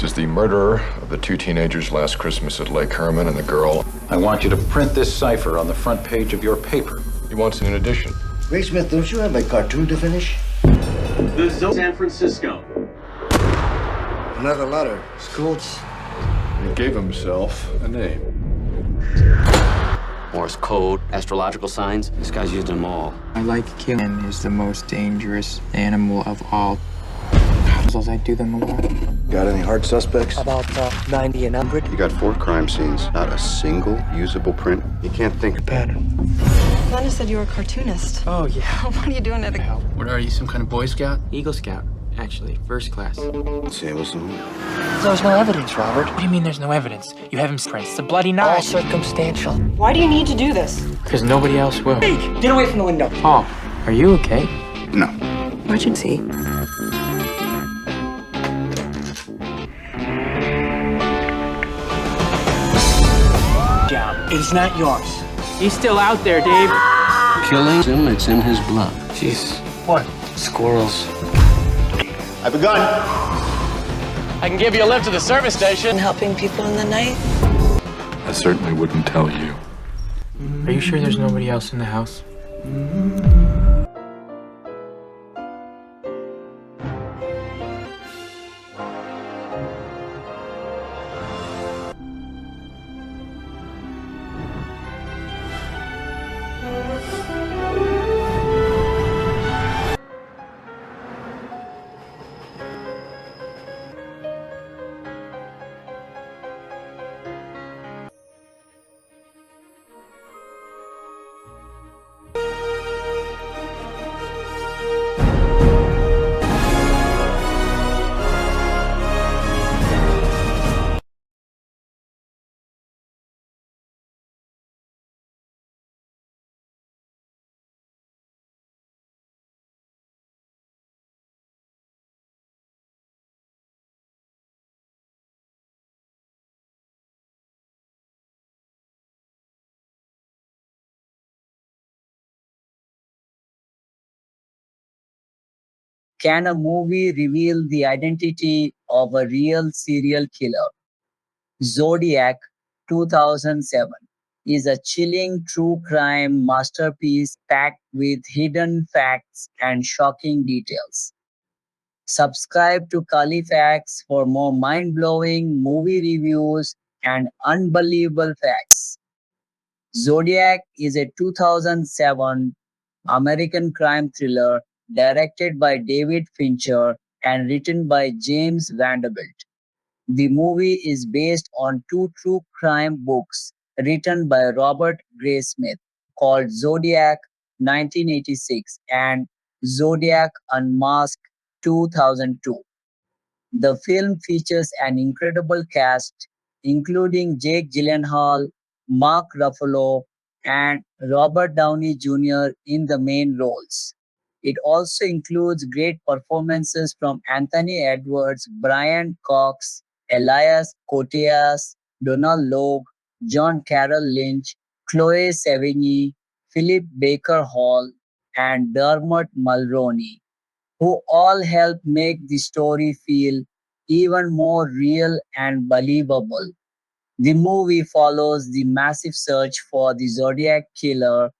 This is the murderer of the two teenagers last Christmas at Lake Herman and the girl. I want you to print this cipher on the front page of your paper. He wants it in addition. Ray Smith, don't you have a cartoon to finish? The San Francisco. Another letter. School. He gave himself a name. Morse code, astrological signs. This guy's used them all. I like killing is the most dangerous animal of all. As I do them a lot. Got any hard suspects? About 90 and 100. You got 4 crime scenes, not a single usable print. You can't think. Pattern. Glenda said you were a cartoonist. Oh, yeah. What are you doing at a... What are you, some kind of Boy Scout? Eagle Scout, actually. First class. Say what's on. There's no evidence, Robert. What do you mean there's no evidence? You have him prints. It's a bloody knife. All circumstantial. Why do you need to do this? Because nobody else will. Hey, get away from the window. Paul, are you okay? No. Emergency. Job. It's not yours. He's still out there, Dave. Killing him, it's in his blood. Jeez. What? Squirrels. I've begun. I can give you a lift to the service station. Helping people in the night? I certainly wouldn't tell you. Are you sure there's nobody else in the house? Can a movie reveal the identity of a real serial killer? Zodiac 2007 is a chilling true crime masterpiece packed with hidden facts and shocking details. Subscribe to Facts for more mind-blowing movie reviews and unbelievable facts. Zodiac is a 2007 American crime thriller directed by David Fincher and written by James Vanderbilt. The movie is based on 2 true crime books written by Robert Smith called Zodiac 1986 and Zodiac Unmasked 2002. The film features an incredible cast including Jake Gyllenhaal, Mark Ruffalo, and Robert Downey Jr. in the main roles. It also includes great performances from Anthony Edwards, Brian Cox, Elias Koteas, Donald Logue, John Carroll Lynch, Chloe Sevigny, Philip Baker Hall, and Dermot Mulroney, who all help make the story feel even more real and believable. The movie follows the massive search for the Zodiac Killer,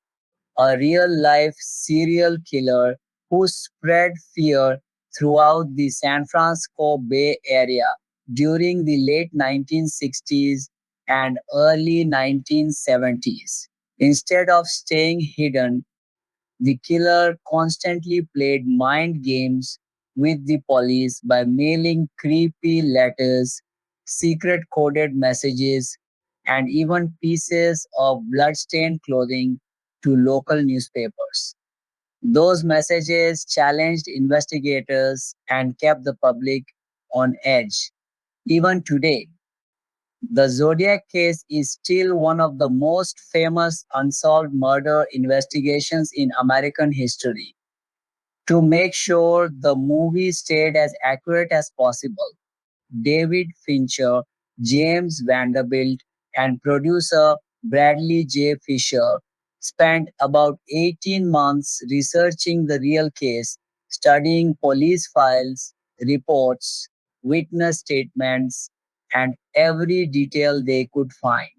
a real-life serial killer who spread fear throughout the San Francisco Bay Area during the late 1960s and early 1970s. Instead of staying hidden, the killer constantly played mind games with the police by mailing creepy letters, secret coded messages, and even pieces of bloodstained clothing to local newspapers. Those messages challenged investigators and kept the public on edge. Even today, the Zodiac case is still one of the most famous unsolved murder investigations in American history. To make sure the movie stayed as accurate as possible, David Fincher, James Vanderbilt, and producer Bradley J. Fisher spent about 18 months researching the real case, studying police files, reports, witness statements, and every detail they could find.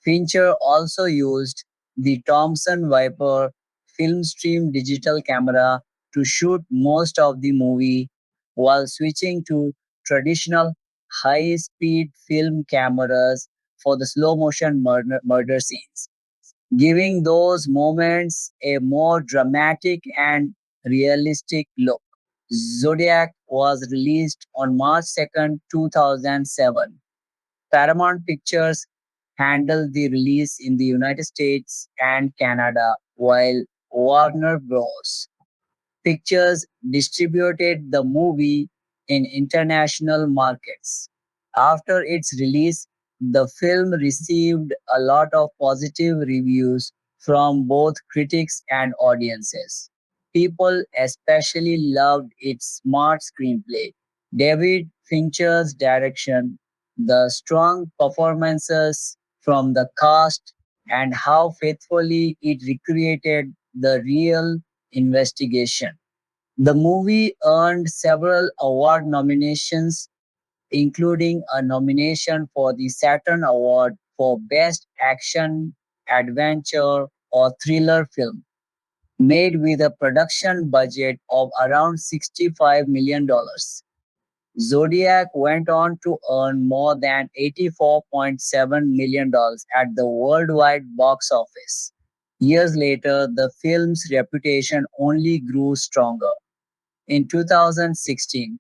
Fincher also used the Thomson Viper Filmstream digital camera to shoot most of the movie while switching to traditional high speed film cameras for the slow motion murder scenes, giving those moments a more dramatic and realistic look. Zodiac was released on March 2nd, 2007. Paramount Pictures handled the release in the United States and Canada, while Warner Bros. Pictures distributed the movie in international markets. After its release, the film received a lot of positive reviews from both critics and audiences. People especially loved its smart screenplay, David Fincher's direction, the strong performances from the cast, and how faithfully it recreated the real investigation. The movie earned several award nominations, including a nomination for the Saturn Award for Best Action, Adventure, or Thriller Film, made with a production budget of around $65 million. Zodiac went on to earn more than $84.7 million at the worldwide box office. Years later, the film's reputation only grew stronger. In 2016,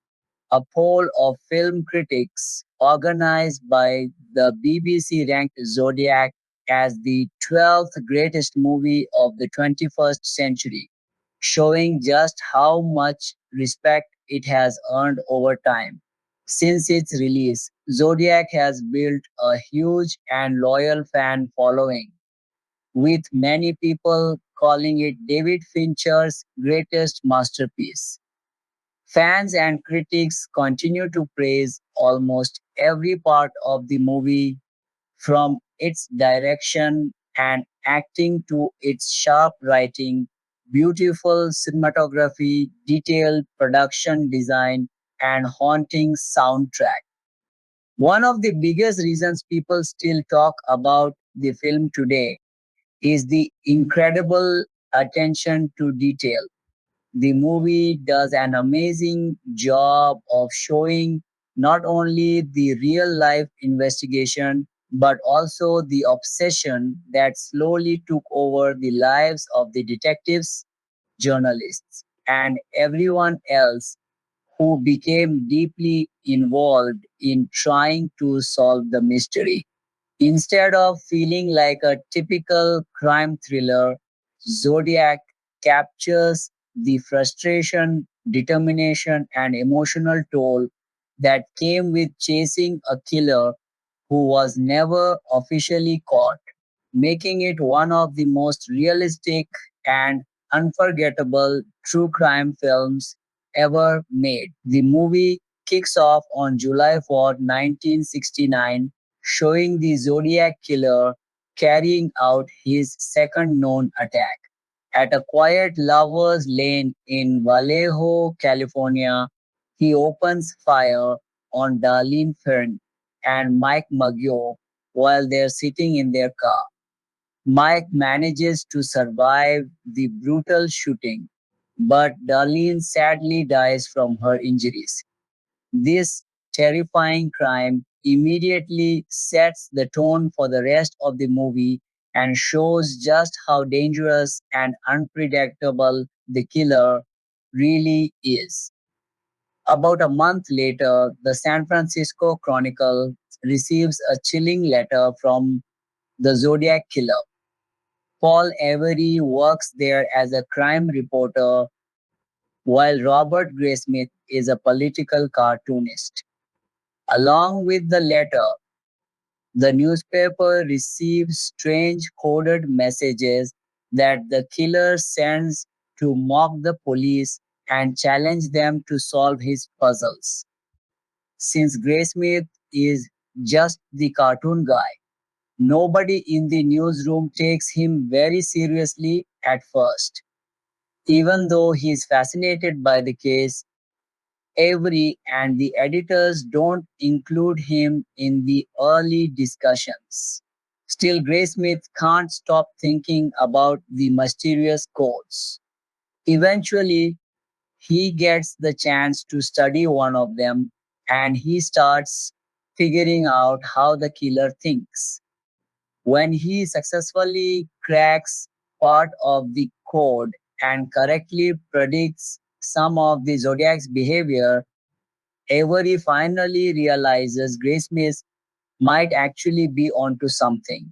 a poll of film critics organized by the BBC ranked Zodiac as the 12th greatest movie of the 21st century, showing just how much respect it has earned over time. Since its release, Zodiac has built a huge and loyal fan following, with many people calling it David Fincher's greatest masterpiece. Fans and critics continue to praise almost every part of the movie, from its direction and acting to its sharp writing, beautiful cinematography, detailed production design, and haunting soundtrack. One of the biggest reasons people still talk about the film today is the incredible attention to detail. The movie does an amazing job of showing not only the real life investigation, but also the obsession that slowly took over the lives of the detectives, journalists, and everyone else who became deeply involved in trying to solve the mystery. Instead of feeling like a typical crime thriller, Zodiac captures the frustration, determination, and emotional toll that came with chasing a killer who was never officially caught, making it one of the most realistic and unforgettable true crime films ever made. The movie kicks off on July 4, 1969, showing the Zodiac Killer carrying out his second known attack. At a quiet lover's lane in Vallejo, California, he opens fire on Darlene Fern and Mike Maggio while they're sitting in their car. Mike manages to survive the brutal shooting, but Darlene sadly dies from her injuries. This terrifying crime immediately sets the tone for the rest of the movie and shows just how dangerous and unpredictable the killer really is. About a month later, the San Francisco Chronicle receives a chilling letter from the Zodiac Killer. Paul Avery works there as a crime reporter, while Robert Graysmith is a political cartoonist. Along with the letter, the newspaper receives strange coded messages that the killer sends to mock the police and challenge them to solve his puzzles. Since Graysmith is just the cartoon guy, nobody in the newsroom takes him very seriously at first. Even though he is fascinated by the case, Avery and the editors don't include him in the early discussions. Still, Graysmith can't stop thinking about the mysterious codes. Eventually, he gets the chance to study one of them and he starts figuring out how the killer thinks. When he successfully cracks part of the code and correctly predicts some of the Zodiac's behavior, Avery finally realizes Graysmith might actually be onto something.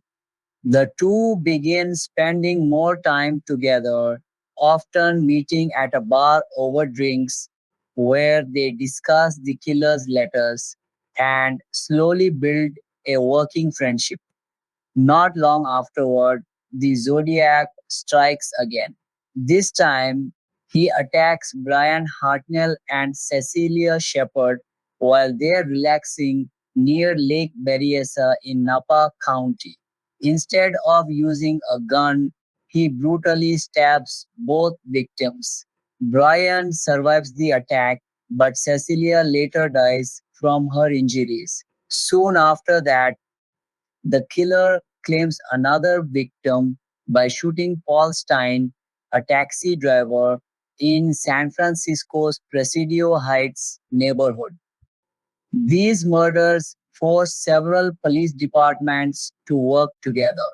The two begin spending more time together, often meeting at a bar over drinks, where they discuss the killer's letters and slowly build a working friendship. Not long afterward, the Zodiac strikes again. This time, he attacks Brian Hartnell and Cecilia Shepard while they're relaxing near Lake Berryessa in Napa County. Instead of using a gun, he brutally stabs both victims. Brian survives the attack, but Cecilia later dies from her injuries. Soon after that, the killer claims another victim by shooting Paul Stein, a taxi driver, in San Francisco's Presidio Heights neighborhood. These murders forced several police departments to work together.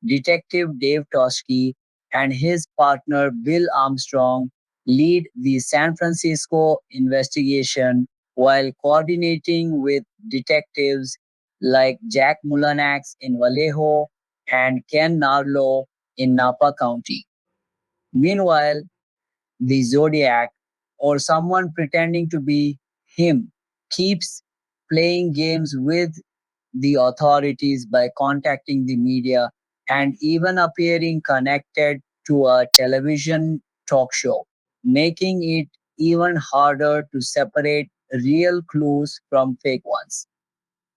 Detective Dave Toshke and his partner Bill Armstrong lead the San Francisco investigation while coordinating with detectives like Jack Mullanax in Vallejo and Ken Narlo in Napa County. Meanwhile, the Zodiac, or someone pretending to be him, keeps playing games with the authorities by contacting the media and even appearing connected to a television talk show, making it even harder to separate real clues from fake ones.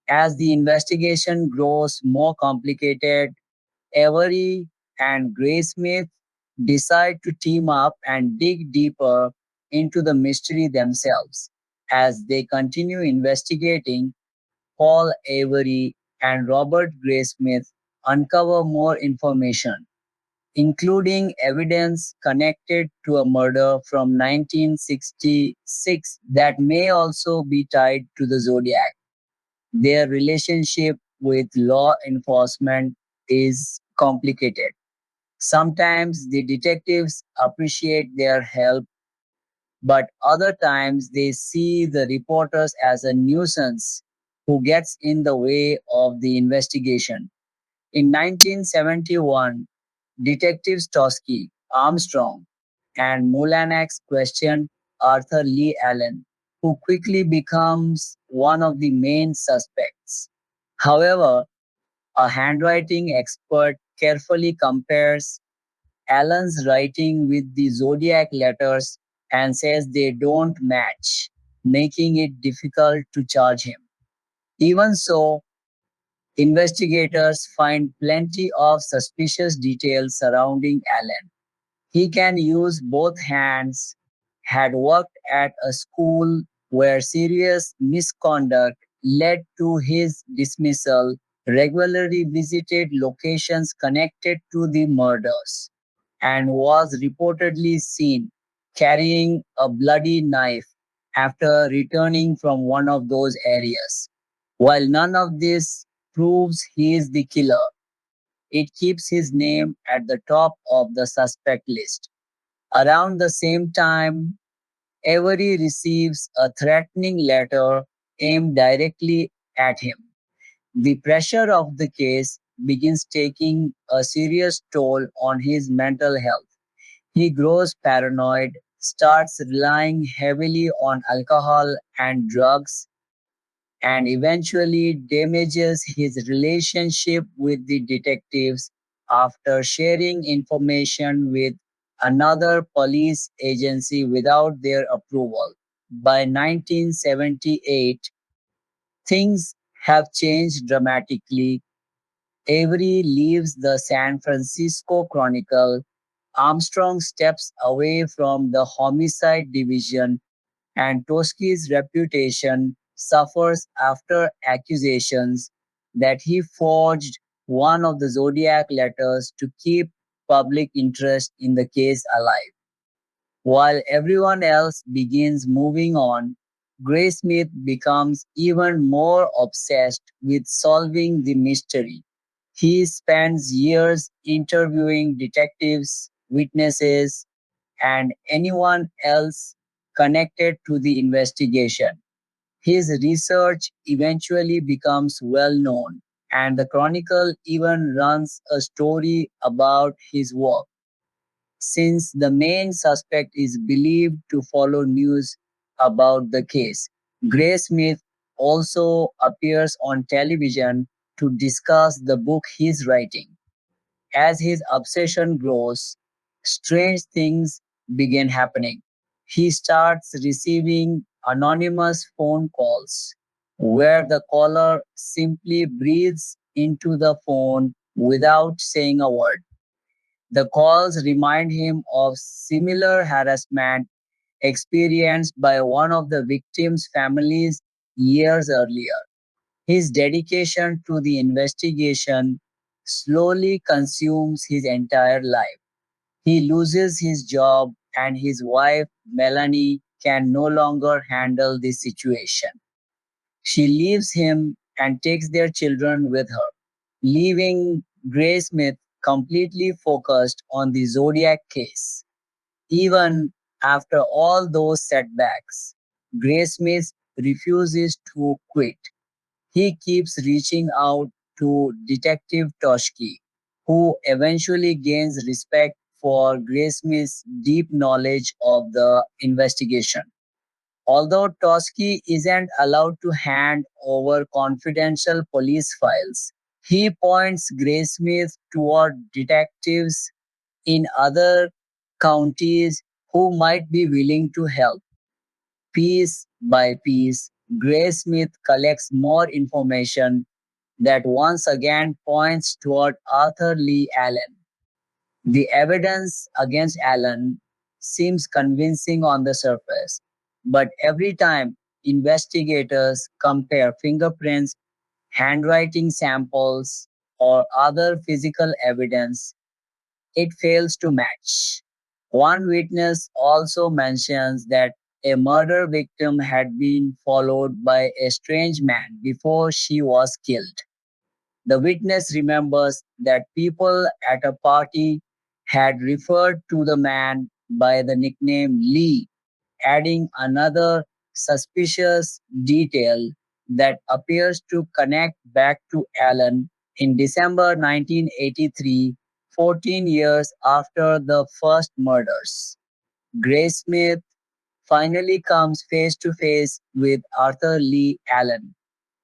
As the investigation grows more complicated, Avery and Graysmith decide to team up and dig deeper into the mystery themselves. As they continue investigating, Paul Avery and Robert Graysmith uncover more information, including evidence connected to a murder from 1966 that may also be tied to the Zodiac. Their relationship with law enforcement is complicated. Sometimes the detectives appreciate their help, but other times they see the reporters as a nuisance who gets in the way of the investigation. In 1971, detectives Toskey, Armstrong, and Mulanax questioned Arthur Lee Allen, who quickly becomes one of the main suspects. However, a handwriting expert carefully compares Allen's writing with the Zodiac letters and says they don't match, making it difficult to charge him. Even so, investigators find plenty of suspicious details surrounding Allen. He can use both hands, had worked at a school where serious misconduct led to his dismissal, regularly visited locations connected to the murders, and was reportedly seen carrying a bloody knife after returning from one of those areas. While none of this proves he is the killer, it keeps his name at the top of the suspect list. Around the same time, Avery receives a threatening letter aimed directly at him. The pressure of the case begins taking a serious toll on his mental health. He grows paranoid, starts relying heavily on alcohol and drugs, and eventually damages his relationship with the detectives after sharing information with another police agency without their approval. By 1978, things have changed dramatically. Avery leaves the San Francisco Chronicle. Armstrong steps away from the homicide division and Toski's reputation suffers after accusations that he forged one of the Zodiac letters to keep public interest in the case alive. While everyone else begins moving on, Gray Smith becomes even more obsessed with solving the mystery. He spends years interviewing detectives, witnesses, and anyone else connected to the investigation. His research eventually becomes well known, and the Chronicle even runs a story about his work. Since the main suspect is believed to follow news about the case, Gray Smith also appears on television to discuss the book he's writing. As his obsession grows, strange things begin happening. He starts receiving anonymous phone calls where the caller simply breathes into the phone without saying a word. The calls remind him of similar harassment experienced by one of the victims' families years earlier. His dedication to the investigation slowly consumes his entire life. He loses his job, and his wife, Melanie, can no longer handle the situation. She leaves him and takes their children with her, leaving Gray Smith completely focused on the Zodiac case. Even after all those setbacks, Gray Smith refuses to quit. He keeps reaching out to Detective Toshki, who eventually gains respect for Graysmith's deep knowledge of the investigation. Although Toski isn't allowed to hand over confidential police files, he points Graysmith toward detectives in other counties who might be willing to help. Piece by piece, Graysmith collects more information that once again points toward Arthur Lee Allen. The evidence against Allen seems convincing on the surface, but every time investigators compare fingerprints, handwriting samples, or other physical evidence, it fails to match. One witness also mentions that a murder victim had been followed by a strange man before she was killed. The witness remembers that people at a party had referred to the man by the nickname Lee, adding another suspicious detail that appears to connect back to Allen in December 1983, 14 years after the first murders. Graysmith finally comes face to face with Arthur Lee Allen.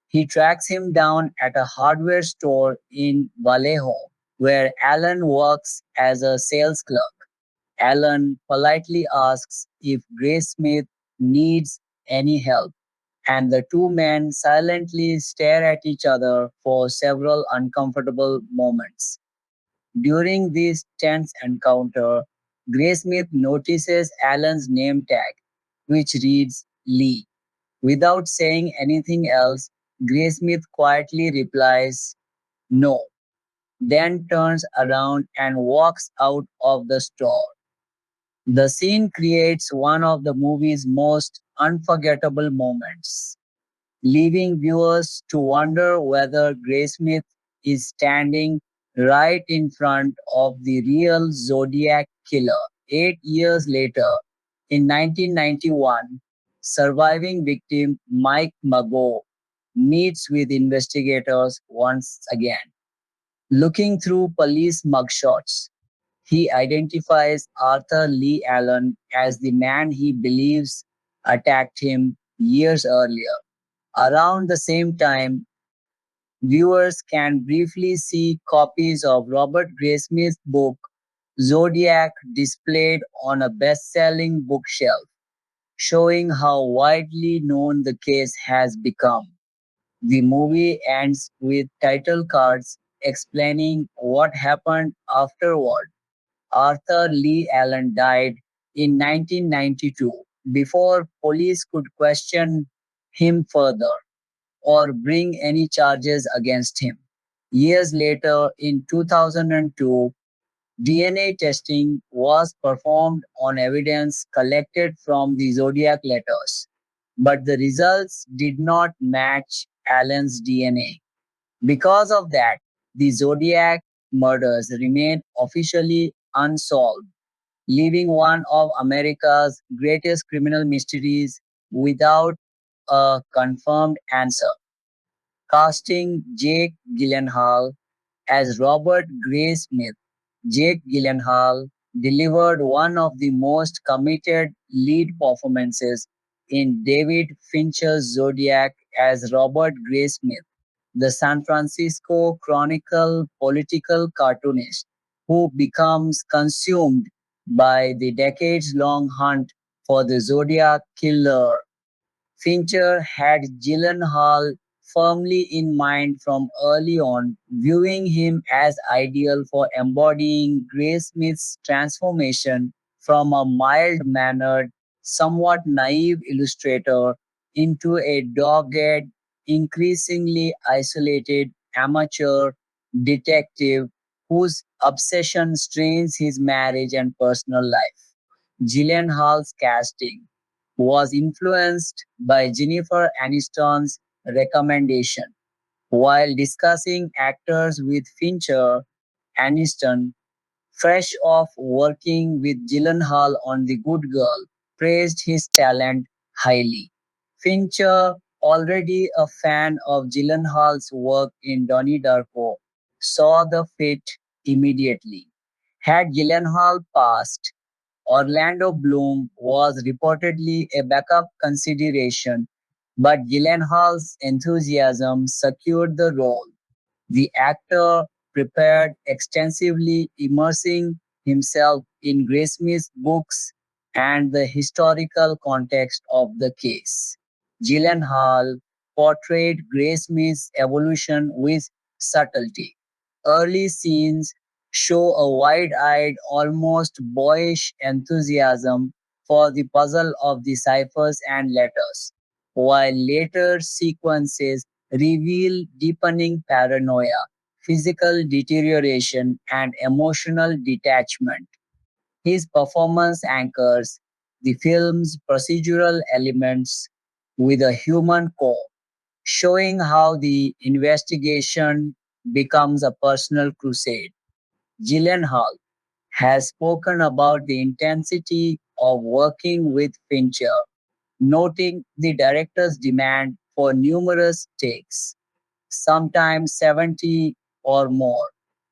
He tracks him down at a hardware store in Vallejo, where Allen works as a sales clerk. Allen politely asks if Graysmith needs any help, and the two men silently stare at each other for several uncomfortable moments. During this tense encounter, Graysmith notices Allen's name tag, which reads Lee. Without saying anything else, Graysmith quietly replies, "No," then turns around and walks out of the store. The scene creates one of the movie's most unforgettable moments, leaving viewers to wonder whether Graysmith is standing right in front of the real Zodiac Killer. 8 years later, in 1991, surviving victim Mike Mago meets with investigators once again. Looking through police mugshots, he identifies Arthur Lee Allen as the man he believes attacked him years earlier. Around the same time, viewers can briefly see copies of Robert Graysmith's book Zodiac displayed on a best-selling bookshelf, showing how widely known the case has become. The movie ends with title cards explaining what happened afterward. Arthur Lee Allen died in 1992, before police could question him further or bring any charges against him. Years later, in 2002, DNA testing was performed on evidence collected from the Zodiac letters, but the results did not match Allen's DNA. Because of that, the Zodiac murders remain officially unsolved, leaving one of America's greatest criminal mysteries without a confirmed answer. Casting Jake Gyllenhaal as Robert Gray Smith, Jake Gyllenhaal delivered one of the most committed lead performances in David Fincher's Zodiac as Robert Gray Smith, the San Francisco Chronicle political cartoonist who becomes consumed by the decades long hunt for the Zodiac Killer. Fincher had Gyllenhaal firmly in mind from early on, viewing him as ideal for embodying Gray Smith's transformation from a mild-mannered, somewhat naive illustrator into a dogged, increasingly isolated amateur detective whose obsession strains his marriage and personal life. Gyllenhaal's casting was influenced by Jennifer Aniston's recommendation. While discussing actors with Fincher, Aniston, fresh off working with Gyllenhaal on The Good Girl, praised his talent highly. Fincher, already a fan of Gyllenhaal's work in Donnie Darko, saw the fit immediately. Had Gyllenhaal passed, Orlando Bloom was reportedly a backup consideration, but Gyllenhaal's enthusiasm secured the role. The actor prepared extensively, immersing himself in Graysmith's books and the historical context of the case. Gyllenhaal portrayed Graysmith's evolution with subtlety. Early scenes show a wide-eyed, almost boyish enthusiasm for the puzzle of the ciphers and letters, while later sequences reveal deepening paranoia, physical deterioration, and emotional detachment. His performance anchors the film's procedural elements with a human core, showing how the investigation becomes a personal crusade. Gyllenhaal has spoken about the intensity of working with Fincher, noting the director's demand for numerous takes, sometimes 70 or more,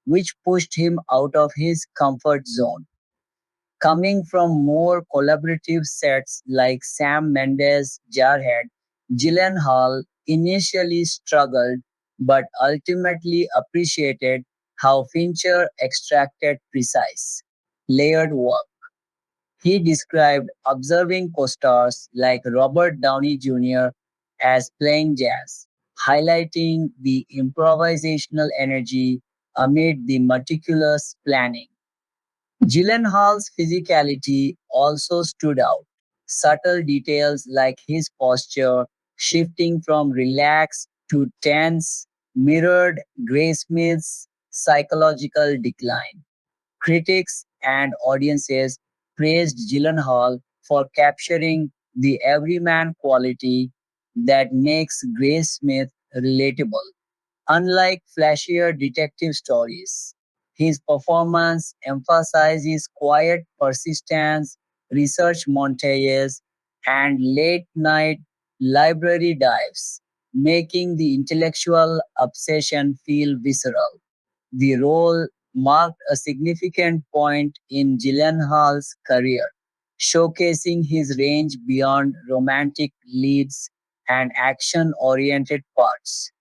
which pushed him out of his comfort zone. Coming from more collaborative sets like Sam Mendes' Jarhead, Gyllenhaal initially struggled but ultimately appreciated how Fincher extracted precise, layered work. He described observing co-stars like Robert Downey Jr. as playing jazz, highlighting the improvisational energy amid the meticulous planning. Gyllenhaal's physicality also stood out. Subtle details like his posture shifting from relaxed to tense mirrored Graysmith's psychological decline. Critics and audiences praised Gyllenhaal for capturing the everyman quality that makes Graysmith relatable. Unlike flashier detective stories, his performance emphasizes quiet persistence, research montages, and late night library dives, making the intellectual obsession feel visceral. The role marked a significant point in Gyllenhaal's career, showcasing his range beyond romantic leads and action oriented parts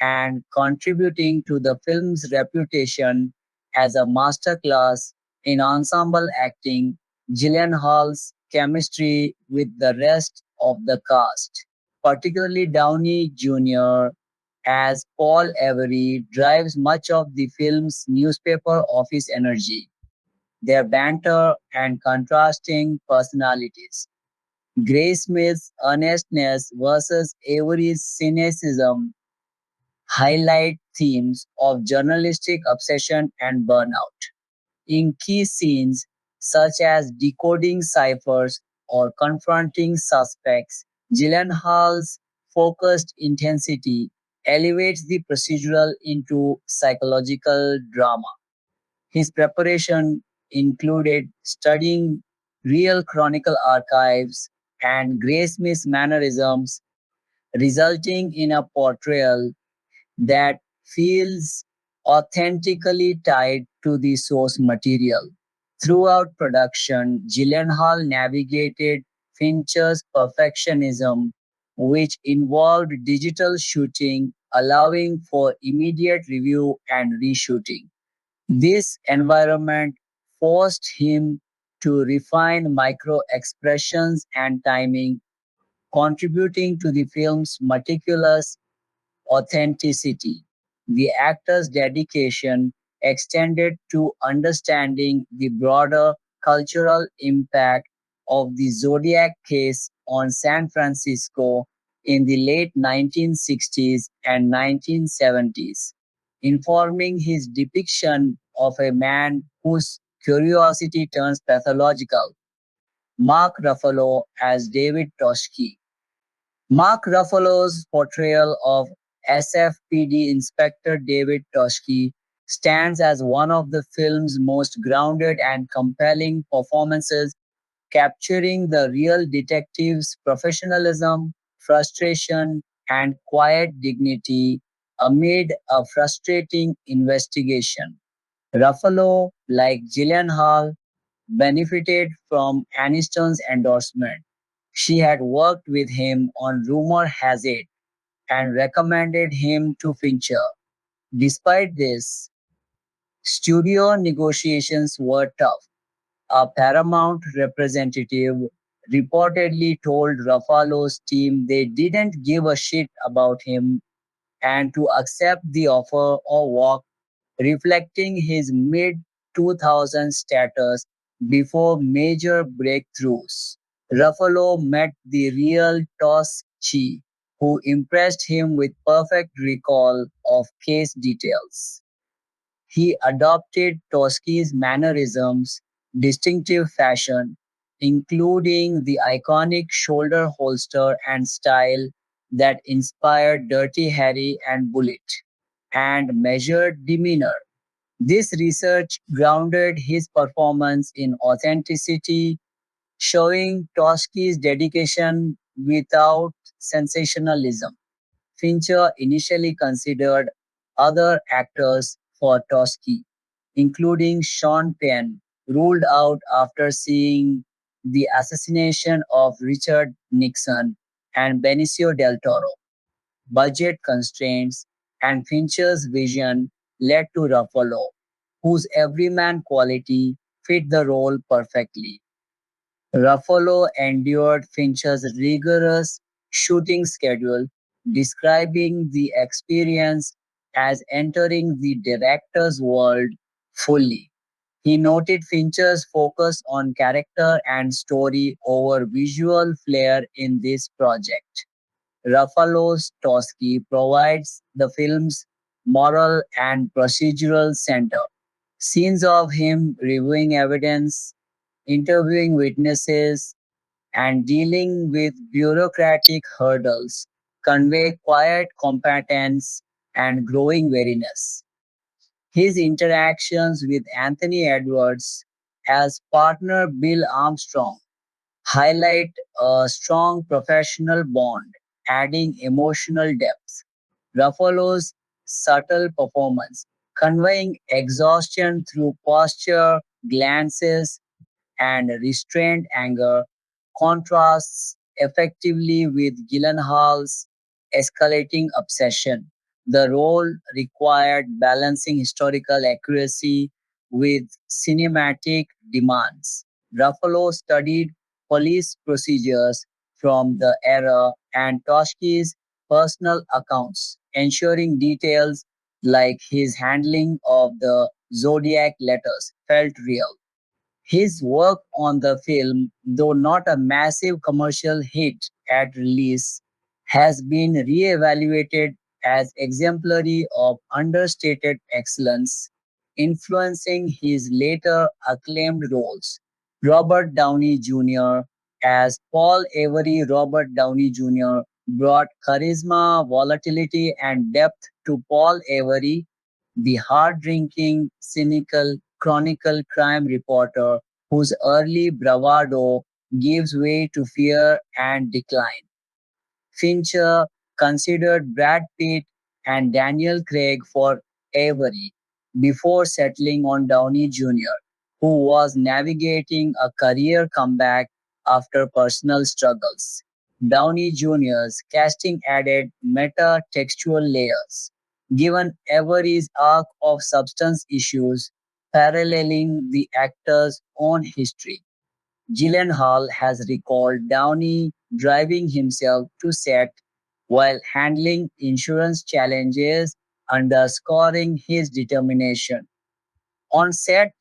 and contributing to the film's reputation as a masterclass in ensemble acting. Gyllenhaal's chemistry with the rest of the cast, particularly Downey Jr. as Paul Avery, drives much of the film's newspaper office energy. Their banter and contrasting personalities Graysmith's earnestness versus Avery's cynicism highlight themes of journalistic obsession and burnout. In key scenes such as decoding ciphers or confronting suspects, Gyllenhaal's focused intensity elevates the procedural into psychological drama. His preparation included studying real chronicle archives and Graysmith's mannerisms, resulting in a portrayal that feels authentically tied to the source material. Throughout production, Gyllenhaal navigated Fincher's perfectionism, which involved digital shooting, allowing for immediate review and reshooting. This environment forced him to refine micro expressions and timing, contributing to the film's meticulous authenticity. The actor's dedication extended to understanding the broader cultural impact of the Zodiac case on San Francisco in the late 1960s and 1970s, informing his depiction of a man whose curiosity turns pathological. Mark Ruffalo as David Toshki. Mark Ruffalo's portrayal of SFPD Inspector David Toshki stands as one of the film's most grounded and compelling performances, capturing the real detective's professionalism, frustration, and quiet dignity amid a frustrating investigation. Ruffalo, like Gyllenhaal, benefited from Aniston's endorsement. She had worked with him on Rumor Has It and recommended him to Fincher. Despite this, studio negotiations were tough. A Paramount representative reportedly told Ruffalo's team they didn't give a shit about him and to accept the offer or walk, reflecting his mid 2000s status before major breakthroughs. Ruffalo met the real Toschi, who impressed him with perfect recall of case details. He adopted Toschi's mannerisms, distinctive fashion, including the iconic shoulder holster and style that inspired Dirty Harry and Bullet, and measured demeanor. This research grounded his performance in authenticity, showing Toschi's dedication without sensationalism. Fincher initially considered other actors for Toschi, including Sean Penn, ruled out after seeing the assassination of Richard Nixon and Benicio del Toro. Budget constraints and Fincher's vision led to Ruffalo, whose everyman quality fit the role perfectly. Ruffalo endured Fincher's rigorous shooting schedule, describing the experience as entering the director's world fully. He noted Fincher's focus on character and story over visual flair in this project. Ruffalo's Toschi provides the film's moral and procedural center. Scenes of him reviewing evidence, interviewing witnesses, and dealing with bureaucratic hurdles convey quiet competence and growing wariness. His interactions with Anthony Edwards as partner Bill Armstrong highlight a strong professional bond, adding emotional depth. Ruffalo's subtle performance, conveying exhaustion through posture, glances, and restrained anger, contrasts effectively with Gyllenhaal's escalating obsession. The role required balancing historical accuracy with cinematic demands. Ruffalo studied police procedures from the era and Toshki's personal accounts, ensuring details like his handling of the Zodiac letters felt real. His work on the film, though not a massive commercial hit at release, has been re-evaluated as exemplary of understated excellence, influencing his later acclaimed roles. Robert Downey Jr. as Paul Avery. Robert Downey Jr. brought charisma, volatility, and depth to Paul Avery, the hard-drinking, cynical, chronicle crime reporter whose early bravado gives way to fear and decline. Fincher considered Brad Pitt and Daniel Craig for Avery before settling on Downey Jr., who was navigating a career comeback after personal struggles. Downey Jr.'s casting added meta-textual layers, given Avery's arc of substance issues paralleling the actor's own history. Gyllenhaal has recalled Downey driving himself to set while handling insurance challenges, underscoring his determination. On set,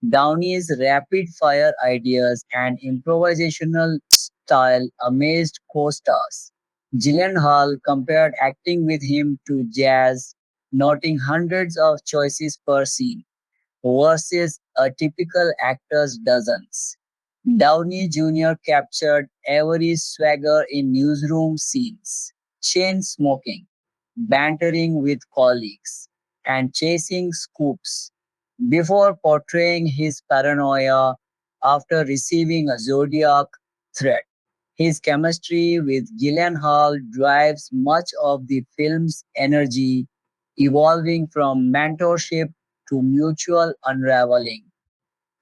Downey's rapid fire ideas and improvisational style amazed co stars. Gyllenhaal compared acting with him to jazz, noting hundreds of choices per scene versus a typical actor's dozens. Downey Jr. captured Avery's swagger in newsroom scenes, chain smoking, bantering with colleagues, and chasing scoops before portraying his paranoia after receiving a Zodiac threat. His chemistry with Gyllenhaal drives much of the film's energy, evolving from mentorship to mutual unraveling.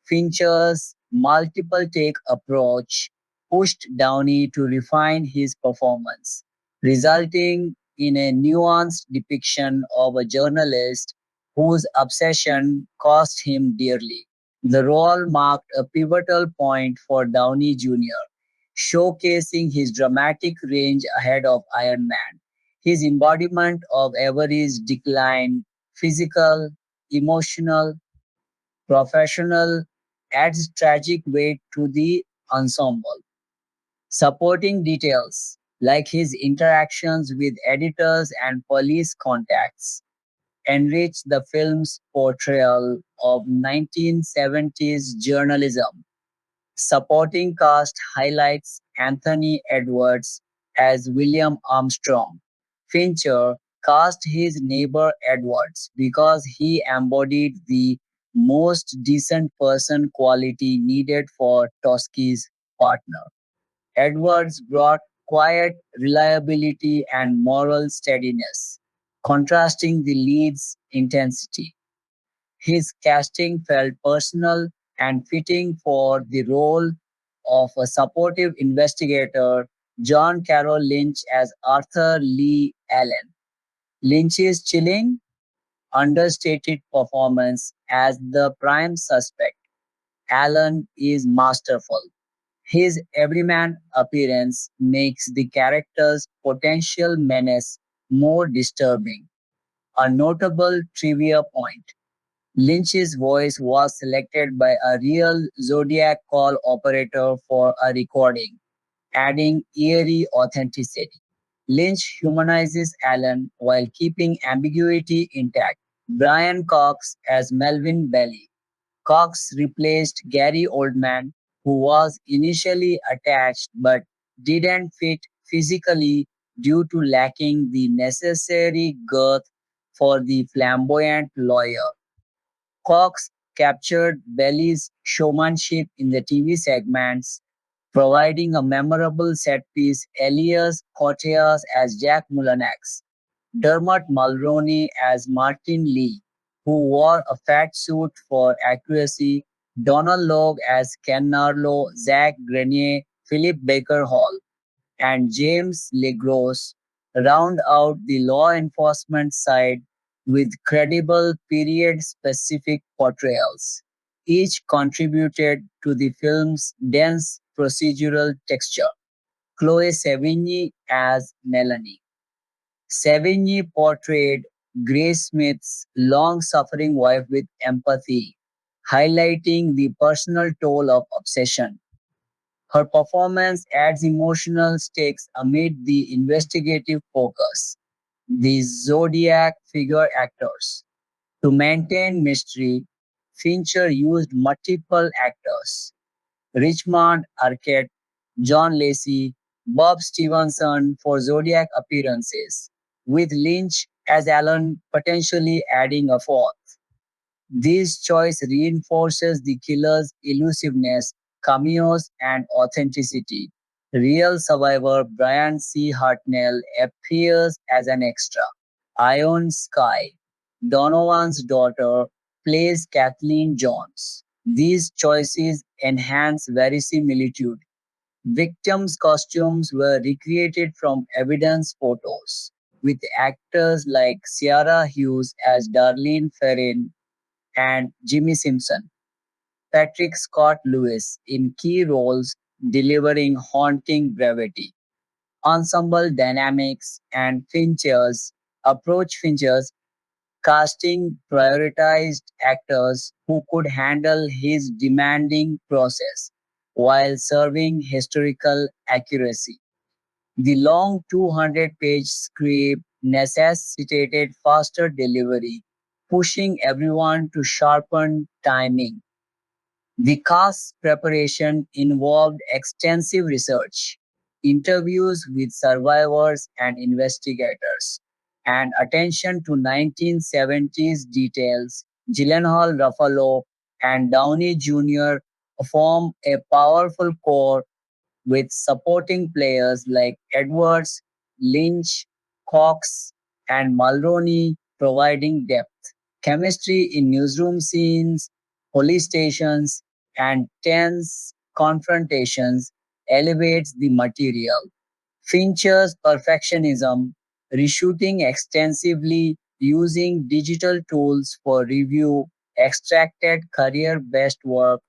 Fincher's multiple take approach pushed Downey to refine his performance, resulting in a nuanced depiction of a journalist whose obsession cost him dearly. The role marked a pivotal point for Downey Jr., showcasing his dramatic range ahead of Iron Man. His embodiment of Avery's decline, physical, emotional, professional, adds tragic weight to the ensemble. Supporting details, like his interactions with editors and police contacts, enrich the film's portrayal of 1970s journalism. Supporting cast highlights Anthony Edwards as William Armstrong. Fincher cast his neighbor Edwards because he embodied the most decent person quality needed for Toschi's partner. Edwards brought quiet reliability and moral steadiness, contrasting the lead's intensity. His casting felt personal and fitting for the role of a supportive investigator, John Carroll Lynch as Arthur Lee Allen. Lynch's chilling, understated performance as the prime suspect, Allen, is masterful. His everyman appearance makes the character's potential menace more disturbing. A notable trivia point: Lynch's voice was selected by a real Zodiac call operator for a recording, adding eerie authenticity. Lynch humanizes Allen while keeping ambiguity intact. Brian Cox as Melvin Belly. Cox replaced Gary Oldman, who was initially attached but didn't fit physically due to lacking the necessary girth for the flamboyant lawyer. Cox captured Belly's showmanship in the TV segments, providing a memorable set piece. Elias Koteas as Jack Mulanax, Dermot Mulroney as Martin Lee, who wore a fat suit for accuracy, Donald Logue as Ken Narlo, Zach Grenier, Philip Baker Hall, and James LeGros round out the law enforcement side with credible period-specific portrayals. Each contributed to the film's dense procedural texture. Chloe Sevigny as Melanie. Sevigny portrayed Grace Smith's long-suffering wife with empathy, highlighting the personal toll of obsession. Her performance adds emotional stakes amid the investigative focus. The Zodiac figure actors. To maintain mystery, Fincher used multiple actors: Richmond Arquette, John Lacey, Bob Stevenson for Zodiac appearances, with Lynch as Alan potentially adding a fourth. This choice reinforces the killer's elusiveness, cameos, and authenticity. Real survivor Brian C. Hartnell appears as an extra. Ione Skye, Donovan's daughter, plays Kathleen Jones. These choices enhance verisimilitude. Victims' costumes were recreated from evidence photos, with actors like Ciara Hughes as Darlene Ferrin and Jimmy Simpson, Patrick Scott Lewis in key roles delivering haunting brevity. Ensemble dynamics and Fincher's casting prioritized actors who could handle his demanding process while serving historical accuracy. The long 200-page script necessitated faster delivery, pushing everyone to sharpen timing. The cast's preparation involved extensive research, interviews with survivors and investigators, and attention to 1970s details. Gyllenhaal, Ruffalo, and Downey Jr. form a powerful core with supporting players like Edwards, Lynch, Cox, and Mulroney providing depth. Chemistry in newsroom scenes, police stations, and tense confrontations elevates the material. Fincher's perfectionism, reshooting extensively using digital tools for review, extracted career best work,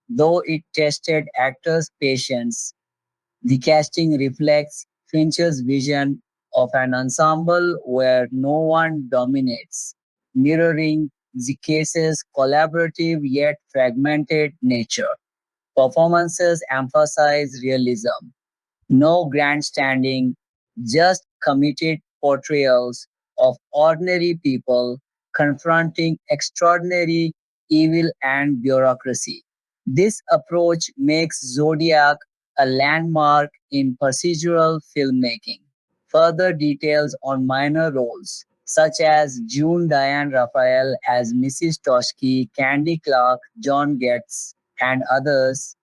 though it tested actors' patience. The casting reflects Fincher's vision of an ensemble where no one dominates, mirroring the case's collaborative yet fragmented nature. Performances emphasize realism, no grandstanding, just committed portrayals of ordinary people confronting extraordinary evil and bureaucracy. This approach makes Zodiac a landmark in procedural filmmaking. Further details on minor roles, such as June Diane Raphael as Mrs. Toshki, Candy Clark, John Getz, and others,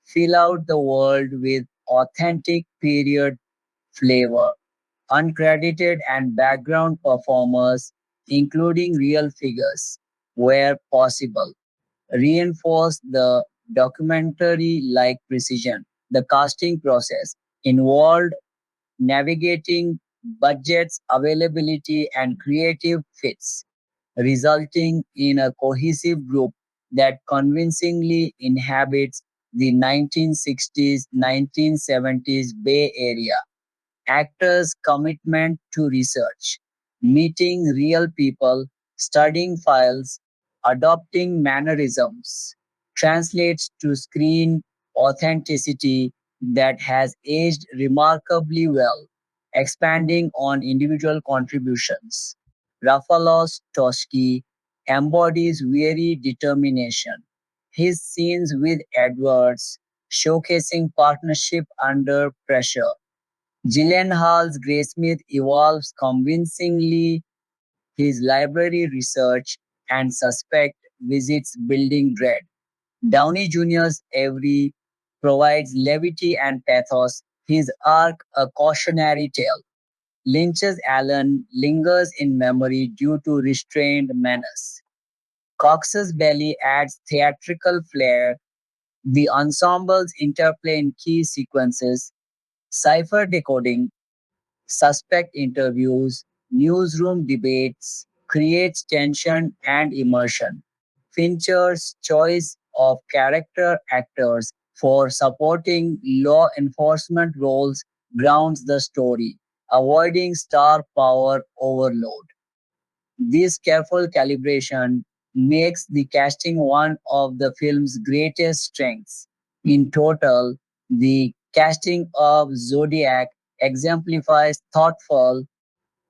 fill out the world with authentic period flavor. Uncredited and background performers, including real figures, where possible, reinforce the documentary like precision. The casting process involved navigating budgets, availability, and creative fits, resulting in a cohesive group that convincingly inhabits the 1960s 1970s Bay Area. Actors' commitment to research, meeting real people, studying files, adopting mannerisms, translates to screen authenticity that has aged remarkably well, expanding on individual contributions. Ruffalo's Toshki embodies weary determination. His scenes with Edwards showcasing partnership under pressure. Gyllenhaal's Graysmith evolves convincingly. His library research and suspect visits building dread. Downey Jr.'s Avery provides levity and pathos, his arc a cautionary tale. Lynch's Alan lingers in memory due to restrained menace. Cox's Belly adds theatrical flair. The ensemble's interplay in key sequences, cipher decoding, suspect interviews, newsroom debates, creates tension and immersion. Fincher's choice of character actors for supporting law enforcement roles grounds the story, avoiding star power overload. This careful calibration makes the casting one of the film's greatest strengths. In total, the casting of Zodiac exemplifies thoughtful,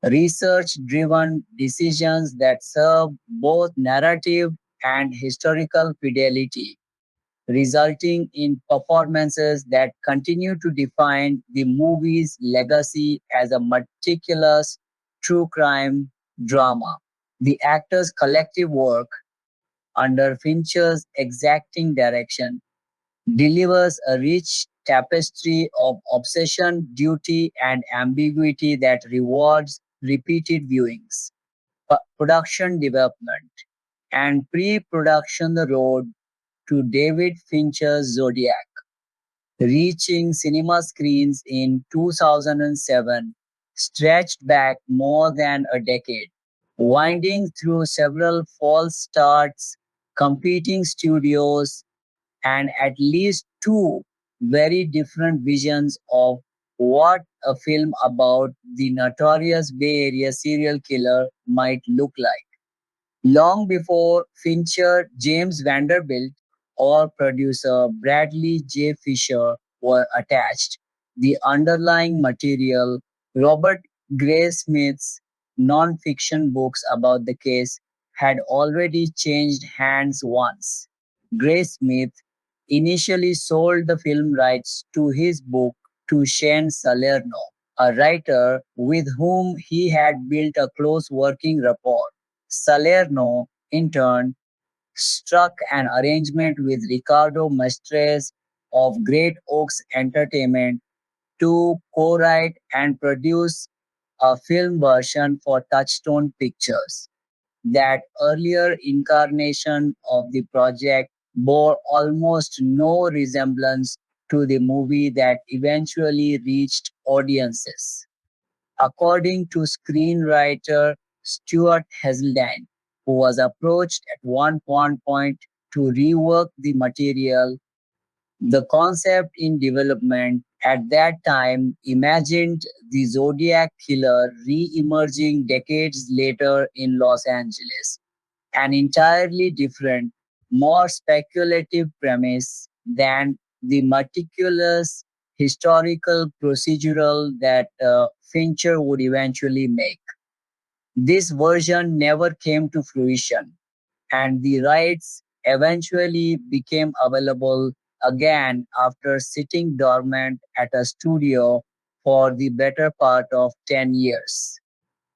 research driven decisions that serve both narrative and historical fidelity, resulting in performances that continue to define the movie's legacy as a meticulous true crime drama. The actors' collective work, under Fincher's exacting direction, delivers a rich tapestry of obsession, duty, and ambiguity that rewards repeated viewings. Production development and pre-production the road to David Fincher's Zodiac, reaching cinema screens in 2007, stretched back more than a decade, winding through several false starts, competing studios, and at least two very different visions of what a film about the notorious Bay Area serial killer might look like. Long before Fincher, James Vanderbilt, or producer Bradley J. Fisher were attached, the underlying material, Robert Graysmith's non-fiction books about the case, had already changed hands once. Graysmith initially sold the film rights to his book to Shane Salerno, a writer with whom he had built a close working rapport. Salerno, in turn, struck an arrangement with Ricardo Mestres of Great Oaks Entertainment to co-write and produce a film version for Touchstone Pictures. That earlier incarnation of the project bore almost no resemblance to the movie that eventually reached audiences. According to screenwriter Stuart Haselden, who was approached at one point to rework the material, the concept in development at that time imagined the Zodiac Killer re-emerging decades later in Los Angeles, an entirely different, more speculative premise than the meticulous historical procedural that Fincher would eventually make. This version never came to fruition, and the rights eventually became available again after sitting dormant at a studio for the better part of 10 years.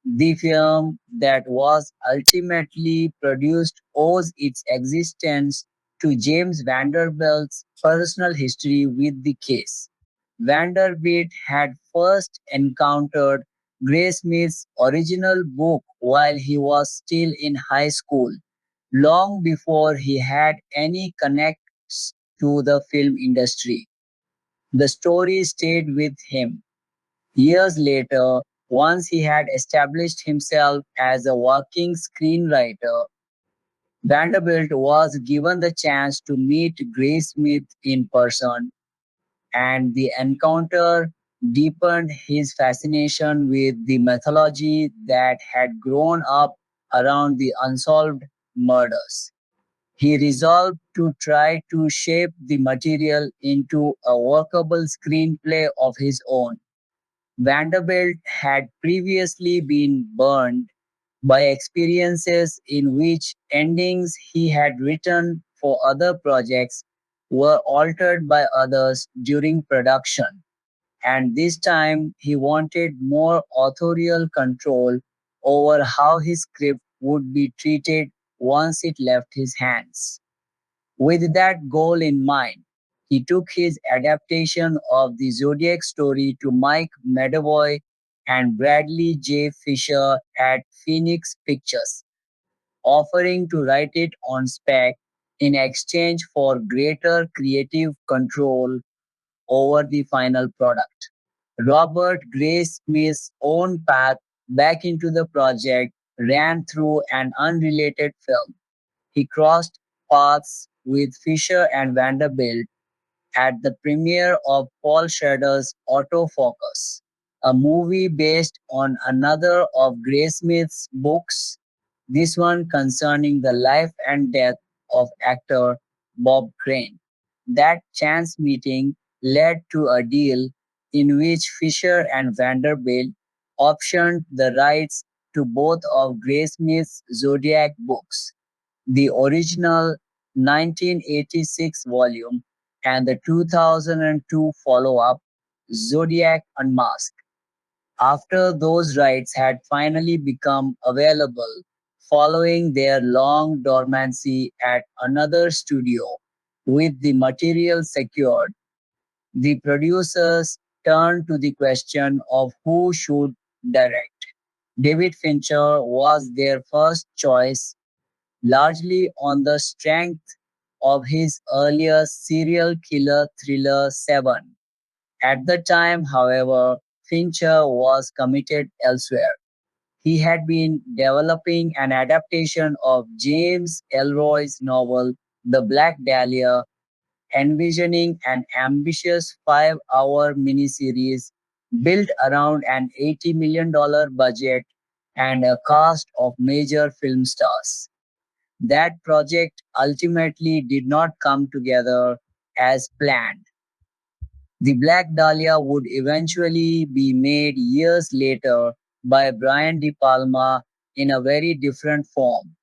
The film that was ultimately produced owes its existence to James Vanderbilt's personal history with the case. Vanderbilt had first encountered Graysmith's original book while he was still in high school, long before he had any connects to the film industry. The story stayed with him. Years later, once he had established himself as a working screenwriter, Vanderbilt was given the chance to meet Graysmith in person, and the encounter deepened his fascination with the mythology that had grown up around the unsolved murders. He resolved to try to shape the material into a workable screenplay of his own. Vanderbilt had previously been burned by experiences in which endings he had written for other projects were altered by others during production, and this time he wanted more authorial control over how his script would be treated once it left his hands. With that goal in mind, he took his adaptation of the Zodiac story to Mike Medavoy and Bradley J. Fisher at Phoenix Pictures, offering to write it on spec in exchange for greater creative control over the final product. Robert Graysmith's own path back into the project ran through an unrelated film. He crossed paths with Fisher and Vanderbilt at the premiere of Paul Schrader's Autofocus, a movie based on another of Graysmith's books. this one concerning the life and death of actor Bob Crane. That chance meeting led to a deal in which Fisher and Vanderbilt optioned the rights to both of Graysmith's Zodiac books, the original 1986 volume and the 2002 follow-up, Zodiac Unmasked. After those rights had finally become available following their long dormancy at another studio, with the material secured, the producers turned to the question of who should direct. David Fincher was their first choice, largely on the strength of his earlier serial killer thriller Seven. At the time, however, Fincher was committed elsewhere. He had been developing an adaptation of James Ellroy's novel The Black Dahlia, envisioning an ambitious 5-hour miniseries built around an $80 million budget and a cast of major film stars. That project ultimately did not come together as planned. The Black Dahlia would eventually be made years later by Brian De Palma in a very different form,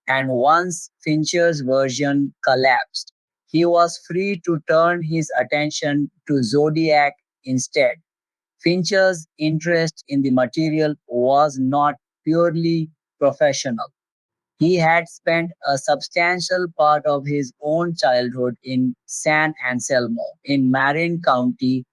and once Fincher's version collapsed, he was free to turn his attention to Zodiac instead. Fincher's interest in the material was not purely professional. He had spent a substantial part of his own childhood in San Anselmo in Marin County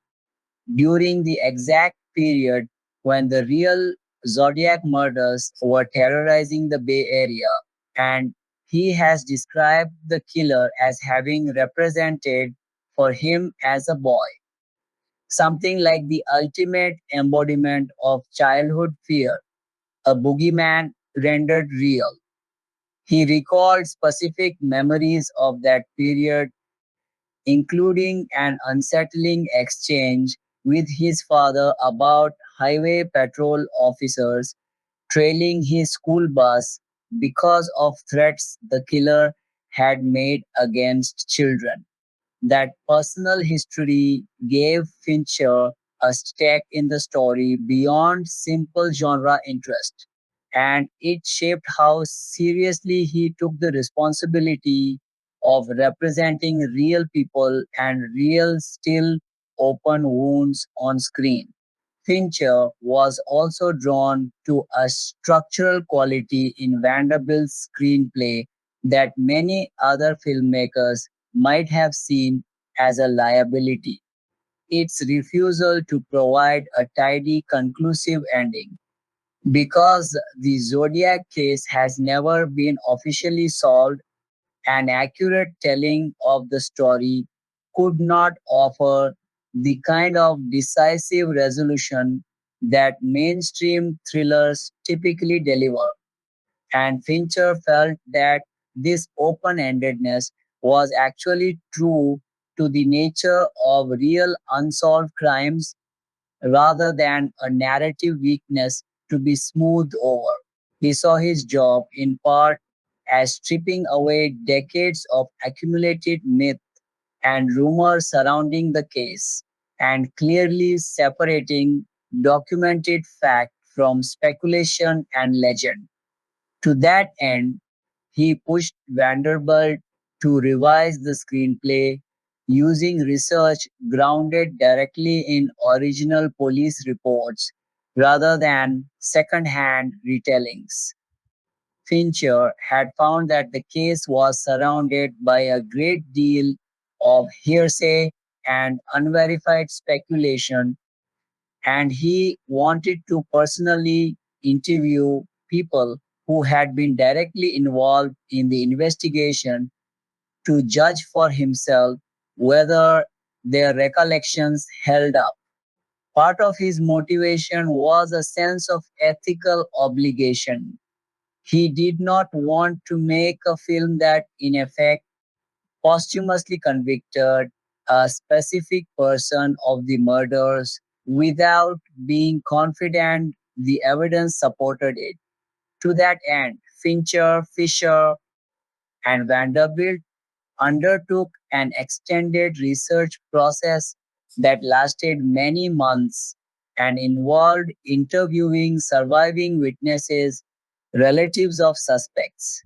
during the exact period when the real Zodiac murders were terrorizing the Bay Area, and he has described the killer as having represented for him as a boy something like the ultimate embodiment of childhood fear, a boogeyman rendered real. He recalled specific memories of that period, including an unsettling exchange with his father about highway patrol officers trailing his school bus because of threats the killer had made against children. That personal history gave Fincher a stake in the story beyond simple genre interest, and it shaped how seriously he took the responsibility of representing real people and real, still open wounds on screen. Fincher was also drawn to a structural quality in Vanderbilt's screenplay that many other filmmakers might have seen as a liability: its refusal to provide a tidy, conclusive ending. Because the Zodiac case has never been officially solved, an accurate telling of the story could not offer the kind of decisive resolution that mainstream thrillers typically deliver, and Fincher felt that this open endedness was actually true to the nature of real unsolved crimes rather than a narrative weakness to be smoothed over. He saw his job in part as stripping away decades of accumulated myth and rumor surrounding the case, and clearly separating documented fact from speculation and legend. To that end, he pushed Vanderbilt to revise the screenplay using research grounded directly in original police reports rather than second-hand retellings. Fincher had found that the case was surrounded by a great deal of hearsay and unverified speculation, and he wanted to personally interview people who had been directly involved in the investigation to judge for himself whether their recollections held up. Part of his motivation was a sense of ethical obligation. He did not want to make a film that, in effect, posthumously convicted a specific person of the murders without being confident the evidence supported it. To that end, Fincher, Fisher, and Vanderbilt undertook an extended research process that lasted many months and involved interviewing surviving witnesses, relatives of suspects,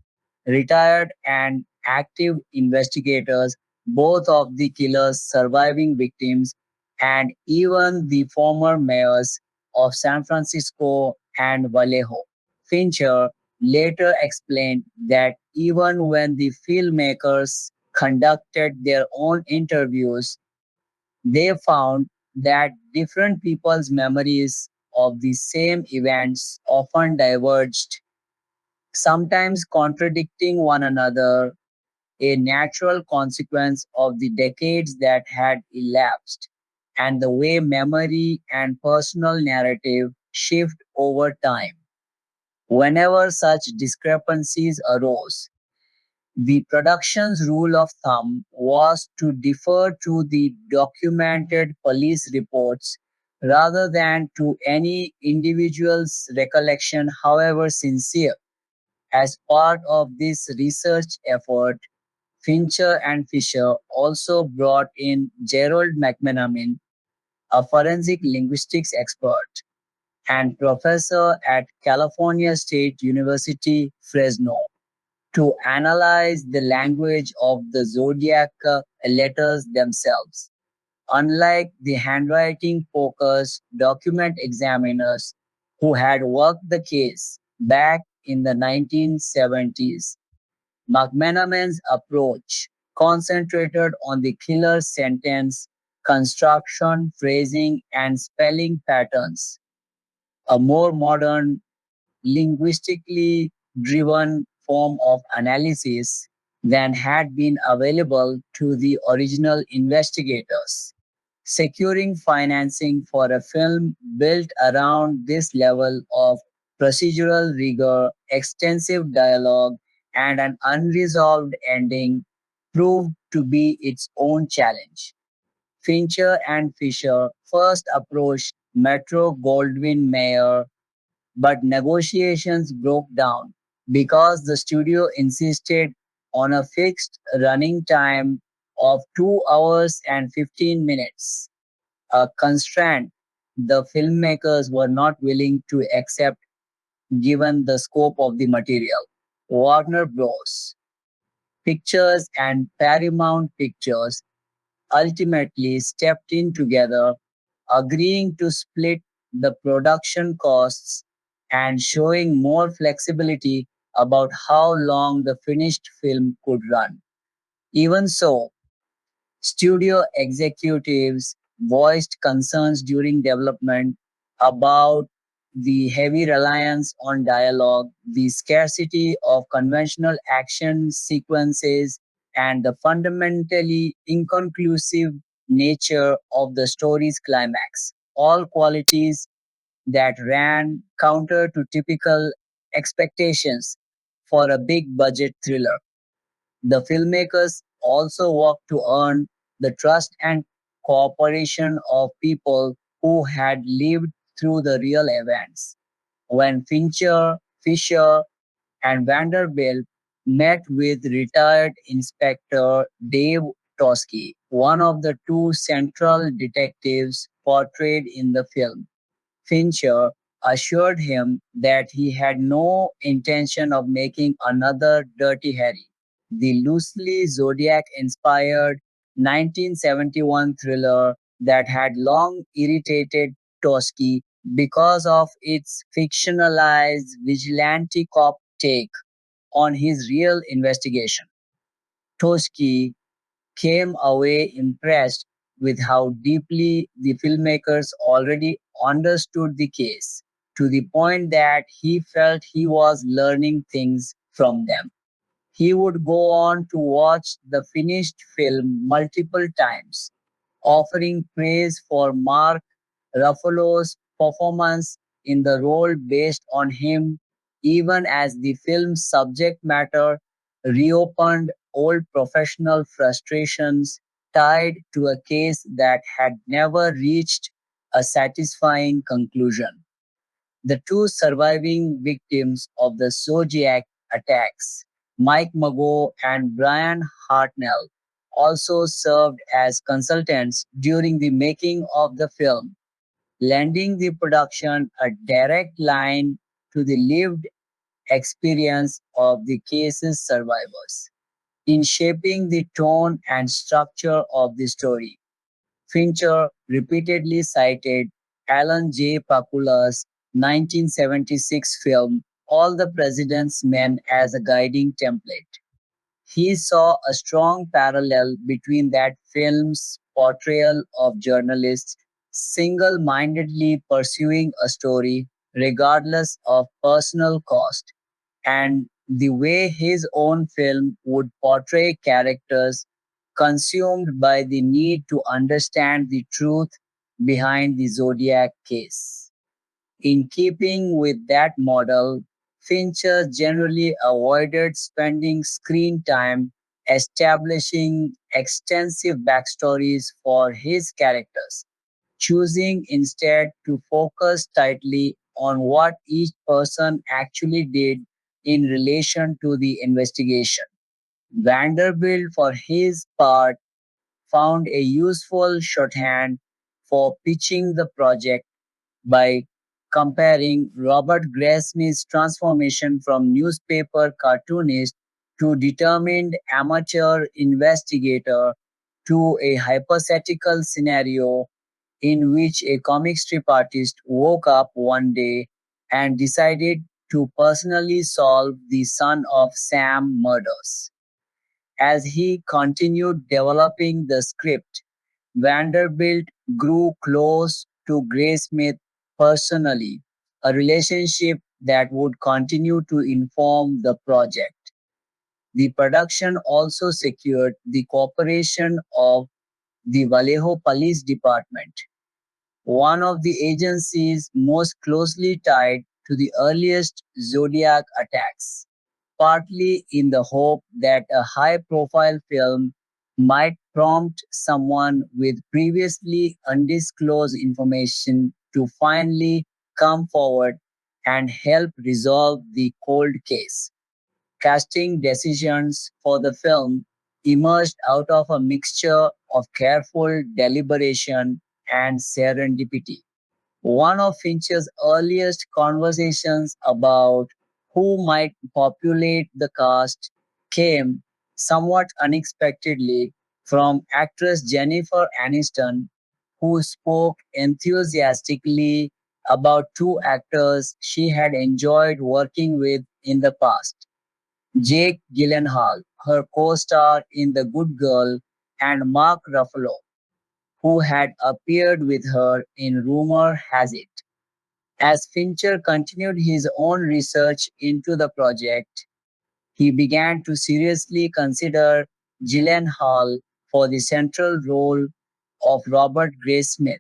retired and active investigators, both of the killer's surviving victims, and even the former mayors of San Francisco and Vallejo. Fincher later explained that even when the filmmakers conducted their own interviews, they found that different people's memories of the same events often diverged, sometimes contradicting one another, a natural consequence of the decades that had elapsed and the way memory and personal narrative shift over time. Whenever such discrepancies arose, the production's rule of thumb was to defer to the documented police reports rather than to any individual's recollection, however sincere. As part of this research effort, Fincher and Fisher also brought in Gerald McMenamin, a forensic linguistics expert and professor at California State University, Fresno, to analyze the language of the Zodiac letters themselves. Unlike the handwriting focused document examiners who had worked the case back in the 1970s, McMenamin's approach concentrated on the killer's sentence construction, phrasing, and spelling patterns, a more modern, linguistically driven form of analysis than had been available to the original investigators. Securing financing for a film built around this level of procedural rigor, extensive dialogue, and an unresolved ending proved to be its own challenge. Fincher and Fisher first approached Metro Goldwyn Mayer, but negotiations broke down because the studio insisted on a fixed running time of 2 hours and 15 minutes, a constraint the filmmakers were not willing to accept given the scope of the material. Warner Bros. Pictures and Paramount Pictures ultimately stepped in together, agreeing to split the production costs and showing more flexibility about how long the finished film could run. Even so, studio executives voiced concerns during development about the heavy reliance on dialogue, the scarcity of conventional action sequences, and the fundamentally inconclusive nature of the story's climax. All qualities that ran counter to typical expectations for a big budget thriller. The filmmakers also worked to earn the trust and cooperation of people who had lived through the real events. When Fincher, Fisher, and Vanderbilt met with retired Inspector Dave Toschi, one of the two central detectives portrayed in the film, Fincher assured him that he had no intention of making another Dirty Harry, the loosely Zodiac inspired 1971 thriller that had long irritated Toschi because of its fictionalized vigilante cop take on his real investigation. Toschi came away impressed with how deeply the filmmakers already understood the case, to the point that he felt he was learning things from them. He would go on to watch the finished film multiple times, offering praise for Mark Ruffalo's performance in the role based on him, even as the film's subject matter reopened old professional frustrations tied to a case that had never reached a satisfying conclusion. The two surviving victims of the Zodiac attacks, Mike Mago and Brian Hartnell, also served as consultants during the making of the film, lending the production a direct line to the lived experience of the case's survivors. In shaping the tone and structure of the story, Fincher repeatedly cited Alan J. Pakula's 1976 film All the President's Men as a guiding template. He saw a strong parallel between that film's portrayal of journalists single mindedly pursuing a story regardless of personal cost, and the way his own film would portray characters consumed by the need to understand the truth behind the Zodiac case. In keeping with that model, Fincher generally avoided spending screen time establishing extensive backstories for his characters, choosing instead to focus tightly on what each person actually did in relation to the investigation. Vanderbilt, for his part, found a useful shorthand for pitching the project by comparing Robert Graysmith's transformation from newspaper cartoonist to determined amateur investigator to a hypothetical scenario in which a comic strip artist woke up one day and decided to personally solve the Son of Sam murders. As he continued developing the script, Vanderbilt grew close to Graysmith personally, a relationship that would continue to inform the project. The production also secured the cooperation of the Vallejo Police Department, one of the agencies most closely tied to the earliest Zodiac attacks, partly in the hope that a high profile film might prompt someone with previously undisclosed information to finally come forward and help resolve the cold case. Casting decisions for the film emerged out of a mixture of careful deliberation and serendipity. One of Fincher's earliest conversations about who might populate the cast came somewhat unexpectedly from actress Jennifer Aniston, who spoke enthusiastically about two actors she had enjoyed working with in the past: Jake Gyllenhaal, her co-star in The Good Girl, and Mark Ruffalo, who had appeared with her in Rumor Has It. As Fincher continued his own research into the project, he began to seriously consider Gyllenhaal for the central role of Robert Graysmith.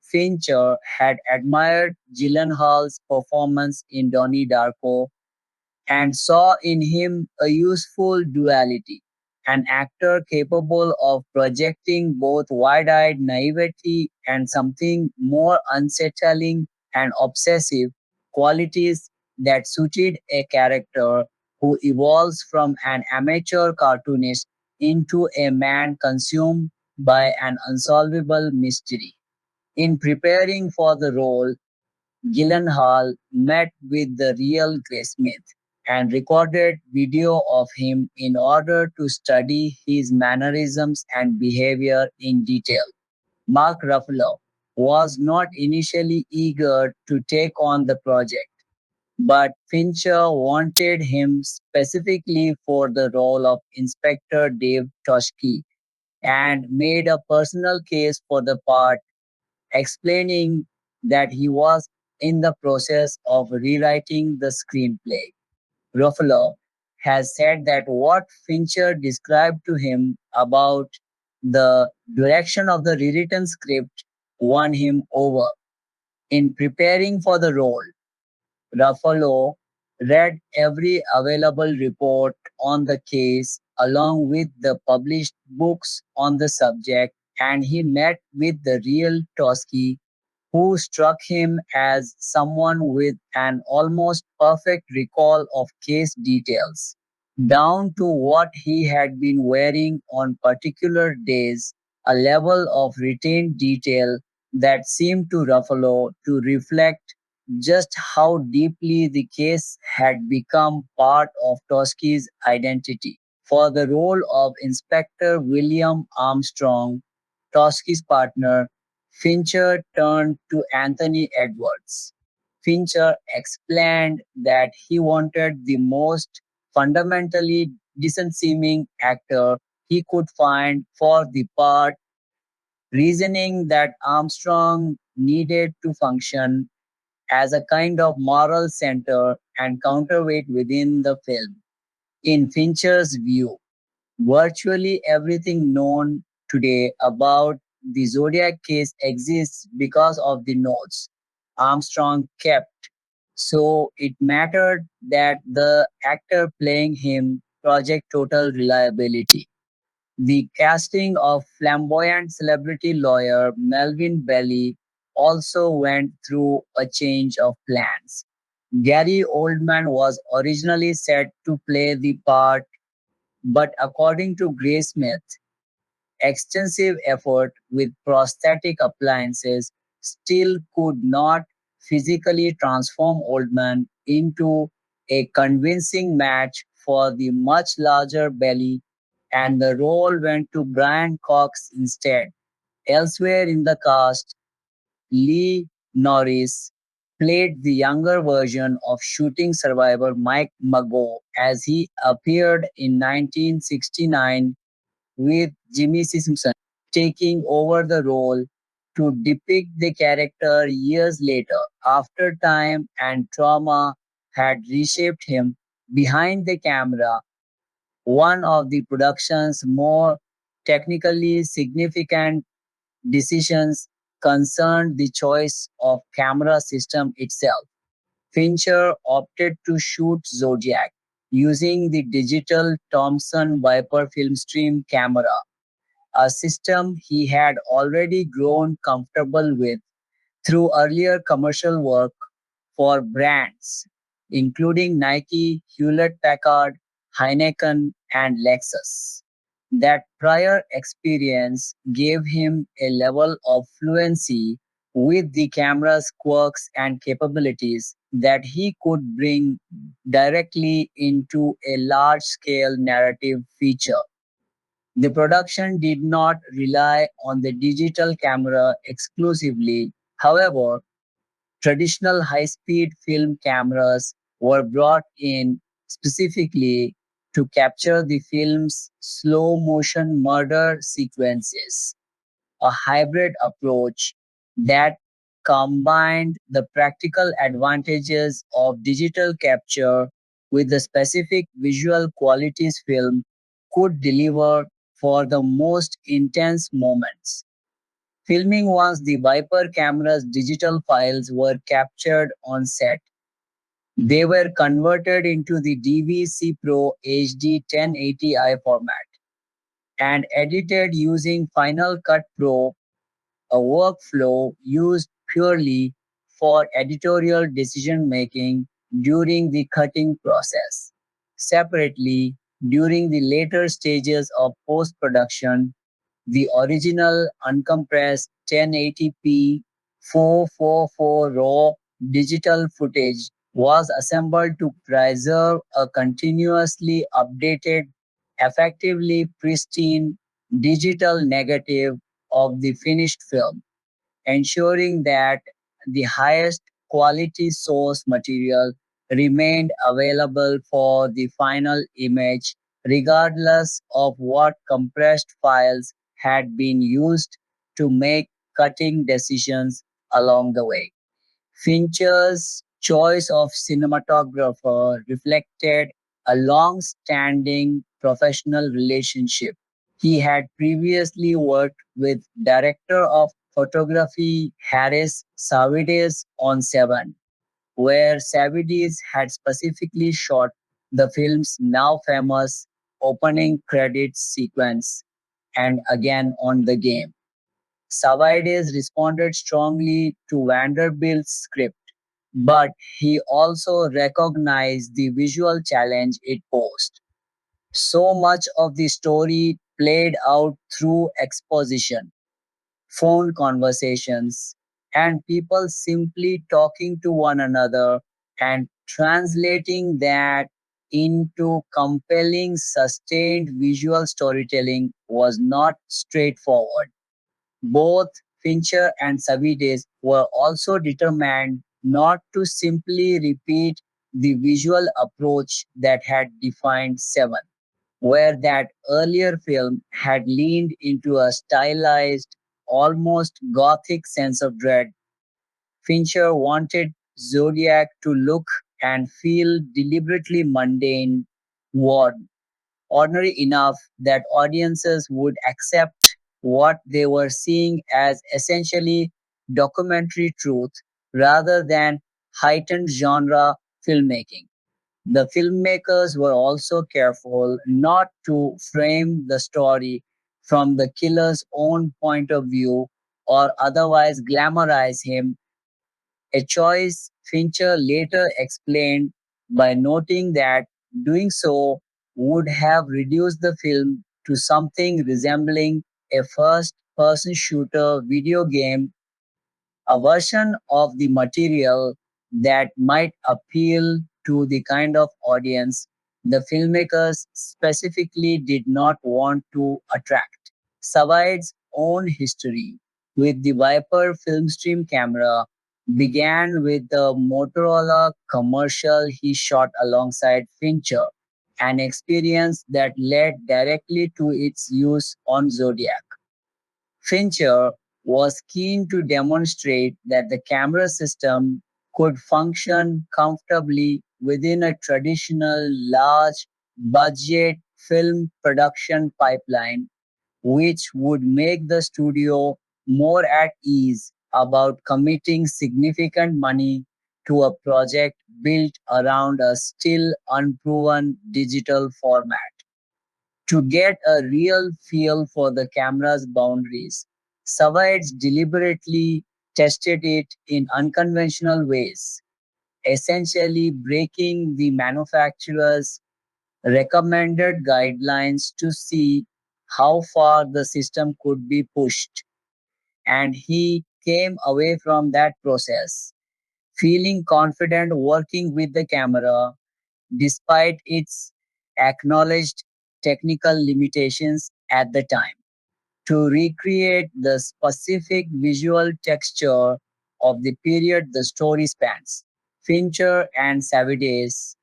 Fincher had admired Gyllenhaal's performance in Donnie Darko and saw in him a useful duality, an actor capable of projecting both wide eyed naivety and something more unsettling and obsessive, qualities that suited a character who evolves from an amateur cartoonist into a man consumed by an unsolvable mystery. In preparing for the role, Gyllenhaal met with the real Graysmith and recorded video of him in order to study his mannerisms and behavior in detail. Mark Ruffalo was not initially eager to take on the project, but Fincher wanted him specifically for the role of Inspector Dave Toshki and made a personal case for the part, explaining that he was in the process of rewriting the screenplay. Ruffalo has said that what Fincher described to him about the direction of the rewritten script won him over. In preparing for the role, Ruffalo read every available report on the case along with the published books on the subject, and he met with the real Toschi who struck him as someone with an almost perfect recall of case details, down to what he had been wearing on particular days, a level of retained detail that seemed to Ruffalo to reflect just how deeply the case had become part of Toski's identity. For the role of Inspector William Armstrong, Toski's partner, Fincher turned to Anthony Edwards. Fincher explained that he wanted the most fundamentally decent seeming actor he could find for the part, reasoning that Armstrong needed to function as a kind of moral center and counterweight within the film. In Fincher's view, virtually everything known today about the Zodiac case exists because of the notes Armstrong kept. So it mattered that the actor playing him project total reliability. The casting of flamboyant celebrity lawyer Melvin Belly also went through a change of plans. Gary Oldman was originally set to play the part, but according to Graysmith, extensive effort with prosthetic appliances still could not physically transform Oldman into a convincing match for the much larger belly, and the role went to Brian Cox instead. Elsewhere in the cast, Lee Norris played the younger version of shooting survivor Mike Mago as he appeared in 1969, with Jimmy Simpson taking over the role to depict the character years later after time and trauma had reshaped him behind the camera. One of the production's more technically significant decisions concerned the choice of camera system itself. Fincher opted to shoot Zodiac using the digital Thomson Viper Filmstream camera, a system he had already grown comfortable with through earlier commercial work for brands including Nike, Hewlett-Packard, Heineken, and Lexus. That prior experience gave him a level of fluency with the camera's quirks and capabilities that he could bring directly into a large-scale narrative feature. The production did not rely on the digital camera exclusively. However, traditional high-speed film cameras were brought in specifically to capture the film's slow-motion murder sequences, a hybrid approach that combined the practical advantages of digital capture with the specific visual qualities film could deliver for the most intense moments. Filming once the Viper camera's digital files were captured on set, they were converted into the DVC Pro HD 1080i format and edited using Final Cut Pro, a workflow used purely for editorial decision making during the cutting process. Separately, during the later stages of post production, the original uncompressed 1080p 444 raw digital footage was assembled to preserve a continuously updated, effectively pristine digital negative of the finished film, ensuring that the highest quality source material remained available for the final image, regardless of what compressed files had been used to make cutting decisions along the way. Fincher's choice of cinematographer reflected a long standing professional relationship. He had previously worked with director of photography Harris Savides on Seven, where Savides had specifically shot the film's now famous opening credits sequence and again on The Game. Savides responded strongly to Vanderbilt's script, but he also recognized the visual challenge it posed. So much of the story played out through exposition, phone conversations, and people simply talking to one another, and translating that into compelling, sustained visual storytelling was not straightforward. Both Fincher and Savides were also determined not to simply repeat the visual approach that had defined Seven, where that earlier film had leaned into a stylized, almost gothic sense of dread. Fincher wanted Zodiac to look and feel deliberately mundane, worn, ordinary enough that audiences would accept what they were seeing as essentially documentary truth rather than heightened genre filmmaking. The filmmakers were also careful not to frame the story from the killer's own point of view or otherwise glamorize him, a choice Fincher later explained by noting that doing so would have reduced the film to something resembling a first person shooter video game, a version of the material that might appeal to the kind of audience the filmmakers specifically did not want to attract. Savide's own history with the Viper Filmstream camera began with the Motorola commercial he shot alongside Fincher, an experience that led directly to its use on Zodiac. Fincher was keen to demonstrate that the camera system could function comfortably within a traditional large budget film production pipeline, which would make the studio more at ease about committing significant money to a project built around a still unproven digital format. To get a real feel for the camera's boundaries, Savides deliberately tested it in unconventional ways, essentially breaking the manufacturer's recommended guidelines to see how far the system could be pushed. And he came away from that process feeling confident working with the camera despite its acknowledged technical limitations at the time. To recreate the specific visual texture of the period the story spans, Fincher and Savides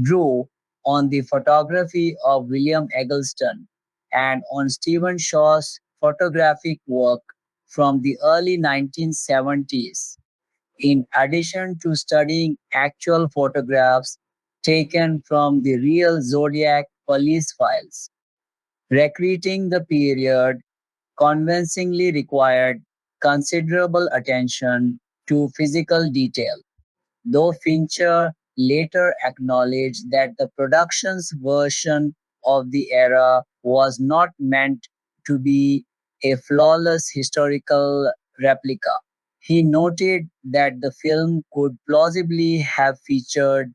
drew on the photography of William Eggleston and on Stephen Shaw's photographic work from the early 1970s, in addition to studying actual photographs taken from the real Zodiac police files. Recreating the period convincingly required considerable attention to physical detail, though Fincher later acknowledged that the production's version of the era was not meant to be a flawless historical replica. He noted that the film could plausibly have featured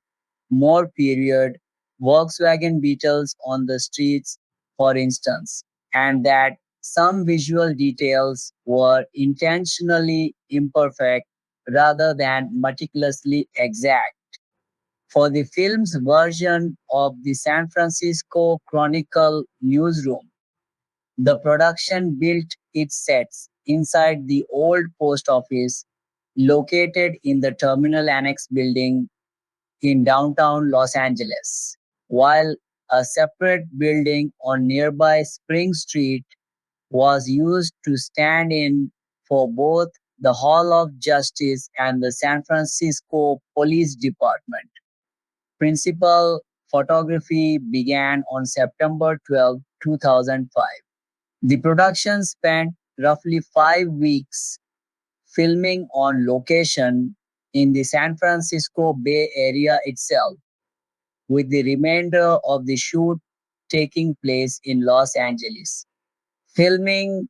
more period Volkswagen Beetles on the streets, for instance, and that some visual details were intentionally imperfect rather than meticulously exact. For the film's version of the San Francisco Chronicle newsroom, the production built its sets inside the old post office located in the Terminal Annex building in downtown Los Angeles, while a separate building on nearby Spring Street was used to stand in for both the Hall of Justice and the San Francisco Police Department. Principal photography began on September 12, 2005. The production spent roughly 5 weeks filming on location in the San Francisco Bay Area itself, with the remainder of the shoot taking place in Los Angeles. Filming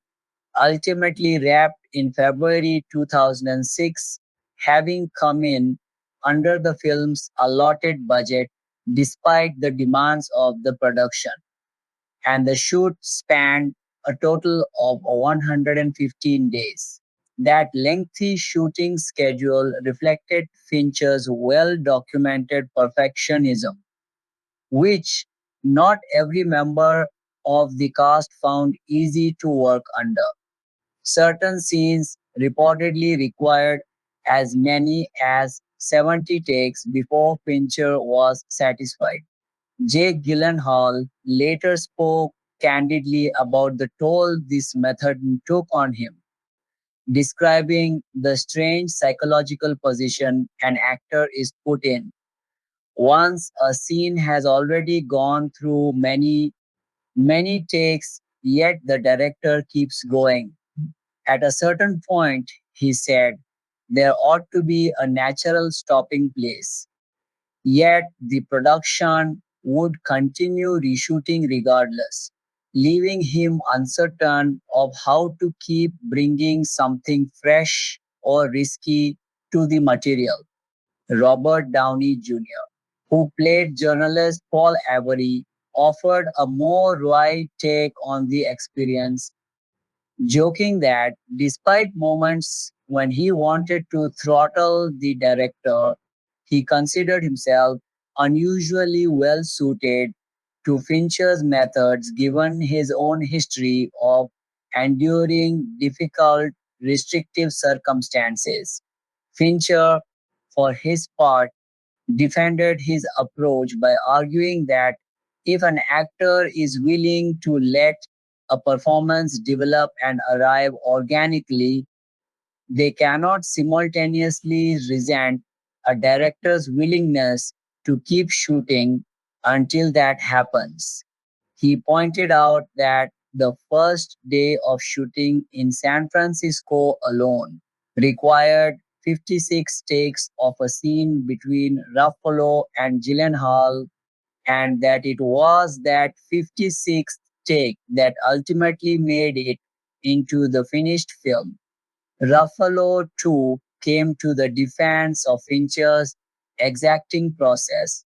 ultimately wrapped in February 2006, having come in under the film's allotted budget despite the demands of the production. And the shoot spanned a total of 115 days. That lengthy shooting schedule reflected Fincher's well documented perfectionism, which not every member of the cast found easy to work under. Certain scenes reportedly required as many as 70 takes before Fincher was satisfied. Jake Gyllenhaal later spoke candidly about the toll this method took on him, describing the strange psychological position an actor is put in once a scene has already gone through many takes, yet the director keeps going. At a certain point, he said, there ought to be a natural stopping place. Yet the production would continue reshooting regardless, leaving him uncertain of how to keep bringing something fresh or risky to the material. Robert Downey Jr., who played journalist Paul Avery, offered a more wry take on the experience, joking that despite moments when he wanted to throttle the director, he considered himself unusually well suited to Fincher's methods given his own history of enduring difficult, restrictive circumstances. Fincher, for his part, defended his approach by arguing that if an actor is willing to let a performance develop and arrive organically, they cannot simultaneously resent a director's willingness to keep shooting until that happens. He pointed out that the first day of shooting in San Francisco alone required 56 takes of a scene between Ruffalo and Gyllenhaal, and that it was that 56th take that ultimately made it into the finished film. Ruffalo too came to the defense of Fincher's exacting process,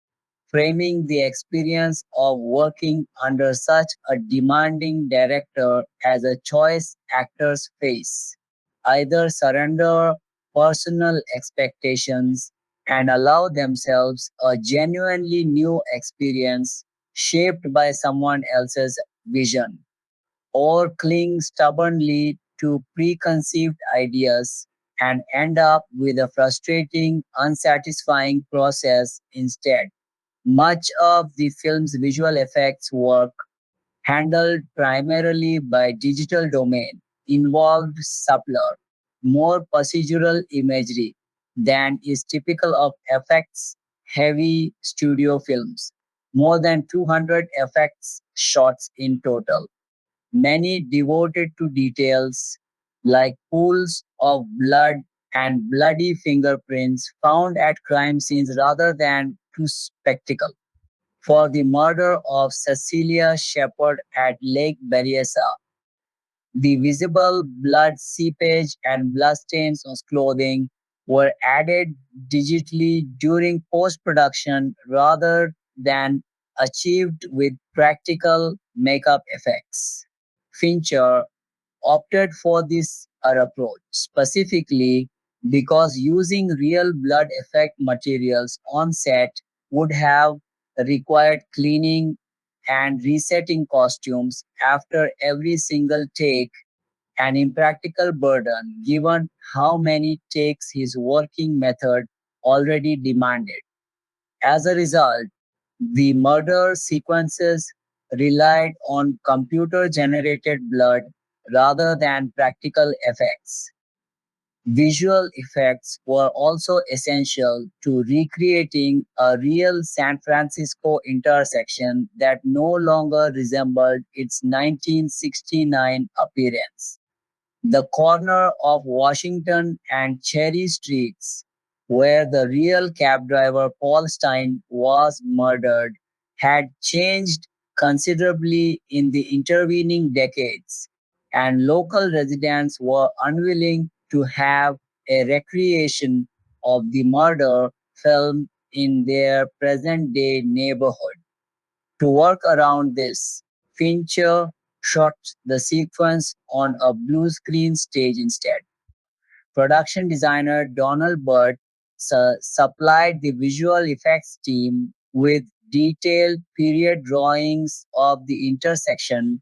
framing the experience of working under such a demanding director as a choice actors face. Either surrender personal expectations and allow themselves a genuinely new experience shaped by someone else's vision, or cling stubbornly to preconceived ideas and end up with a frustrating, unsatisfying process instead. Much of the film's visual effects work, handled primarily by digital domain, involved subtler, more procedural imagery than is typical of effects heavy studio films. More than 200 effects shots in total, many devoted to details like pools of blood and bloody fingerprints found at crime scenes rather than to spectacle. For the murder of Cecilia Shepard at Lake Berryessa, the visible blood seepage and bloodstains on clothing were added digitally during post production rather than achieved with practical makeup effects. Fincher opted for this approach specifically because using real blood effect materials on set would have required cleaning and resetting costumes after every single take, an impractical burden given how many takes his working method already demanded. As a result, the murder sequences relied on computer generated blood rather than practical effects. Visual effects were also essential to recreating a real San Francisco intersection that no longer resembled its 1969 appearance. The corner of Washington and Cherry Streets, where the real cab driver Paul Stein was murdered, had changed considerably in the intervening decades, and local residents were unwilling to have a recreation of the murder filmed in their present day neighborhood. To work around this, Fincher shot the sequence on a blue screen stage instead. Production designer Donald Burt supplied the visual effects team with detailed period drawings of the intersection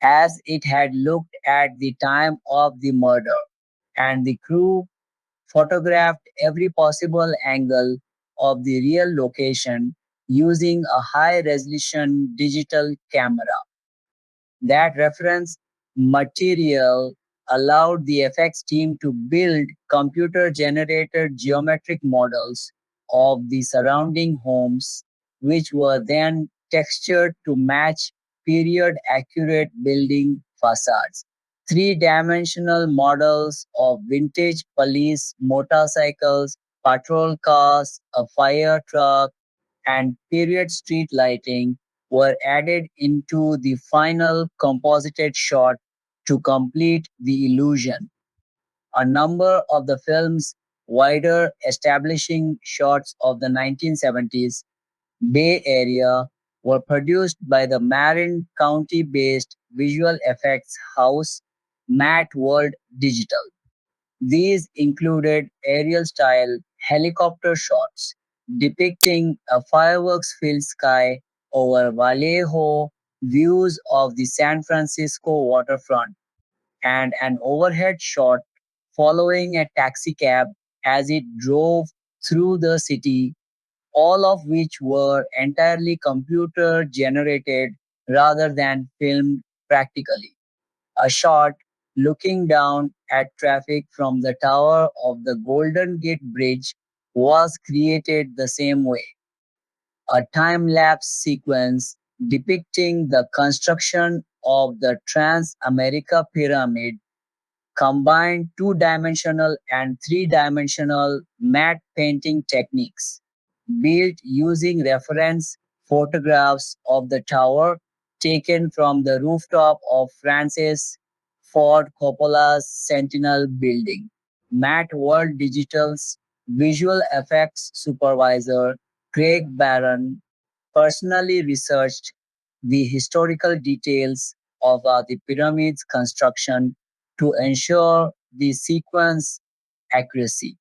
as it had looked at the time of the murder, and the crew photographed every possible angle of the real location using a high resolution digital camera. That reference material allowed the effects team to build computer generated geometric models of the surrounding homes, which were then textured to match period accurate building facades. Three-dimensional models of vintage police motorcycles, patrol cars, a fire truck, and period street lighting were added into the final composited shot to complete the illusion. A number of the film's wider establishing shots of the 1970s Bay Area were produced by the Marin County-based visual effects house Matt World Digital. These included aerial-style helicopter shots depicting a fireworks-filled sky over Vallejo, views of the San Francisco waterfront, and an overhead shot following a taxicab as it drove through the city, all of which were entirely computer generated rather than filmed practically. A shot looking down at traffic from the tower of the Golden Gate Bridge was created the same way. A time lapse sequence depicting the construction of the Trans America Pyramid combined two-dimensional and three-dimensional matte painting techniques, built using reference photographs of the tower taken from the rooftop of Francis Ford Coppola's Sentinel building. Matt World Digital's visual effects supervisor, Craig Barron, personally researched the historical details of the pyramid's construction to ensure the sequence accuracy.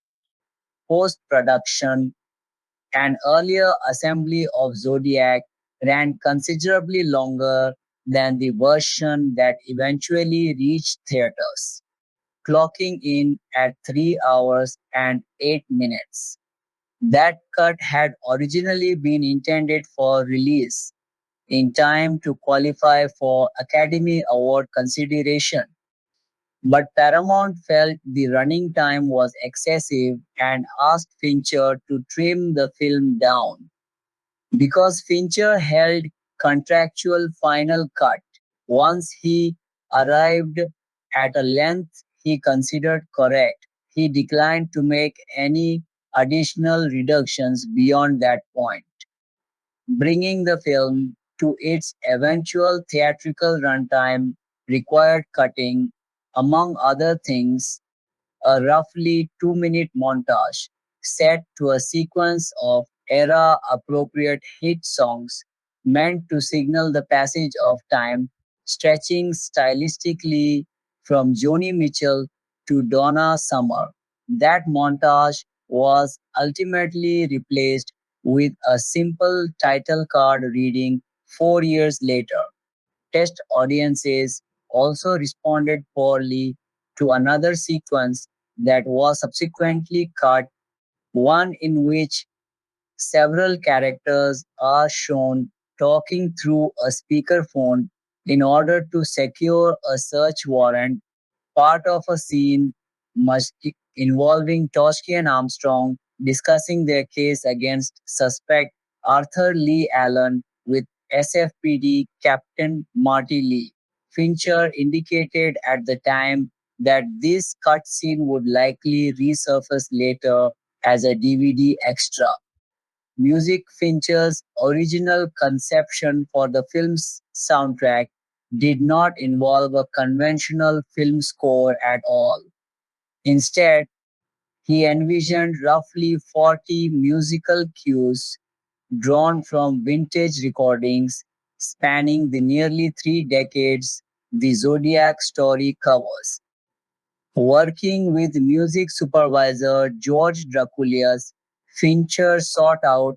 Post-production, an earlier assembly of Zodiac ran considerably longer than the version that eventually reached theaters, clocking in at 3 hours and 8 minutes. That cut had originally been intended for release in time to qualify for Academy Award consideration. But Paramount felt the running time was excessive and asked Fincher to trim the film down. Because Fincher held contractual final cut once he arrived at a length he considered correct, he declined to make any additional reductions beyond that point, bringing the film to its eventual theatrical runtime required cutting, among other things, a roughly 2-minute montage set to a sequence of era appropriate hit songs meant to signal the passage of time, stretching stylistically from Joni Mitchell to Donna Summer. That montage was ultimately replaced with a simple title card reading 4 years later. Test audiences also responded poorly to another sequence that was subsequently cut, one in which several characters are shown talking through a speakerphone in order to secure a search warrant, part of a scene involving Toshki and Armstrong discussing their case against suspect Arthur Lee Allen with SFPD Captain Marty Lee. Fincher indicated at the time that this cut scene would likely resurface later as a DVD extra. Music Fincher's original conception for the film's soundtrack did not involve a conventional film score at all. Instead, he envisioned roughly 40 musical cues drawn from vintage recordings spanning the nearly 3 decades the Zodiac story covers. Working with music supervisor George Draculius, Fincher sought out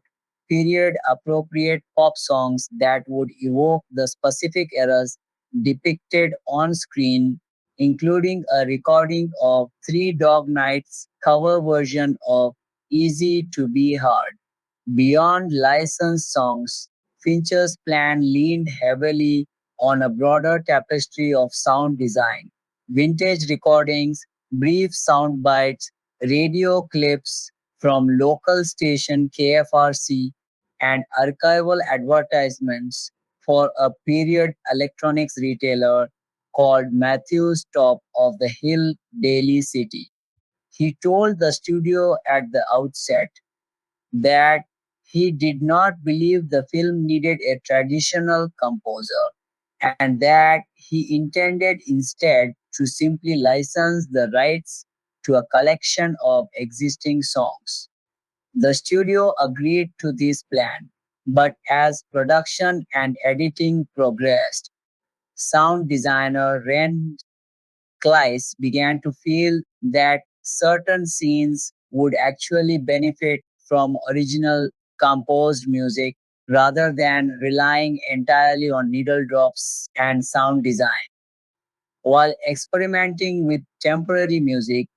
period appropriate pop songs that would evoke the specific eras depicted on screen, including a recording of Three Dog Night's cover version of Easy to Be Hard. Beyond licensed songs, Fincher's plan leaned heavily on a broader tapestry of sound design, vintage recordings, brief sound bites, radio clips from local station KFRC, and archival advertisements for a period electronics retailer called Matthews Top of the Hill Daily City. He told the studio at the outset that he did not believe the film needed a traditional composer and that he intended instead to simply license the rights to a collection of existing songs. The studio agreed to this plan, but as production and editing progressed, sound designer Ren Kleiss began to feel that certain scenes would actually benefit from original composed music rather than relying entirely on needle drops and sound design. While experimenting with temporary music,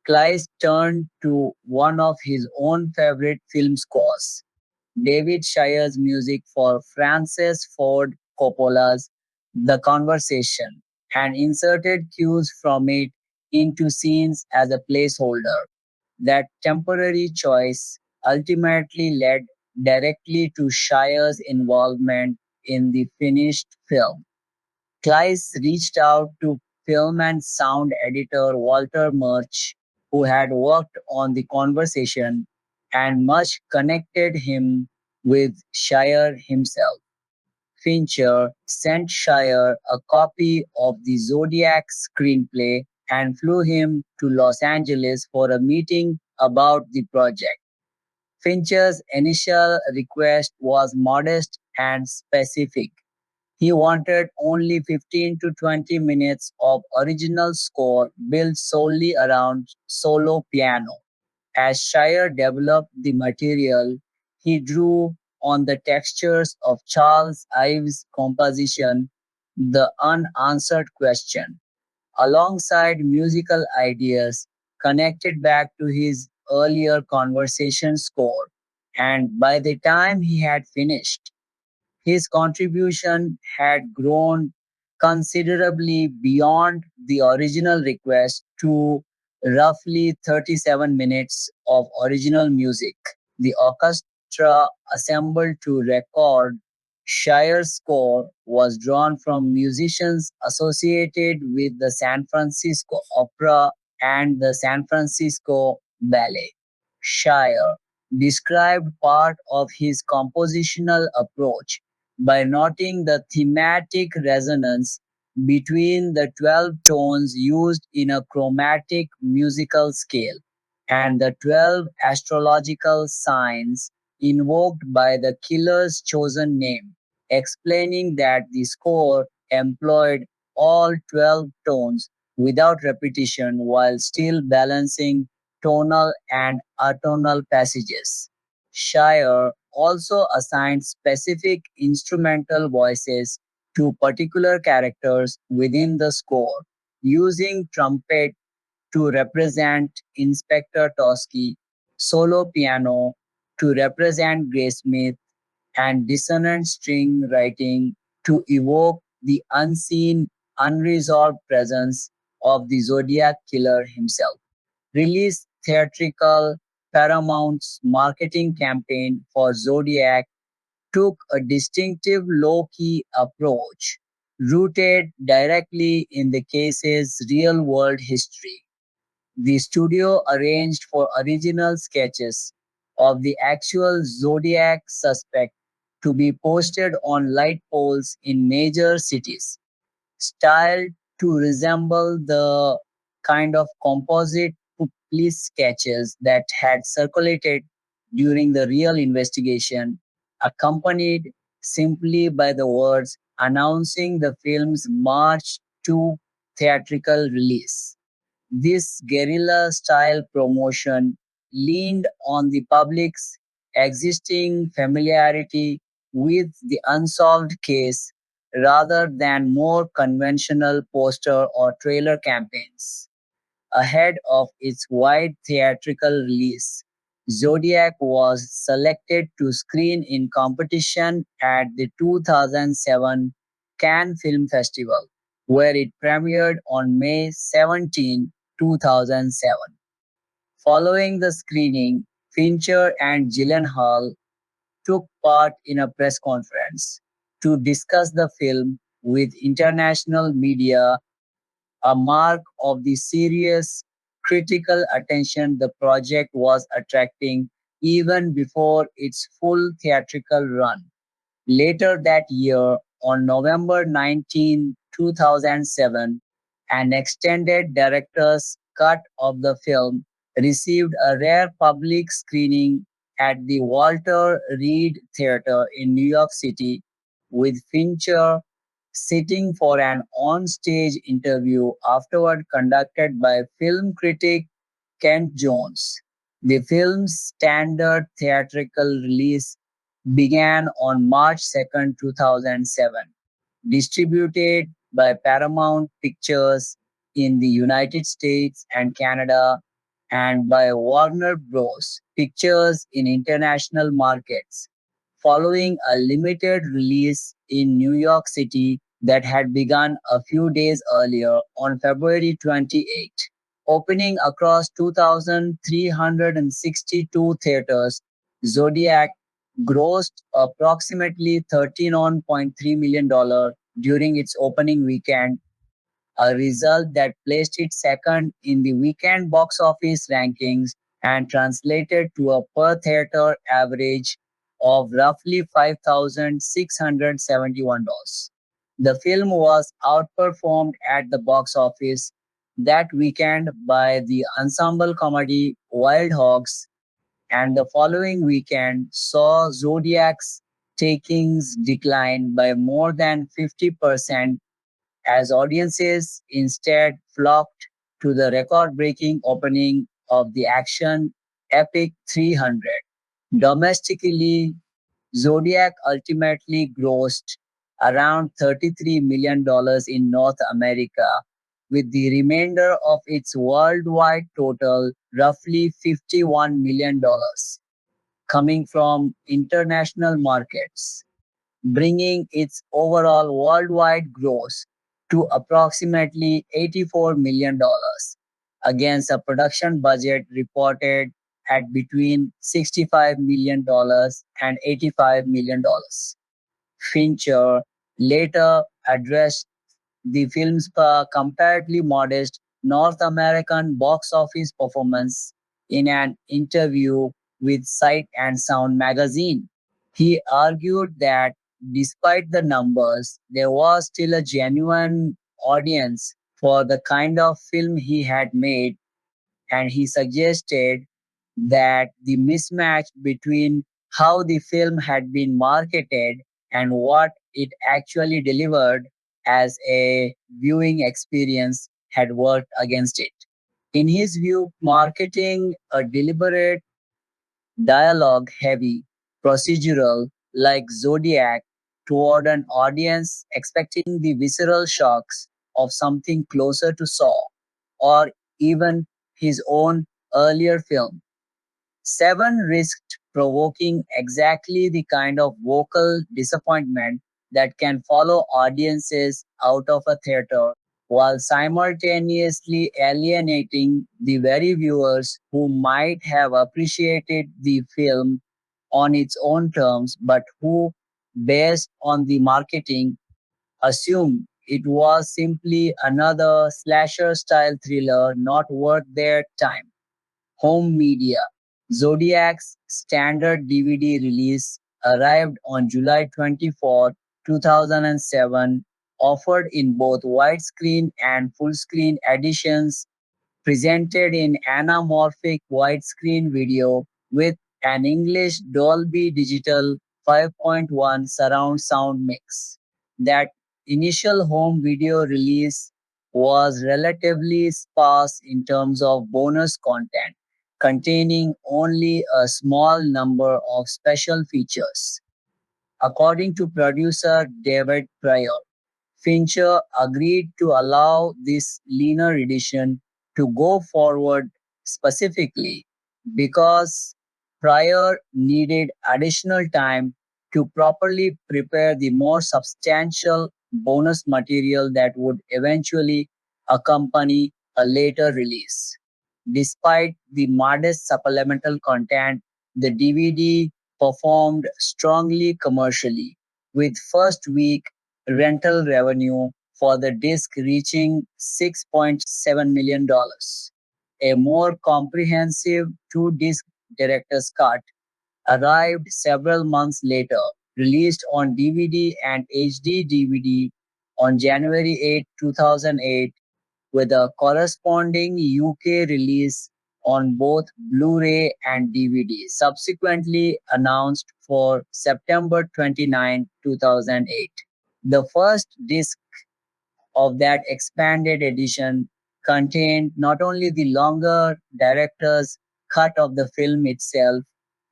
Kleiss turned to one of his own favorite film scores, David Shire's music for Francis Ford Coppola's The Conversation, and inserted cues from it into scenes as a placeholder. That temporary choice ultimately led directly to Shire's involvement in the finished film. Kleiss reached out to film and sound editor Walter Murch, who had worked on The Conversation, and Murch connected him with Shire himself. Fincher sent Shire a copy of the Zodiac screenplay and flew him to Los Angeles for a meeting about the project. Fincher's initial request was modest and specific. He wanted only 15 to 20 minutes of original score built solely around solo piano. As Shire developed the material, he drew on the textures of Charles Ives' composition, The Unanswered Question, alongside musical ideas connected back to his earlier conversation score. And by the time he had finished, his contribution had grown considerably beyond the original request to roughly 37 minutes of original music. The orchestra assembled to record Shire's score was drawn from musicians associated with the San Francisco Opera and the San Francisco Ballet. Shire described part of his compositional approach by noting the thematic resonance between the 12 tones used in a chromatic musical scale and the 12 astrological signs invoked by the killer's chosen name, explaining that the score employed all 12 tones without repetition while still balancing tonal and atonal passages. Shire also assigned specific instrumental voices to particular characters within the score, using trumpet to represent Inspector Toschi, solo piano to represent Graysmith, and dissonant string writing to evoke the unseen, unresolved presence of the Zodiac Killer himself. Released theatrical, Paramount's marketing campaign for Zodiac took a distinctive low-key approach, rooted directly in the case's real-world history. The studio arranged for original sketches of the actual Zodiac suspect to be posted on light poles in major cities, styled to resemble the kind of composite police sketches that had circulated during the real investigation, accompanied simply by the words announcing the film's March 2 theatrical release. This guerrilla style promotion leaned on the public's existing familiarity with the unsolved case rather than more conventional poster or trailer campaigns. Ahead of its wide theatrical release, Zodiac was selected to screen in competition at the 2007 Cannes Film Festival, where it premiered on May 17, 2007. Following the screening, Fincher and Gyllenhaal took part in a press conference to discuss the film with international media, a mark of the serious critical attention the project was attracting even before its full theatrical run. Later that year, on November 19, 2007, an extended director's cut of the film received a rare public screening at the Walter Reed Theater in New York City, with Fincher sitting for an on-stage interview afterward conducted by film critic Kent Jones. The film's standard theatrical release began on March 2, 2007, distributed by Paramount Pictures in the United States and Canada and by Warner Bros. Pictures in international markets, following a limited release in New York City that had begun a few days earlier on February 28. Opening across 2,362 theaters, Zodiac grossed approximately $13.3 million during its opening weekend, a result that placed it second in the weekend box office rankings and translated to a per theater average of roughly $5,671. The film was outperformed at the box office that weekend by the ensemble comedy Wild Hogs, and the following weekend saw Zodiac's takings decline by more than 50% as audiences instead flocked to the record-breaking opening of the action epic 300. Domestically, Zodiac ultimately grossed around $33 million in North America, with the remainder of its worldwide total, roughly $51 million, coming from international markets, bringing its overall worldwide gross to approximately $84 million, against a production budget reported at between $65 million and $85 million. Fincher later addressed the film's comparatively modest North American box office performance in an interview with Sight and Sound magazine. He argued that despite the numbers, there was still a genuine audience for the kind of film he had made, and he suggested that the mismatch between how the film had been marketed and what it actually delivered as a viewing experience had worked against it. In his view, marketing a deliberate, dialogue heavy procedural like Zodiac toward an audience expecting the visceral shocks of something closer to Saw or even his own earlier film. Seven risked provoking exactly the kind of vocal disappointment that can follow audiences out of a theater while simultaneously alienating the very viewers who might have appreciated the film on its own terms but who, based on the marketing, assumed it was simply another slasher-style thriller not worth their time. Home media. Zodiac's standard DVD release arrived on July 24, 2007, offered in both widescreen and full screen editions, presented in anamorphic widescreen video with an English Dolby Digital 5.1 surround sound mix. That initial home video release was relatively sparse in terms of bonus content, containing only a small number of special features. According to producer David Fincher, Fincher agreed to allow this leaner edition to go forward specifically because Pryor needed additional time to properly prepare the more substantial bonus material that would eventually accompany a later release. Despite the modest supplemental content, the DVD performed strongly commercially, with first week rental revenue for the disc reaching $6.7 million. A more comprehensive two-disc director's cut arrived several months later, released on DVD and HD DVD on January 8, 2008, with a corresponding UK release on both Blu-ray and DVD, subsequently announced for September 29, 2008. The first disc of that expanded edition contained not only the longer director's cut of the film itself,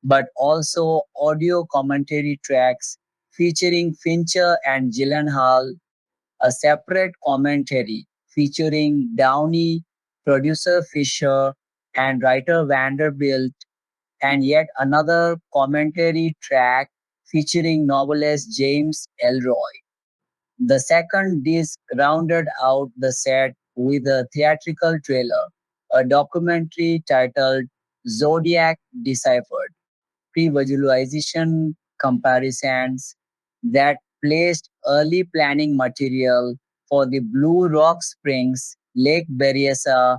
but also audio commentary tracks featuring Fincher and Gyllenhaal, a separate commentary featuring Downey, producer Fisher, and writer Vanderbilt, and yet another commentary track featuring novelist James Elroy. The second disc rounded out the set with a theatrical trailer, a documentary titled Zodiac Deciphered, pre-visualization comparisons that placed early planning material for the Blue Rock Springs, Lake Berryessa,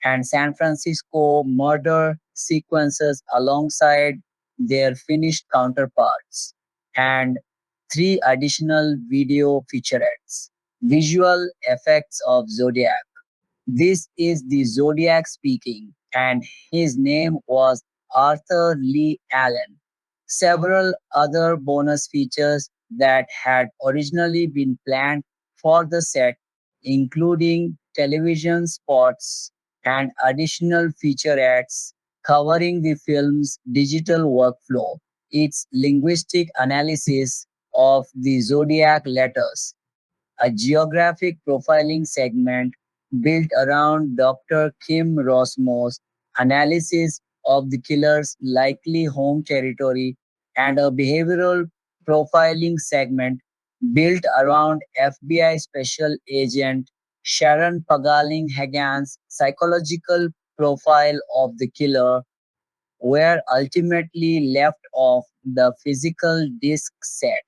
and San Francisco murder sequences alongside their finished counterparts, and three additional video featurettes. Visual effects of Zodiac. This is the Zodiac speaking, and his name was Arthur Lee Allen. Several other bonus features that had originally been planned for the set, including television spots and additional featurettes covering the film's digital workflow, its linguistic analysis of the Zodiac letters, a geographic profiling segment built around Dr. Kim Rosmo's analysis of the killer's likely home territory, and a behavioral profiling segment built around FBI Special Agent Sharon Pagaling Hagan's psychological profile of the killer, were ultimately left off the physical disc set,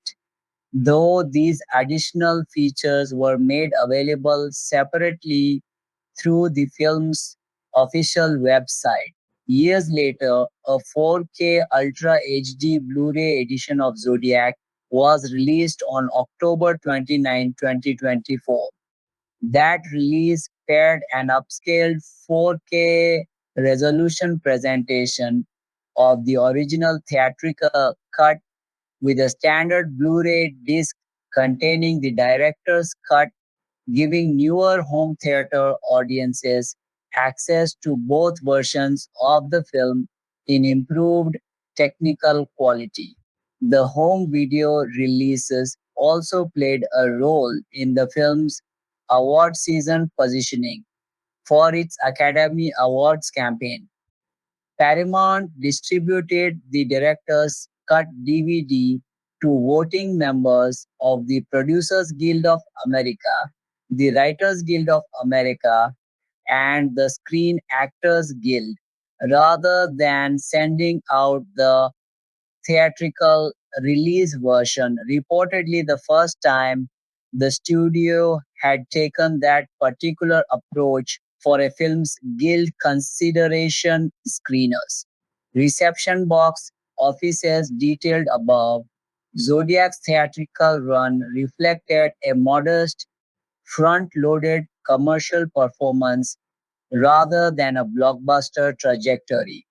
though these additional features were made available separately through the film's official website. Years later, a 4K Ultra HD Blu-ray edition of Zodiac was released on October 29, 2024. That release paired an upscaled 4K resolution presentation of the original theatrical cut with a standard Blu-ray disc containing the director's cut, giving newer home theater audiences access to both versions of the film in improved technical quality. The home video releases also played a role in the film's award season positioning for its Academy Awards campaign. Paramount distributed the director's cut DVD to voting members of the Producers Guild of America, the Writers Guild of America, and the Screen Actors Guild, rather than sending out the theatrical release version. Reportedly, the first time the studio had taken that particular approach for a film's guild consideration screeners. Reception box offices detailed above Zodiac's theatrical run reflected a modest, front-loaded commercial performance rather than a blockbuster trajectory.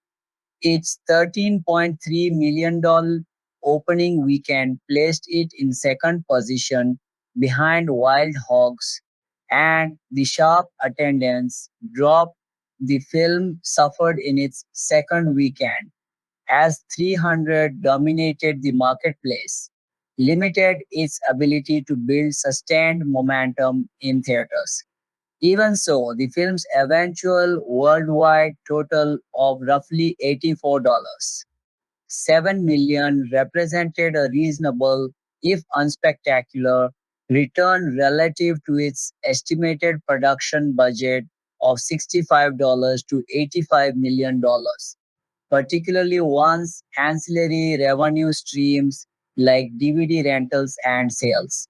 Its $13.3 million opening weekend placed it in second position behind Wild Hogs, and the sharp attendance drop the film suffered in its second weekend as 300 dominated the marketplace, limited its ability to build sustained momentum in theaters. Even so, the film's eventual worldwide total of roughly $84, 7 million represented a reasonable, if unspectacular, return relative to its estimated production budget of $65 to $85 million, particularly once ancillary revenue streams like DVD rentals and sales,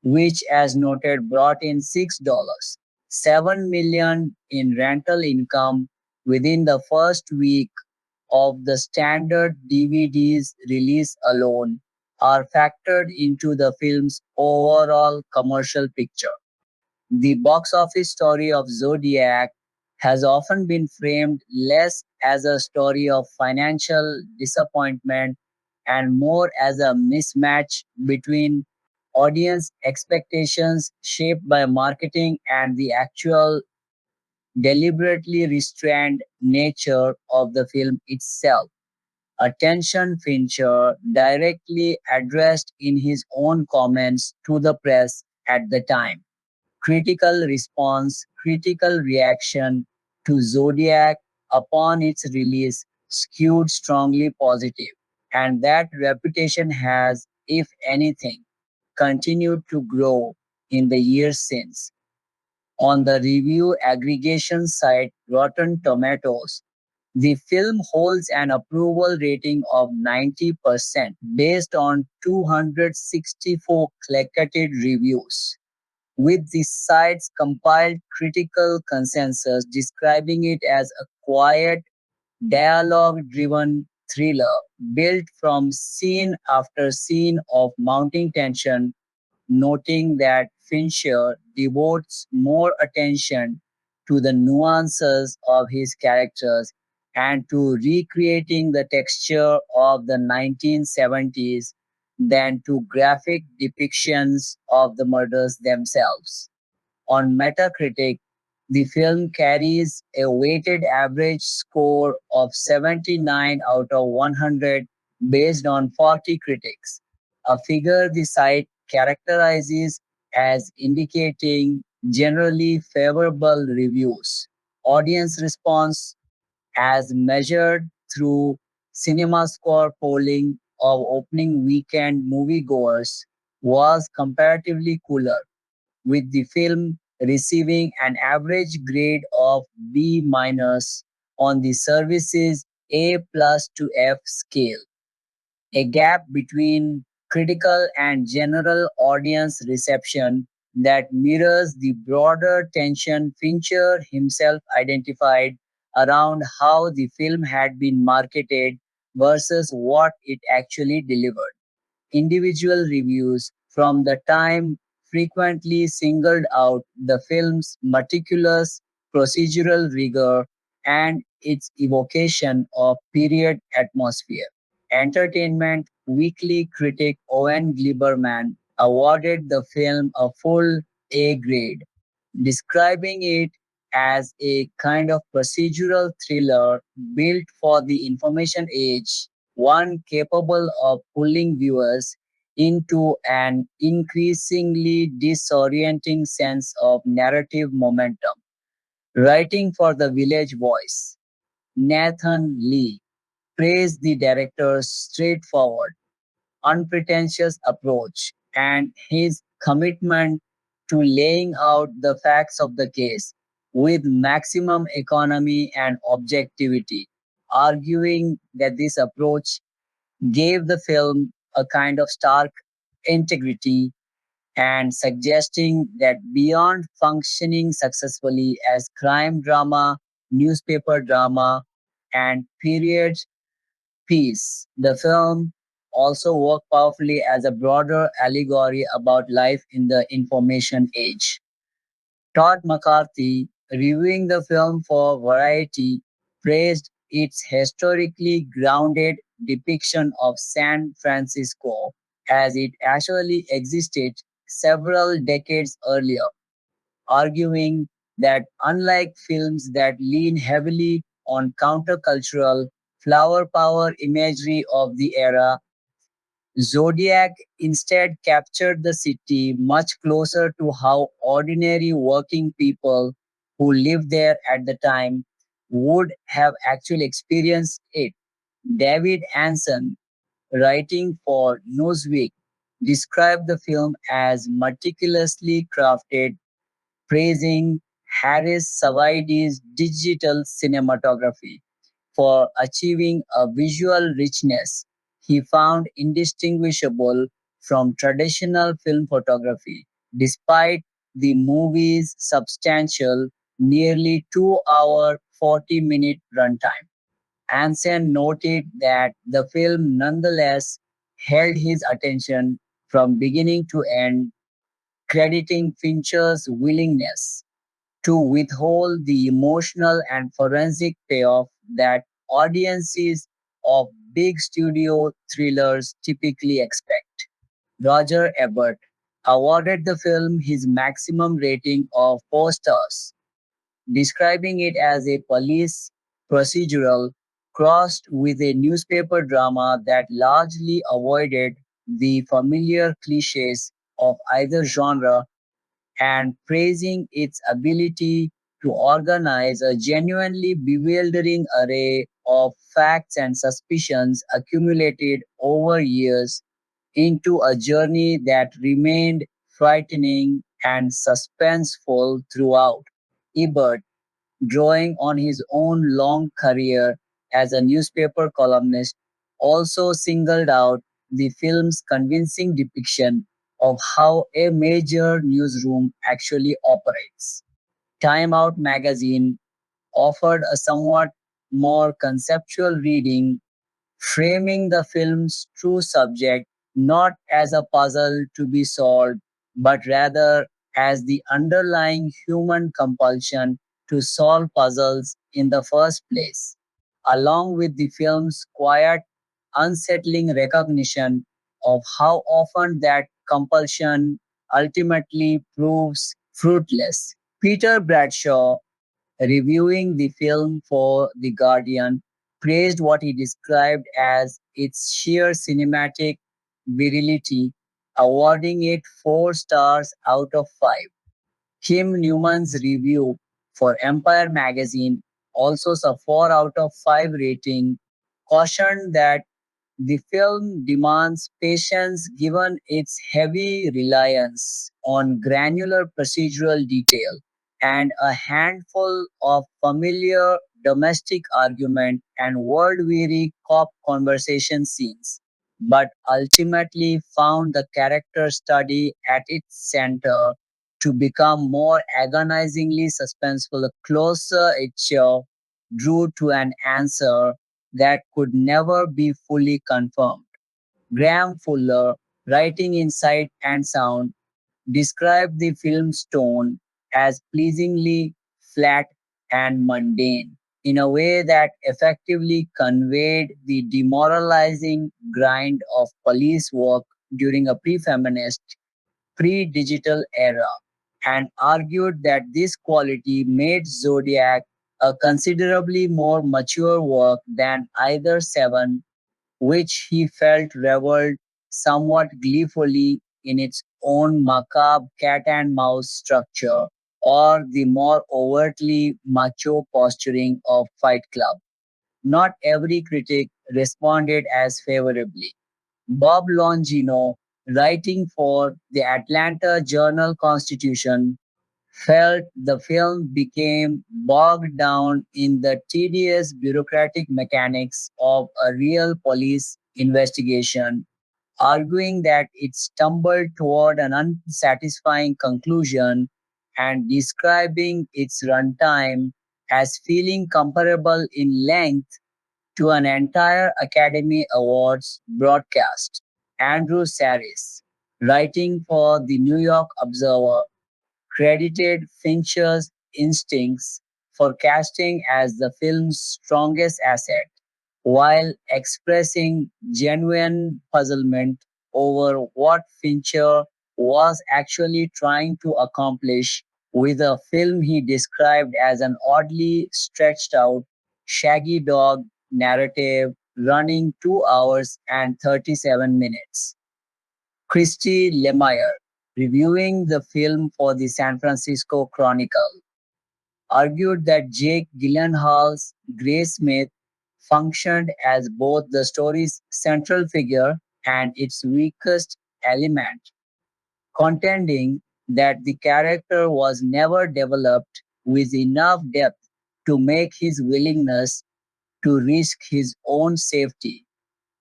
which, as noted, brought in $6, 7 million in rental income within the first week of the standard DVD's release alone, are factored into the film's overall commercial picture. The box office story of Zodiac has often been framed less as a story of financial disappointment and more as a mismatch between audience expectations shaped by marketing and the actual deliberately restrained nature of the film itself. A tension Fincher directly addressed in his own comments to the press at the time. Critical reaction to Zodiac upon its release skewed strongly positive, and that reputation has, if anything, continued to grow in the years since. On the review aggregation site Rotten Tomatoes, the film holds an approval rating of 90% based on 264 collected reviews, with the site's compiled critical consensus describing it as a quiet, dialogue-driven thriller built from scene after scene of mounting tension, noting that Fincher devotes more attention to the nuances of his characters and to recreating the texture of the 1970s than to graphic depictions of the murders themselves. On Metacritic, the film carries a weighted average score of 79 out of 100 based on 40 critics, a figure the site characterizes as indicating generally favorable reviews. Audience response, as measured through CinemaScore polling of opening weekend moviegoers, was comparatively cooler, with the film receiving an average grade of B minus on the service's A plus to F scale, a gap between critical and general audience reception that mirrors the broader tension Fincher himself identified around how the film had been marketed versus what it actually delivered. Individual reviews from the time frequently singled out the film's meticulous procedural rigor and its evocation of period atmosphere. Entertainment Weekly critic Owen Gleiberman awarded the film a full A grade, describing it as a kind of procedural thriller built for the information age, one capable of pulling viewers into an increasingly disorienting sense of narrative momentum. Writing for the Village Voice, Nathan Lee praised the director's straightforward, unpretentious approach and his commitment to laying out the facts of the case with maximum economy and objectivity, arguing that this approach gave the film a kind of stark integrity and suggesting that beyond functioning successfully as crime drama, newspaper drama, and period piece, the film also work powerfully as a broader allegory about life in the information age. Todd McCarthy, reviewing the film for Variety, praised its historically grounded depiction of San Francisco as it actually existed several decades earlier, arguing that unlike films that lean heavily on countercultural flower power imagery of the era, Zodiac instead captured the city much closer to how ordinary working people who lived there at the time would have actually experienced it. David Anson, writing for Newsweek, described the film as meticulously crafted, praising Harris Savaidi's digital cinematography for achieving a visual richness he found indistinguishable from traditional film photography, despite the movie's substantial, nearly 2 hour, 40-minute runtime. Anson noted that the film nonetheless held his attention from beginning to end, crediting Fincher's willingness to withhold the emotional and forensic payoff that audiences of big studio thrillers typically expect. Roger Ebert awarded the film his maximum rating of 4 stars, describing it as a police procedural crossed with a newspaper drama that largely avoided the familiar cliches of either genre and praising its ability to organize a genuinely bewildering array of facts and suspicions accumulated over years into a journey that remained frightening and suspenseful throughout. Ebert, drawing on his own long career as a newspaper columnist, also singled out the film's convincing depiction of how a major newsroom actually operates. Time Out magazine offered a somewhat more conceptual reading, framing the film's true subject not as a puzzle to be solved, but rather as the underlying human compulsion to solve puzzles in the first place, along with the film's quiet, unsettling recognition of how often that compulsion ultimately proves fruitless. Peter Bradshaw, reviewing the film for The Guardian, praised what he described as its sheer cinematic virility, awarding it 4 stars out of 5. Kim Newman's review for Empire magazine, also a 4 out of 5 rating, cautioned that the film demands patience given its heavy reliance on granular procedural detail and a handful of familiar domestic argument and world-weary cop conversation scenes, but ultimately found the character study at its center to become more agonizingly suspenseful the closer it drew to an answer that could never be fully confirmed. Graham Fuller, writing in Sight and Sound, described the film's tone as pleasingly flat and mundane, in a way that effectively conveyed the demoralizing grind of police work during a pre-feminist, pre-digital era, and argued that this quality made Zodiac a considerably more mature work than either Seven, which he felt reveled somewhat gleefully in its own macabre cat and mouse structure, or the more overtly macho posturing of Fight Club. Not every critic responded as favorably. Bob Longino, writing for the Atlanta Journal Constitution, felt the film became bogged down in the tedious bureaucratic mechanics of a real police investigation, arguing that it stumbled toward an unsatisfying conclusion and describing its runtime as feeling comparable in length to an entire Academy Awards broadcast. Andrew Saris, writing for the New York Observer, credited Fincher's instincts for casting as the film's strongest asset, while expressing genuine puzzlement over what Fincher was actually trying to accomplish with a film he described as an oddly stretched out, shaggy dog narrative running 2 hours and 37 minutes. Christy Lemire, reviewing the film for the San Francisco Chronicle, argued that Jake Gyllenhaal's Gray Smith functioned as both the story's central figure and its weakest element, contending that the character was never developed with enough depth to make his willingness to risk his own safety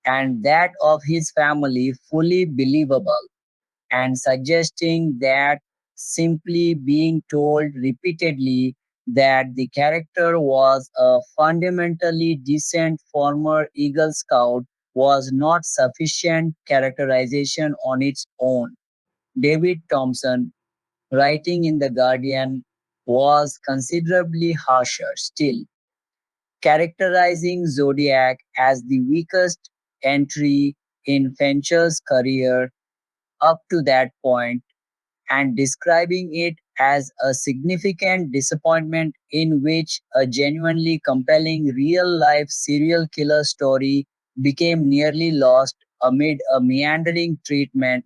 and that of his family fully believable, and suggesting that simply being told repeatedly that the character was a fundamentally decent former Eagle Scout was not sufficient characterization on its own. David Thompson, writing in The Guardian, was considerably harsher still, characterizing Zodiac as the weakest entry in Fincher's career up to that point and describing it as a significant disappointment in which a genuinely compelling real life serial killer story became nearly lost amid a meandering treatment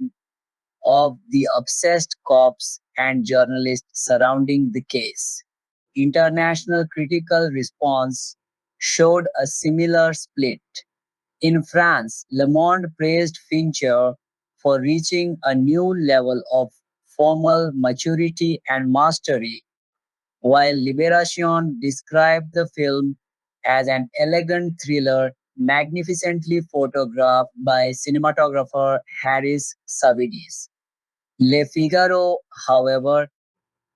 of the obsessed cops and journalists surrounding the case. International critical response showed a similar split. In France, Le Monde praised Fincher for reaching a new level of formal maturity and mastery, while Liberation described the film as an elegant thriller magnificently photographed by cinematographer Harris Savides. Le Figaro, however,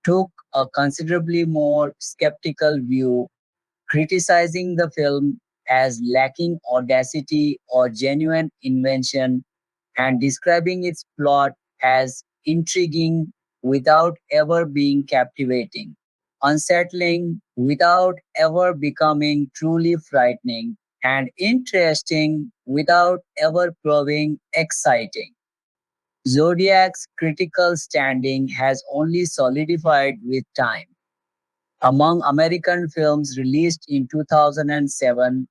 took a considerably more skeptical view, criticizing the film as lacking audacity or genuine invention and describing its plot as intriguing without ever being captivating, unsettling without ever becoming truly frightening, and interesting without ever proving exciting. Zodiac's critical standing has only solidified with time. Among American films released in 2007,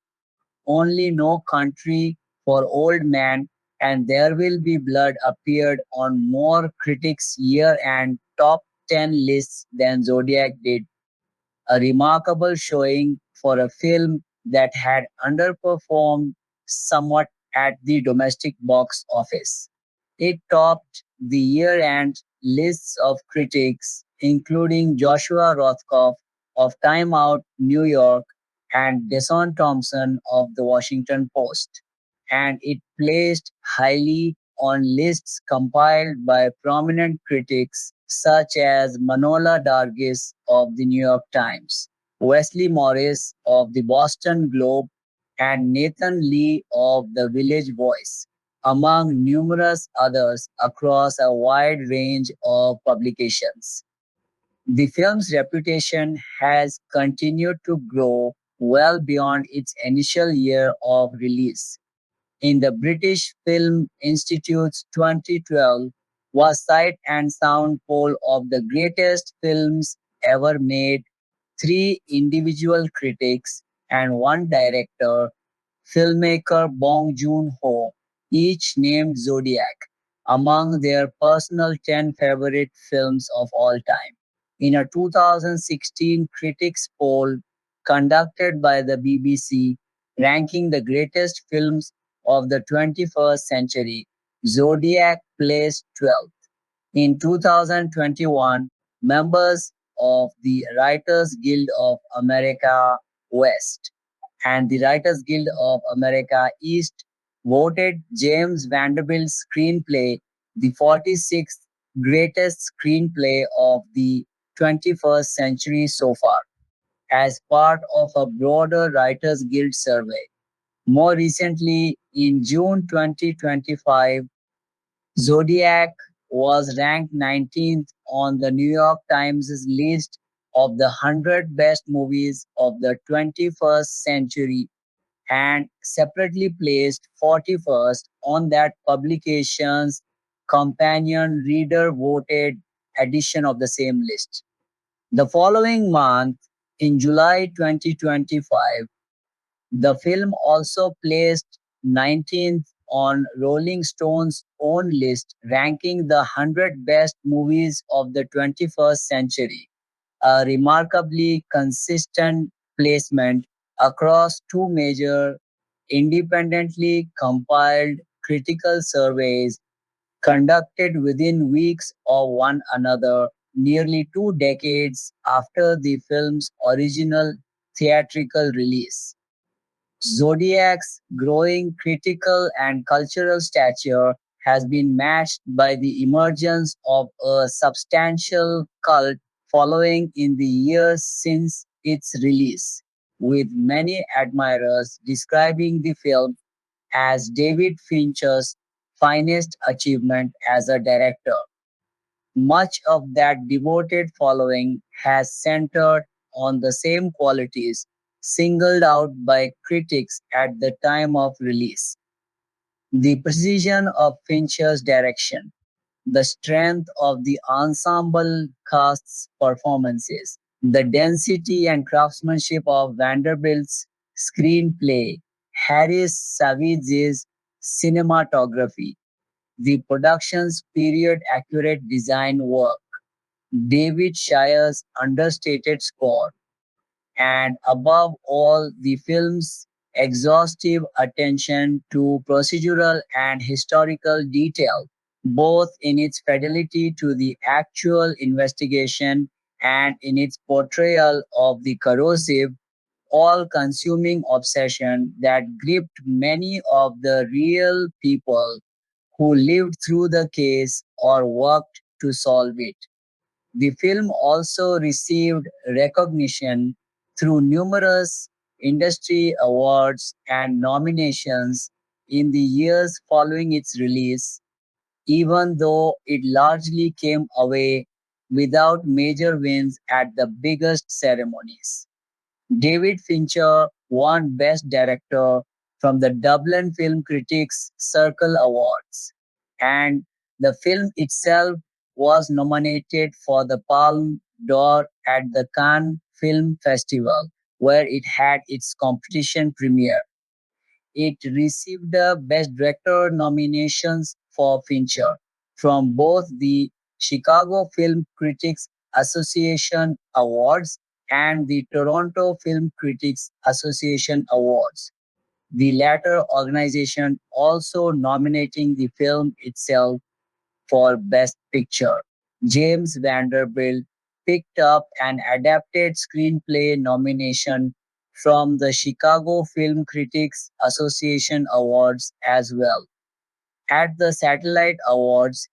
only No Country for Old Men and There Will Be Blood appeared on more critics' year-end top 10 lists than Zodiac did, a remarkable showing for a film that had underperformed somewhat at the domestic box office. It topped the year-end lists of critics, including Joshua Rothkopf of Time Out New York and Deshaun Thompson of The Washington Post, and it placed highly on lists compiled by prominent critics such as Manola Dargis of the New York Times, Wesley Morris of the Boston Globe, and Nathan Lee of the Village Voice, among numerous others across a wide range of publications. The film's reputation has continued to grow well beyond its initial year of release. In the British Film Institute's 2012 was Sight and Sound poll of the greatest films ever made, three individual critics and one director, filmmaker Bong Joon-ho, each named Zodiac among their personal 10 favorite films of all time. In a 2016 critics poll conducted by the BBC, ranking the greatest films of the 21st century, Zodiac placed 12th. In 2021, members of the Writers Guild of America West and the Writers Guild of America East voted James Vanderbilt's screenplay the 46th greatest screenplay of the 21st century so far, as part of a broader Writers Guild survey. More recently, in June 2025, Zodiac was ranked 19th on the New York Times' list of the 100 best movies of the 21st century and separately placed 41st on that publication's companion reader voted edition of the same list. The following month, in July 2025, the film also placed 19th on Rolling Stone's own list, ranking the 100 best movies of the 21st century, a remarkably consistent placement across two major independently compiled critical surveys conducted within weeks of one another, nearly 2 decades after the film's original theatrical release. Zodiac's growing critical and cultural stature has been matched by the emergence of a substantial cult following in the years since its release, with many admirers describing the film as David Fincher's finest achievement as a director. Much of that devoted following has centered on the same qualities singled out by critics at the time of release: the precision of Fincher's direction, the strength of the ensemble cast's performances, the density and craftsmanship of Vanderbilt's screenplay, Harris Savage's cinematography, the production's period accurate design work, David Shire's understated score, and above all, the film's exhaustive attention to procedural and historical detail, both in its fidelity to the actual investigation and in its portrayal of the corrosive, all consuming obsession that gripped many of the real people who lived through the case or worked to solve it. The film also received recognition through numerous industry awards and nominations in the years following its release, even though it largely came away without major wins at the biggest ceremonies. David Fincher won Best Director from the Dublin Film Critics Circle Awards, and the film itself was nominated for the Palme d'Or at the Cannes Film Festival, where it had its competition premiere. It received the Best Director nominations for Fincher from both the Chicago Film Critics Association Awards and the Toronto Film Critics Association Awards, the latter organization also nominating the film itself for Best Picture. James Vanderbilt picked up an adapted screenplay nomination from the Chicago Film Critics Association Awards as well. At the Satellite Awards,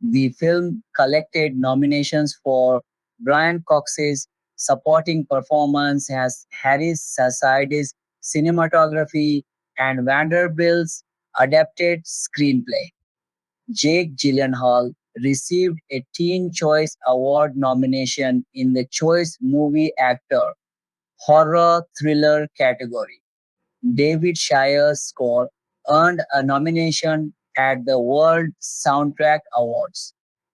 the film collected nominations for Brian Cox's supporting performance as Harris Sasaidi's cinematography and Vanderbilt's adapted screenplay. Jake Gyllenhaal received a Teen Choice Award nomination in the Choice Movie Actor Horror Thriller category. David Shire's score earned a nomination at the World Soundtrack Awards,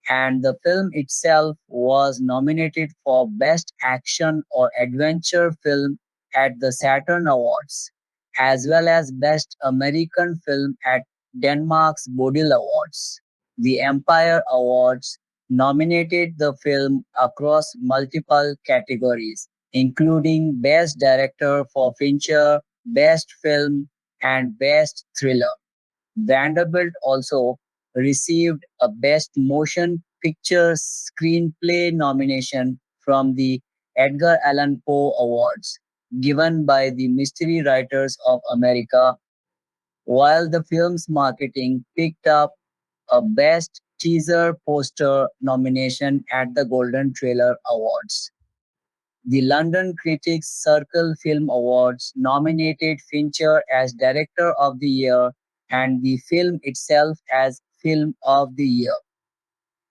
and the film itself was nominated for Best Action or Adventure Film at the Saturn Awards, as well as Best American Film at Denmark's Bodil Awards. The Empire Awards nominated the film across multiple categories, including Best Director for Fincher, Best Film, and Best Thriller. Vanderbilt also received a Best Motion Picture Screenplay nomination from the Edgar Allan Poe Awards, given by the Mystery Writers of America, while the film's marketing picked up a Best Teaser Poster nomination at the Golden Trailer Awards. The London Critics Circle Film Awards nominated Fincher as Director of the Year and the film itself as Film of the Year.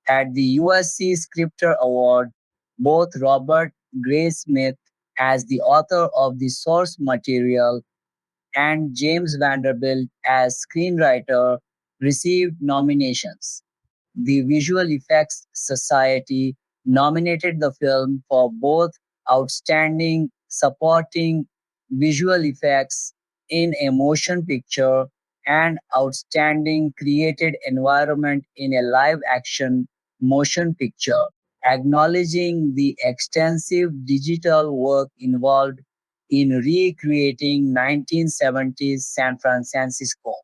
At the USC Scripter Award, both Robert Graysmith as the author of the source material and James Vanderbilt as screenwriter received nominations. The Visual Effects Society nominated the film for both Outstanding Supporting Visual Effects in a Motion Picture and Outstanding Created Environment in a Live Action Motion Picture, acknowledging the extensive digital work involved in recreating 1970s San Francisco.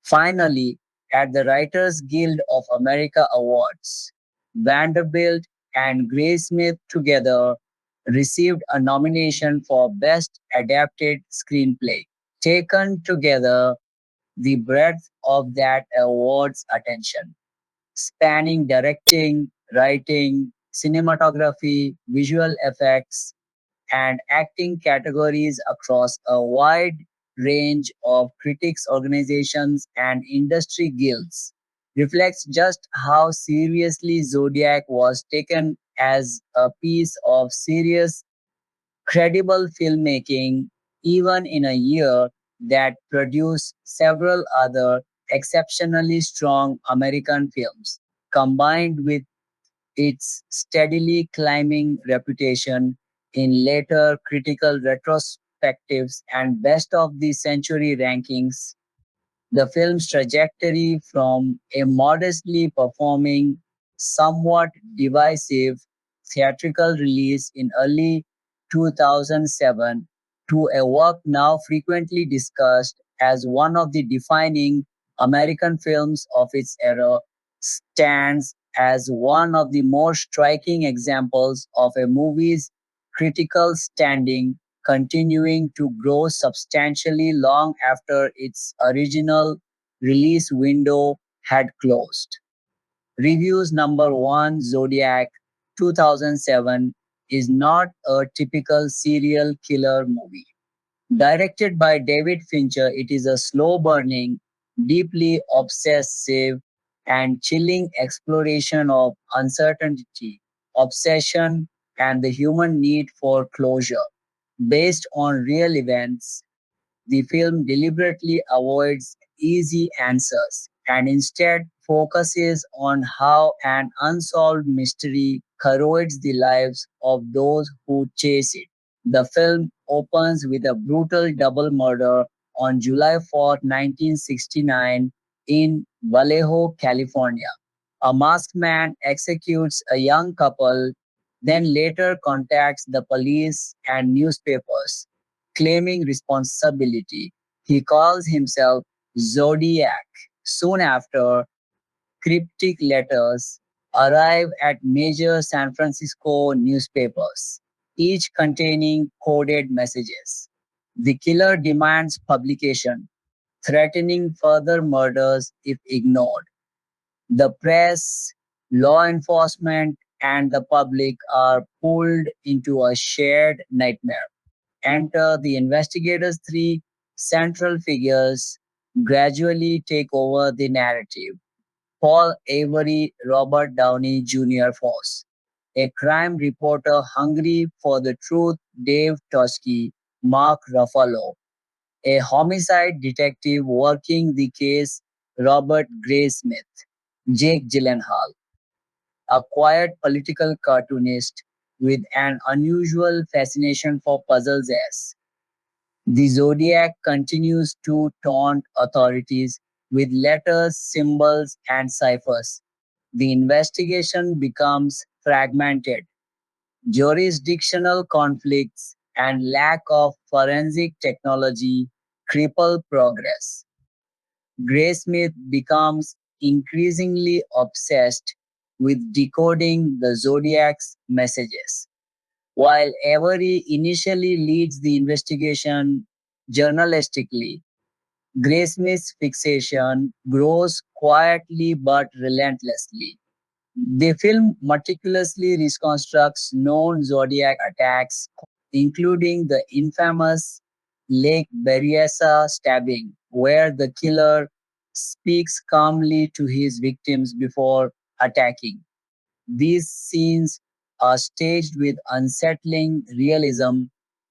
Finally, at the Writers Guild of America Awards, Vanderbilt and Graysmith together received a nomination for Best Adapted Screenplay. Taken together, the breadth of that award's attention, spanning directing, writing, cinematography, visual effects, and acting categories across a wide range of critics organizations and industry guilds reflects just how seriously Zodiac was taken as a piece of serious, credible filmmaking, even in a year that produced several other exceptionally strong American films, combined with its steadily climbing reputation in later critical retrospectives and best of the century rankings. The film's trajectory from a modestly performing, somewhat divisive theatrical release in early 2007 to a work now frequently discussed as one of the defining American films of its era stands as one of the more striking examples of a movie's critical standing continuing to grow substantially long after its original release window had closed. Reviews number 1 Zodiac 2007 is not a typical serial killer movie. Directed by David Fincher, it is a slow burning, deeply obsessive, and chilling exploration of uncertainty, obsession, and the human need for closure. Based on real events, the film deliberately avoids easy answers and instead focuses on how an unsolved mystery corrodes the lives of those who chase it. The film opens with a brutal double murder on July 4, 1969, in Vallejo, California. A masked man executes a young couple, then later contacts the police and newspapers, claiming responsibility. He calls himself Zodiac. Soon after, cryptic letters arrive at major San Francisco newspapers, each containing coded messages. The killer demands publication, threatening further murders if ignored. The press, law enforcement, and the public are pulled into a shared nightmare. Enter the investigators' three central figures gradually take over the narrative. Paul Avery, Robert Downey Jr. Force, a crime reporter hungry for the truth, Dave Toschi, Mark Ruffalo, a homicide detective working the case, Robert Graysmith, Jake Gyllenhaal, a quiet political cartoonist with an unusual fascination for puzzles as the Zodiac continues to taunt authorities with letters, symbols, and ciphers. The investigation becomes fragmented. Jurisdictional conflicts and lack of forensic technology cripple progress. Graysmith becomes increasingly obsessed with decoding the Zodiac's messages. While Avery initially leads the investigation journalistically, Graysmith's fixation grows quietly but relentlessly. The film meticulously reconstructs known Zodiac attacks, including the infamous Lake Berryessa stabbing, where the killer speaks calmly to his victims before attacking. These scenes are staged with unsettling realism,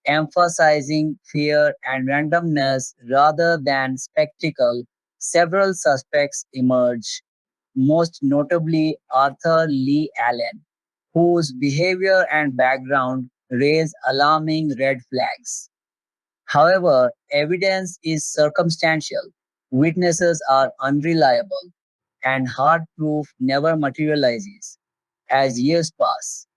emphasizing fear and randomness rather than spectacle. Several suspects emerge, most notably Arthur Lee Allen, whose behavior and background raise alarming red flags. However, evidence is circumstantial, witnesses are unreliable, and hard proof never materializes. As years pass,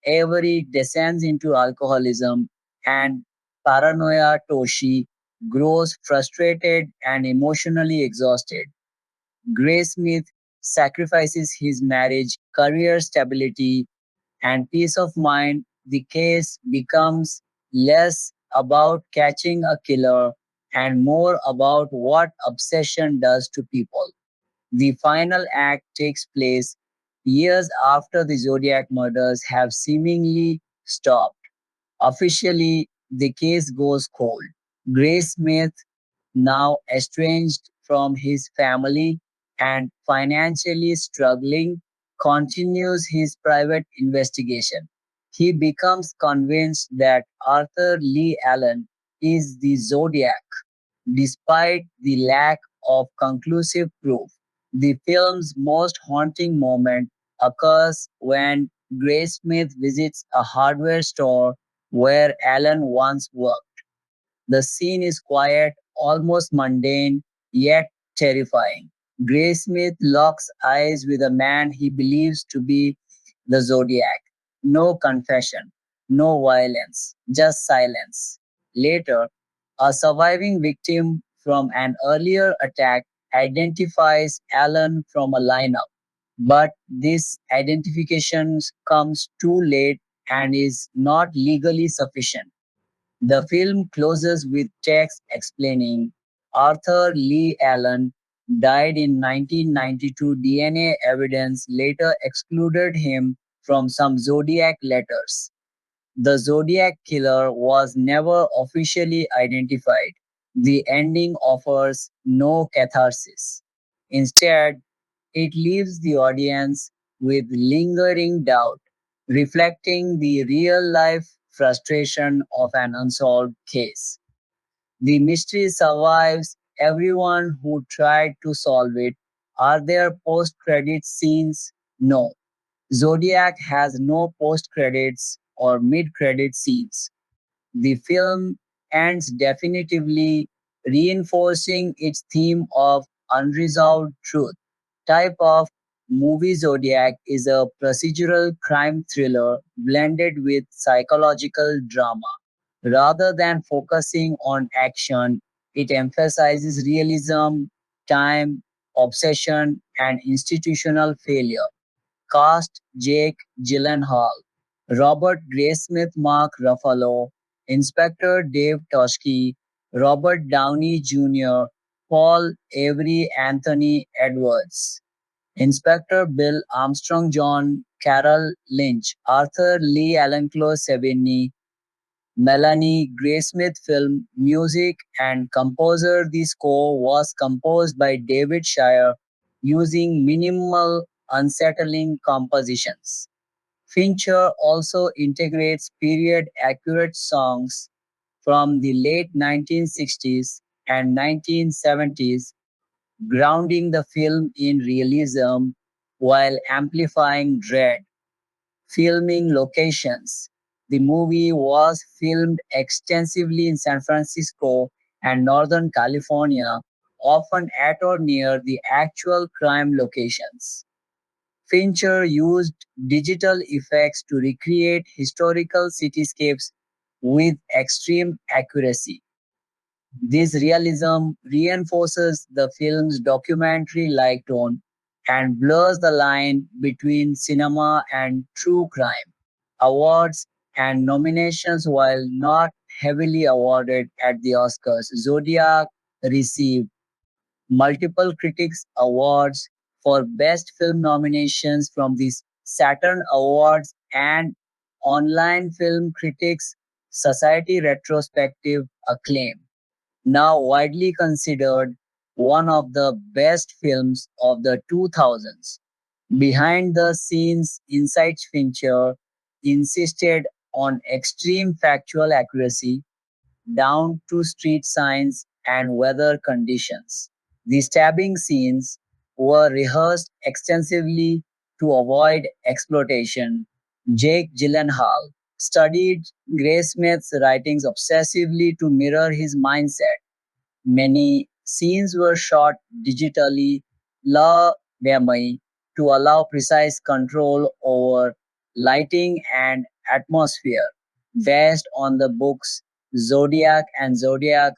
Avery descends into alcoholism and paranoia. Toshi grows frustrated and emotionally exhausted. Gray Smith sacrifices his marriage, career stability, and peace of mind. The case becomes less about catching a killer and more about what obsession does to people. The final act takes place years after the Zodiac murders have seemingly stopped. Officially, the case goes cold. Gray Smith, now estranged from his family and financially struggling, continues his private investigation. He becomes convinced that Arthur Lee Allen is the Zodiac, despite the lack of conclusive proof. The film's most haunting moment occurs when Graysmith visits a hardware store where Allen once worked. The scene is quiet, almost mundane, yet terrifying. Graysmith locks eyes with a man he believes to be the Zodiac. No confession, no violence, just silence. Later, a surviving victim from an earlier attack identifies Allen from a lineup, but this identification comes too late and is not legally sufficient. The film closes with text explaining Arthur Lee Allen died in 1992. DNA evidence later excluded him from some Zodiac letters. The Zodiac Killer was never officially identified. The ending offers no catharsis. Instead, it leaves the audience with lingering doubt, reflecting the real life frustration of an unsolved case. The mystery survives everyone who tried to solve it. Are there post credit scenes? No. Zodiac has no post credits or mid credit scenes. The film ends definitively, reinforcing its theme of unresolved truth. Type of movie. Zodiac is a procedural crime thriller blended with psychological drama. Rather than focusing on action, it emphasizes realism, time, obsession, and institutional failure. Cast: Jake Gyllenhaal, Robert Graysmith, Mark Ruffalo, Inspector Dave Toshke, Robert Downey Jr., Paul Avery, Anthony Edwards, Inspector Bill Armstrong, John Carroll Lynch, Arthur Lee Allen, Close Sevigny, Melanie Graysmith. Film music and composer. The score was composed by David Shire using minimal, unsettling compositions. Fincher also integrates period accurate songs from the late 1960s and 1970s, grounding the film in realism while amplifying dread. Filming locations. The movie was filmed extensively in San Francisco and Northern California, often at or near the actual crime locations. Fincher used digital effects to recreate historical cityscapes with extreme accuracy. This realism reinforces the film's documentary like tone and blurs the line between cinema and true crime. Awards and nominations. While not heavily awarded at the Oscars, Zodiac received multiple critics awards for Best Film nominations from the Saturn Awards and Online Film Critics Society retrospective acclaim. Now widely considered one of the best films of the 2000s. Behind the scenes insights Fincher insisted on extreme factual accuracy down to street signs and weather conditions. The stabbing scenes were rehearsed extensively to avoid exploitation. Jake Gyllenhaal studied Graysmith's writings obsessively to mirror his mindset. Many scenes were shot digitally, La Vermeil, to allow precise control over lighting and atmosphere. Based on the books Zodiac and Zodiac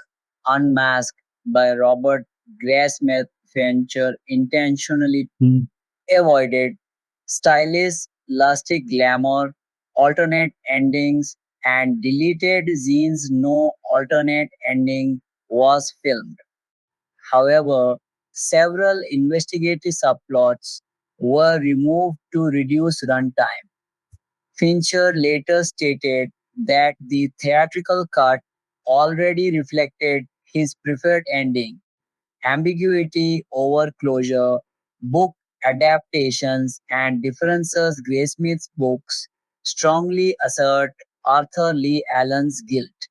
Unmasked by Robert Graysmith, Fincher intentionally avoided stylistic glamour, alternate endings, and deleted scenes. No alternate ending was filmed. However, several investigative subplots were removed to reduce runtime. Fincher later stated that the theatrical cut already reflected his preferred ending. Ambiguity over closure, book adaptations, and differences. Graysmith's books strongly assert Arthur Lee Allen's guilt.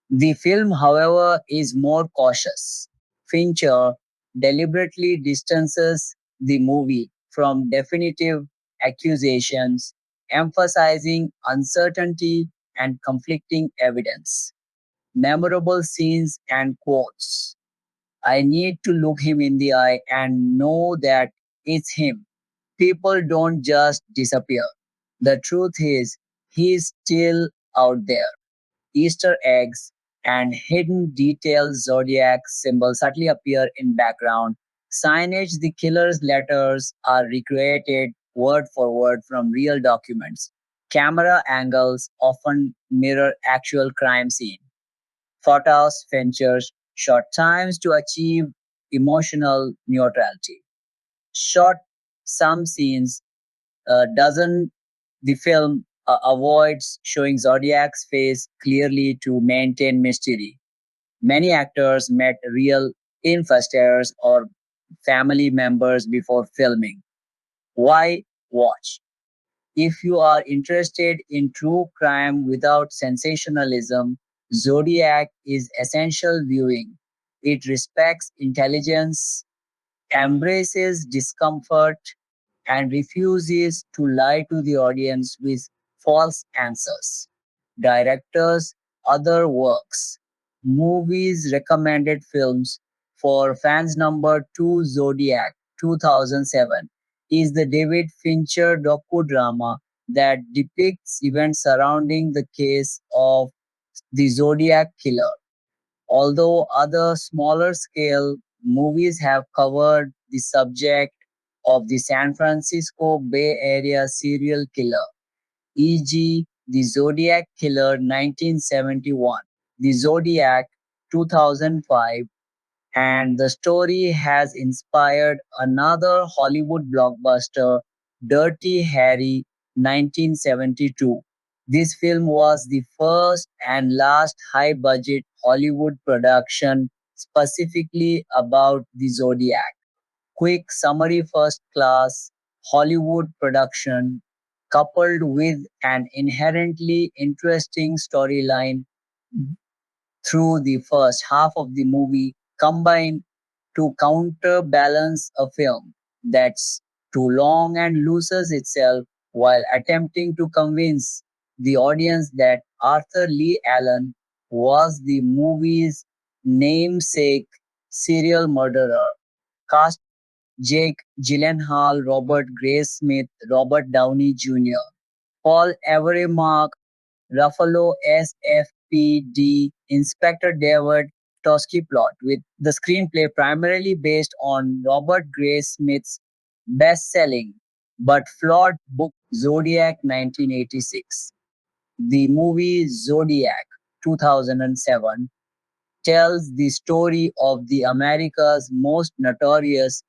The film, however, is more cautious. Fincher deliberately distances the movie from definitive accusations, emphasizing uncertainty and conflicting evidence. Memorable scenes and quotes. I need to look him in the eye and know that it's him. People don't just disappear. The truth is, he's still out there. Easter eggs and hidden details. Zodiac symbols subtly appear in background. Signage. The killer's letters are recreated word for word from real documents. Camera angles often mirror actual crime scene. Photos. Fincher's short times to achieve emotional neutrality. Short some scenes doesn't the film avoids showing Zodiac's face clearly to maintain mystery. Many actors met real investors or family members before filming. Why watch? If you are interested in true crime without sensationalism, Zodiac is essential viewing. It respects intelligence, embraces discomfort, and refuses to lie to the audience with false answers. Directors, other works. Movies recommended films for fans. Number 2, Zodiac, 2007, is the David Fincher docudrama that depicts events surrounding the case of the Zodiac Killer. Although other smaller scale movies have covered the subject of the San Francisco Bay Area serial killer, e.g., The Zodiac Killer 1971, The Zodiac 2005, and the story has inspired another Hollywood blockbuster, Dirty Harry 1972. This film was the first and last high budget Hollywood production specifically about the Zodiac. Quick summary. First class Hollywood production coupled with an inherently interesting storyline through the first half of the movie combine to counterbalance a film that's too long and loses itself while attempting to convince the audience that Arthur Lee Allen was the movie's namesake serial murderer. Cast: Jake Gyllenhaal, Robert Graysmith, Robert Downey Jr., Paul Everett, Ruffalo, SFPD, Inspector David Toschi. Plot: with the screenplay primarily based on Robert Graysmith's best-selling but flawed book Zodiac 1986. The movie Zodiac 2007 tells the story of the America's most notorious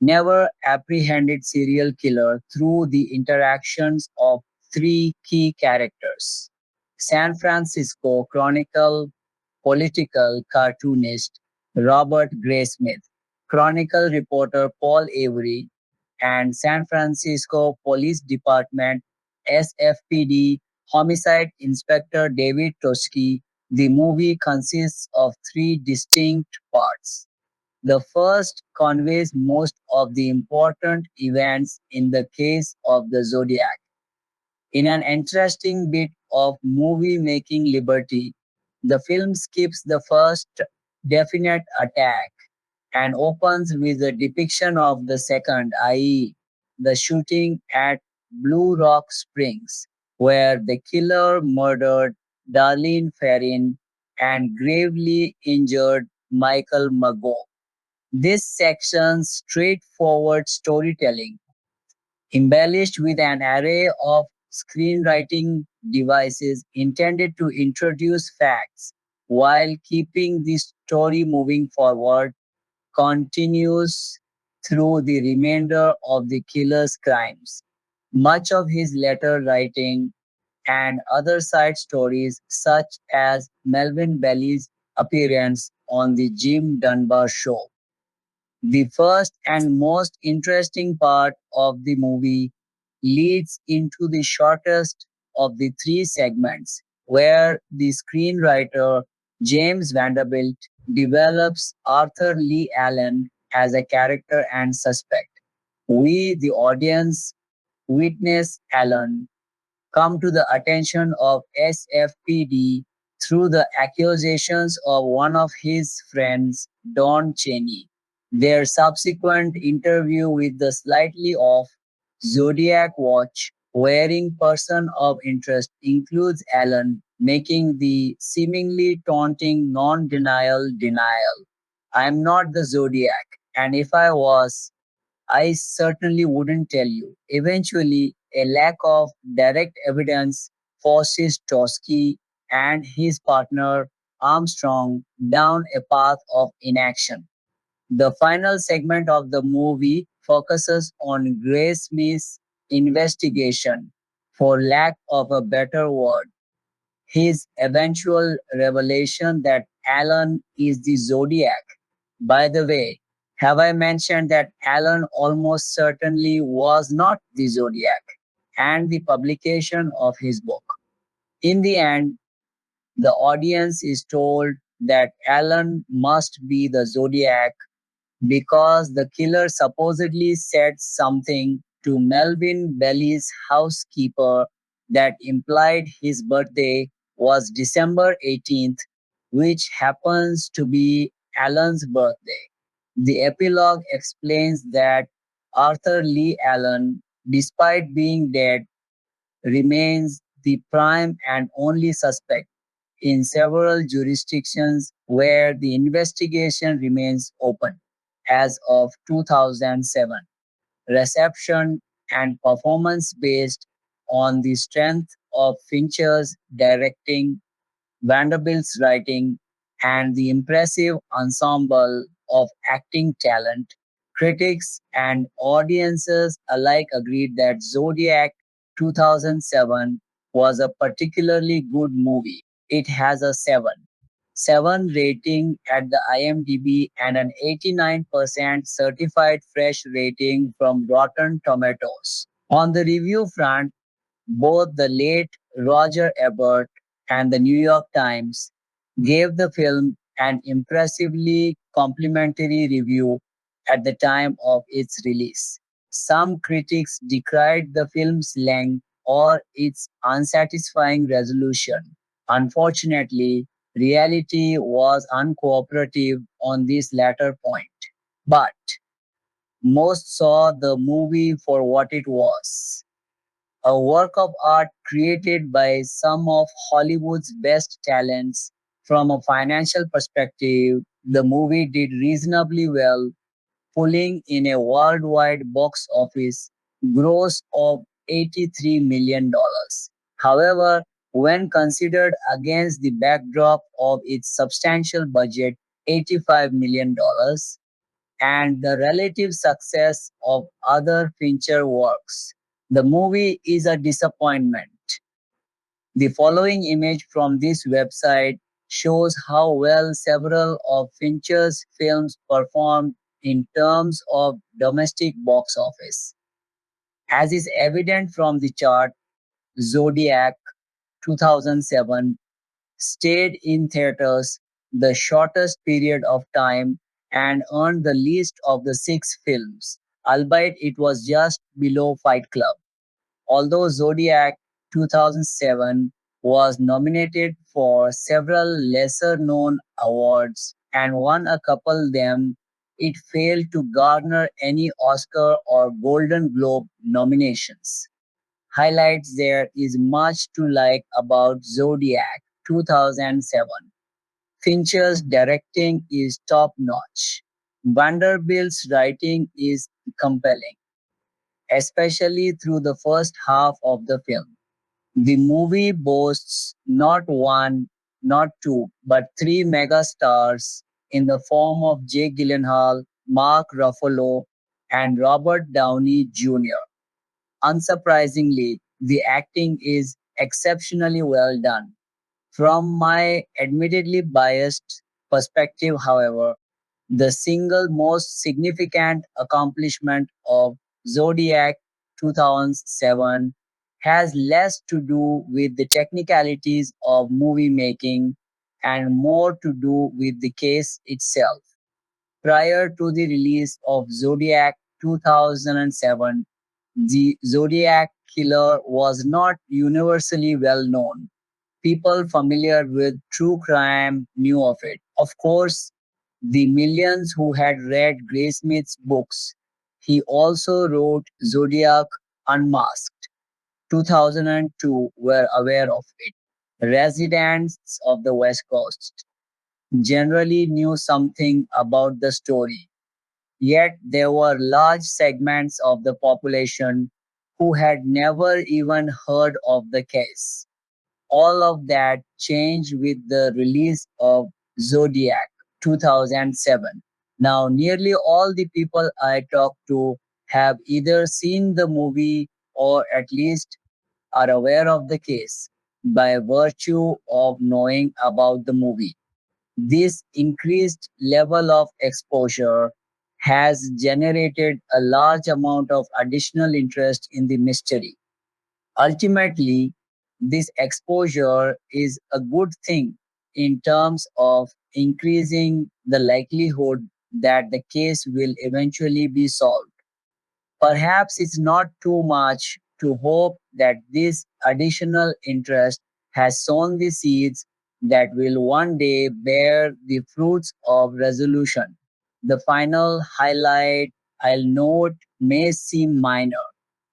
never apprehended serial killer through the interactions of three key characters: San Francisco Chronicle political cartoonist Robert Graysmith, Chronicle reporter Paul Avery, and San Francisco Police Department SFPD Homicide Inspector David Toski. The movie consists of three distinct parts. The first conveys most of the important events in the case of the Zodiac. In an interesting bit of movie making liberty, the film skips the first definite attack and opens with a depiction of the second, i.e., the shooting at Blue Rock Springs, where the killer murdered Darlene Ferrin and gravely injured Michael Mago. This section's straightforward storytelling, embellished with an array of screenwriting devices intended to introduce facts while keeping the story moving forward, continues through the remainder of the killer's crimes. Much of his later writing and other side stories, such as Melvin Belly's appearance on the Jim Dunbar show. The first and most interesting part of the movie leads into the shortest of the three segments, where the screenwriter James Vanderbilt develops Arthur Lee Allen as a character and suspect. We, the audience, witness Allen come to the attention of SFPD through the accusations of one of his friends, Don Cheney. Their subsequent interview with the slightly off Zodiac watch wearing person of interest includes Allen making the seemingly taunting denial. I'm not the Zodiac, and if I was, I certainly wouldn't tell you. Eventually, a lack of direct evidence forces Toski and his partner Armstrong down a path of inaction. The final segment of the movie focuses on Grace Smith's investigation, for lack of a better word, his eventual revelation that Alan is the Zodiac. By the way, have I mentioned that Alan almost certainly was not the Zodiac, and the publication of his book? In the end, the audience is told that Alan must be the Zodiac because the killer supposedly said something to Melvin Belly's housekeeper that implied his birthday was December 18th, which happens to be Alan's birthday. The epilogue explains that Arthur Lee Allen, despite being dead, remains the prime and only suspect in several jurisdictions where the investigation remains open. As of 2007, reception and performance based on the strength of Fincher's directing, Vanderbilt's writing, and the impressive ensemble of acting talent, critics and audiences alike agreed that Zodiac 2007 was a particularly good movie. It has a 7 rating at the IMDb and an 89% certified fresh rating from Rotten Tomatoes. On the review front, both the late Roger Ebert and the New York Times gave the film an impressively complimentary review at the time of its release. Some critics decried the film's length or its unsatisfying resolution. Unfortunately, reality was uncooperative on this latter point. But most saw the movie for what it was: a work of art created by some of Hollywood's best talents. From a financial perspective, the movie did reasonably well, pulling in a worldwide box office gross of $83 million. However, when considered against the backdrop of its substantial budget, $85 million, and the relative success of other Fincher works, the movie is a disappointment. The following image from this website shows how well several of Fincher's films performed in terms of domestic box office. As is evident from the chart, Zodiac 2007 stayed in theaters the shortest period of time and earned the least of the six films, albeit it was just below Fight Club. Although Zodiac 2007 was nominated for several lesser known awards and won a couple them, it failed to garner any Oscar or Golden Globe nominations. Highlights: there is much to like about Zodiac 2007. Fincher's directing is top notch. Vanderbilt's writing is compelling, especially through the first half of the film. The movie boasts not one, not two, but three megastars in the form of Jake Gyllenhaal, Mark Ruffalo, and Robert Downey Jr. Unsurprisingly, the acting is exceptionally well done. From my admittedly biased perspective, however, the single most significant accomplishment of Zodiac 2007 has less to do with the technicalities of movie making and more to do with the case itself. Prior to the release of Zodiac 2007, the Zodiac Killer was not universally well known. People familiar with true crime knew of it. Of course, the millions who had read Graysmith's books. He also wrote Zodiac Unmasked 2002 were aware of it. Residents of the West Coast generally knew something about the story, yet there were large segments of the population who had never even heard of the case. All of that changed with the release of Zodiac 2007. Now, nearly all the people I talk to have either seen the movie or at least are aware of the case by virtue of knowing about the movie. This increased level of exposure has generated a large amount of additional interest in the mystery. Ultimately, this exposure is a good thing in terms of increasing the likelihood that the case will eventually be solved. Perhaps it's not too much to hope that this additional interest has sown the seeds that will one day bear the fruits of resolution. The final highlight I'll note may seem minor,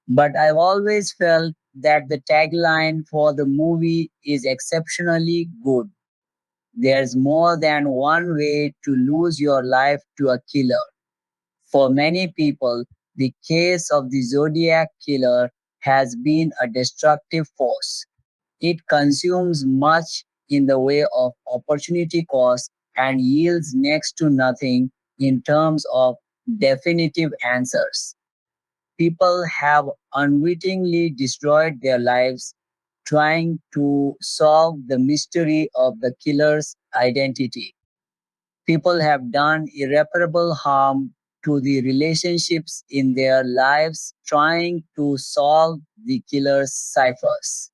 but I've always felt that the tagline for the movie is exceptionally good. There's more than one way to lose your life to a killer. For many people, the case of the Zodiac Killer has been a destructive force. It consumes much in the way of opportunity cost and yields next to nothing in terms of definitive answers. People have unwittingly destroyed their lives trying to solve the mystery of the killer's identity. People have done irreparable harm to the relationships in their lives trying to solve the killer's ciphers.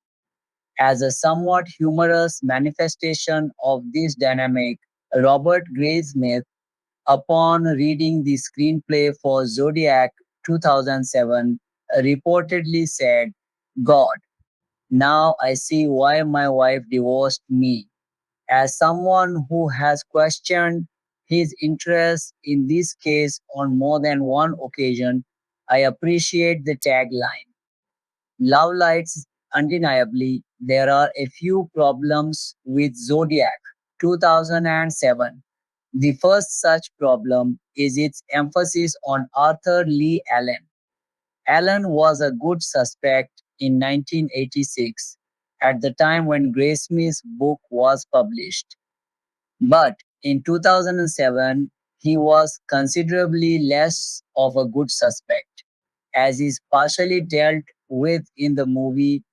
As a somewhat humorous manifestation of this dynamic, Robert Graysmith, upon reading the screenplay for Zodiac 2007, reportedly said, "God, now I see why my wife divorced me. As someone who has questioned his interest in this case on more than one occasion, I appreciate the tagline. Love lights, undeniably, there are a few problems with Zodiac 2007. The first such problem is its emphasis on Arthur Lee Allen. Allen was a good suspect in 1986, at the time when Graysmith's book was published. But in 2007, he was considerably less of a good suspect. As is partially dealt with in the movie,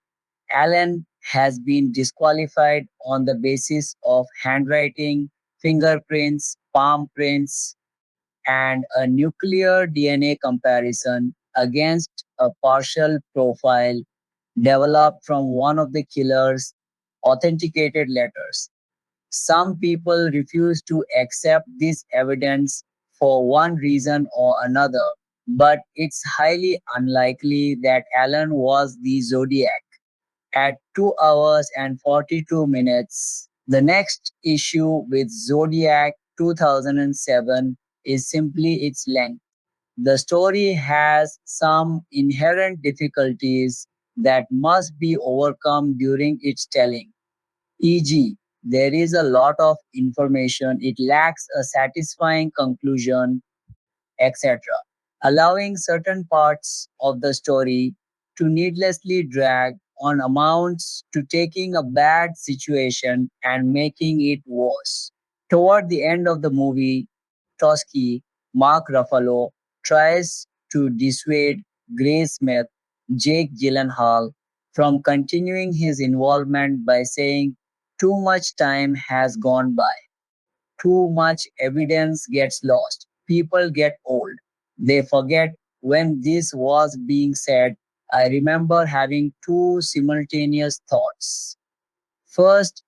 Allen has been disqualified on the basis of handwriting, fingerprints, palm prints, and a nuclear DNA comparison against a partial profile developed from one of the killer's authenticated letters. Some people refuse to accept this evidence for one reason or another, but it's highly unlikely that Allen was the Zodiac. At 2 hours and 42 minutes, the next issue with Zodiac 2007 is simply its length. The story has some inherent difficulties that must be overcome during its telling. E.g., there is a lot of information, it lacks a satisfying conclusion, etc., allowing certain parts of the story to needlessly drag on amounts to taking a bad situation and making it worse. Toward the end of the movie, Toschi, Mark Ruffalo, tries to dissuade Graysmith, Jake Gyllenhaal, from continuing his involvement by saying too much time has gone by. Too much evidence gets lost. People get old. They forget when this was being said. I remember having two simultaneous thoughts. First,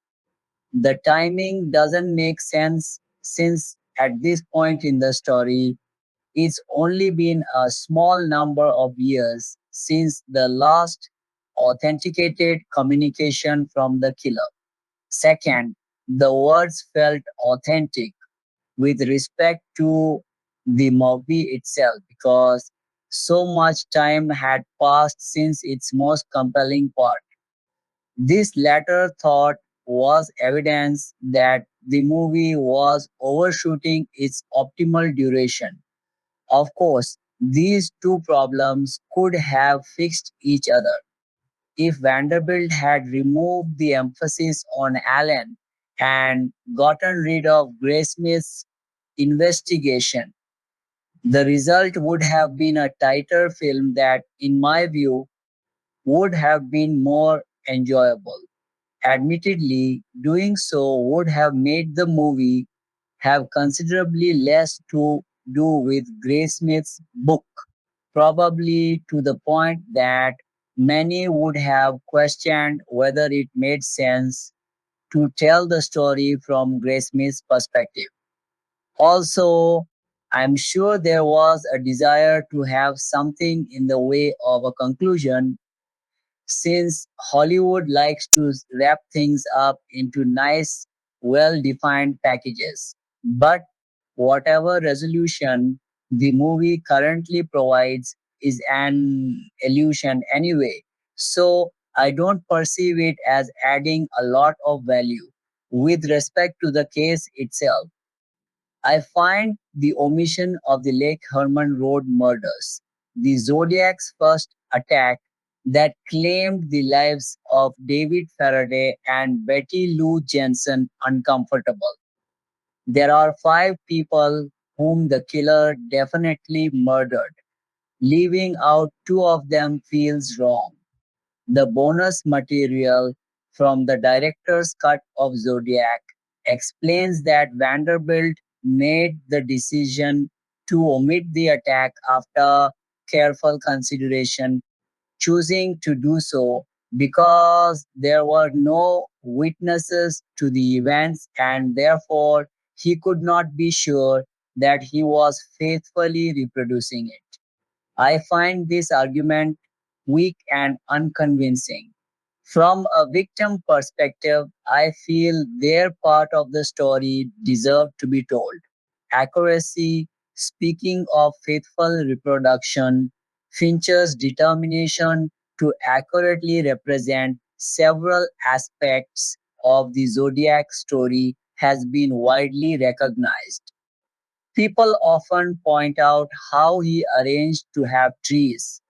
the timing doesn't make sense since at this point in the story, it's only been a small number of years since the last authenticated communication from the killer. Second, the words felt authentic with respect to the movie itself because so much time had passed since its most compelling part. This latter thought was evidence that the movie was overshooting its optimal duration. Of course, these two problems could have fixed each other. If Vanderbilt had removed the emphasis on Allen and gotten rid of Graysmith's investigation, the result would have been a tighter film that, in my view, would have been more enjoyable. Admittedly, doing so would have made the movie have considerably less to do with Graysmith's book, probably to the point that many would have questioned whether it made sense to tell the story from Graysmith's perspective. Also, I'm sure there was a desire to have something in the way of a conclusion since Hollywood likes to wrap things up into nice, well defined packages. But whatever resolution the movie currently provides is an illusion anyway. So I don't perceive it as adding a lot of value. With respect to the case itself, I find the omission of the Lake Herman Road murders, the Zodiac's first attack that claimed the lives of David Faraday and Betty Lou Jensen, uncomfortable. There are 5 people whom the killer definitely murdered. Leaving out 2 of them feels wrong. The bonus material from the director's cut of Zodiac explains that Vanderbilt made the decision to omit the attack after careful consideration, choosing to do so because there were no witnesses to the events and therefore he could not be sure that he was faithfully reproducing it. I find this argument weak and unconvincing. From a victim perspective, I feel their part of the story deserved to be told. Accuracy, speaking of faithful reproduction, Fincher's determination to accurately represent several aspects of the Zodiac story has been widely recognized. People often point out how he arranged to have trees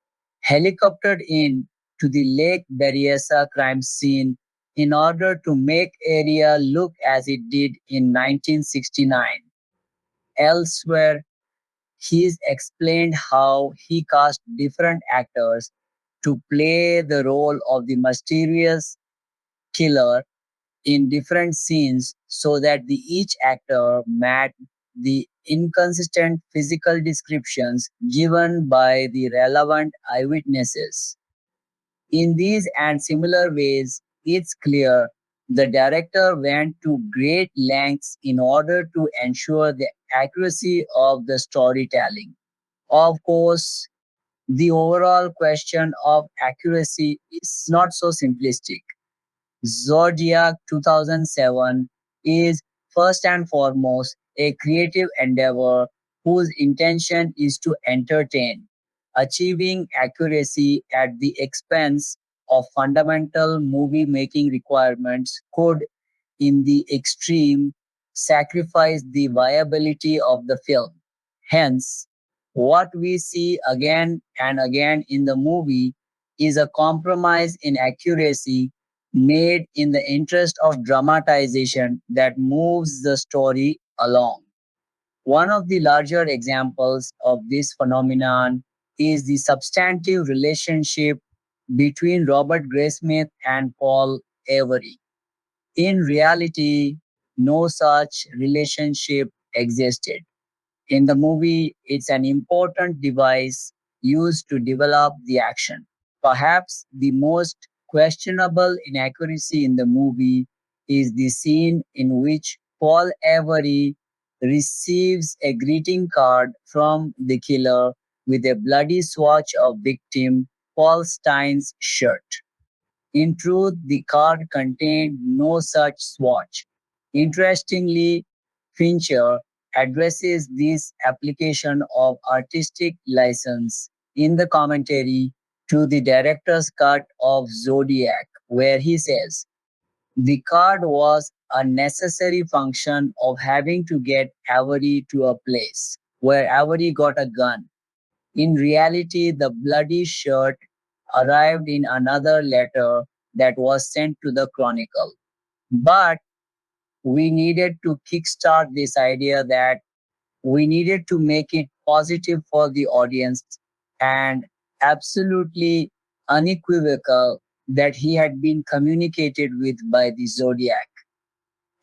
helicoptered in to the Lake Berryessa crime scene in order to make area look as it did in 1969. Elsewhere, he's explained how he cast different actors to play the role of the mysterious killer in different scenes so that each actor matched the inconsistent physical descriptions given by the relevant eyewitnesses. In these and similar ways, it's clear the director went to great lengths in order to ensure the accuracy of the storytelling. Of course, the overall question of accuracy is not so simplistic. Zodiac 2007 is first and foremost a creative endeavor whose intention is to entertain. Achieving accuracy at the expense of fundamental movie making requirements could, in the extreme, sacrifice the viability of the film. Hence, what we see again and again in the movie is a compromise in accuracy made in the interest of dramatization that moves the story along. One of the larger examples of this phenomenon is the substantive relationship between Robert Graysmith and Paul Avery. In reality, no such relationship existed. In the movie, it's an important device used to develop the action. Perhaps the most questionable inaccuracy in the movie is the scene in which Paul Avery receives a greeting card from the killer with a bloody swatch of victim Paul Stein's shirt. In truth, the card contained no such swatch. Interestingly, Fincher addresses this application of artistic license in the commentary to the director's cut of Zodiac, where he says, the card was a necessary function of having to get Avery to a place where Avery got a gun. In reality, the bloody shirt arrived in another letter that was sent to the Chronicle. But we needed to kickstart this idea that we needed to make it positive for the audience and absolutely unequivocal that he had been communicated with by the Zodiac.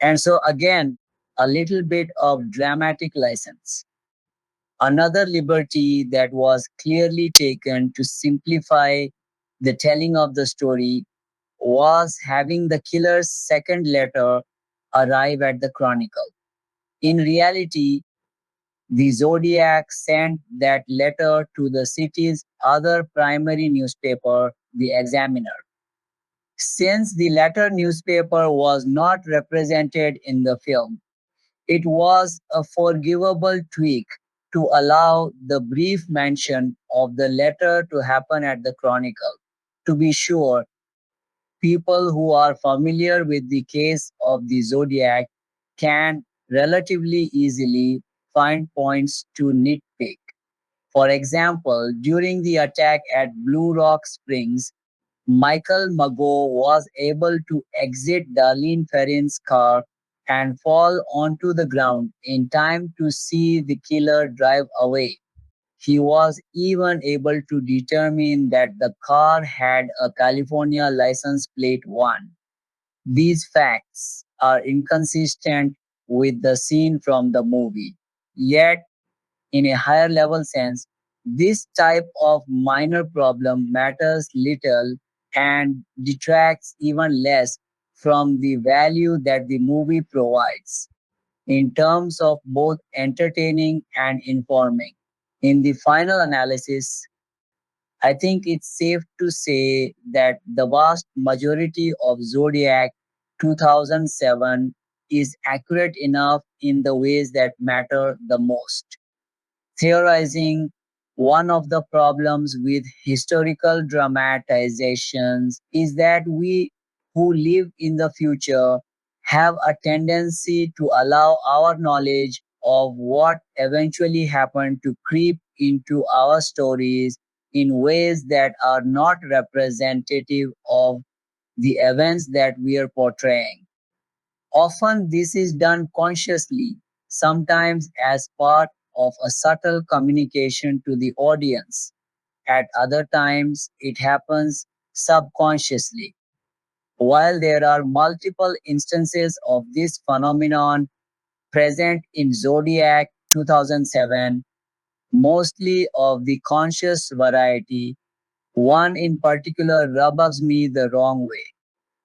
And so, again, a little bit of dramatic license. Another liberty that was clearly taken to simplify the telling of the story was having the killer's second letter arrive at the Chronicle. In reality, the Zodiac sent that letter to the city's other primary newspaper, the Examiner. Since the latter newspaper was not represented in the film, it was a forgivable tweak to allow the brief mention of the letter to happen at the Chronicle. To be sure, people who are familiar with the case of the Zodiac can relatively easily find points to nitpick. For example, during the attack at Blue Rock Springs, Michael Mago was able to exit Darlene Ferrin's car and fall onto the ground in time to see the killer drive away. He was even able to determine that the car had a California license plate 1. These facts are inconsistent with the scene from the movie. Yet, in a higher level sense, this type of minor problem matters little and detracts even less from the value that the movie provides in terms of both entertaining and informing. In the final analysis, I think it's safe to say that the vast majority of Zodiac 2007 is accurate enough in the ways that matter the most. Theorizing, one of the problems with historical dramatizations is that we who live in the future have a tendency to allow our knowledge of what eventually happened to creep into our stories in ways that are not representative of the events that we are portraying. Often this is done consciously sometimes as part of a subtle communication to the audience. At other times, it happens subconsciously. While there are multiple instances of this phenomenon present in Zodiac 2007, mostly of the conscious variety, one in particular rubs me the wrong way: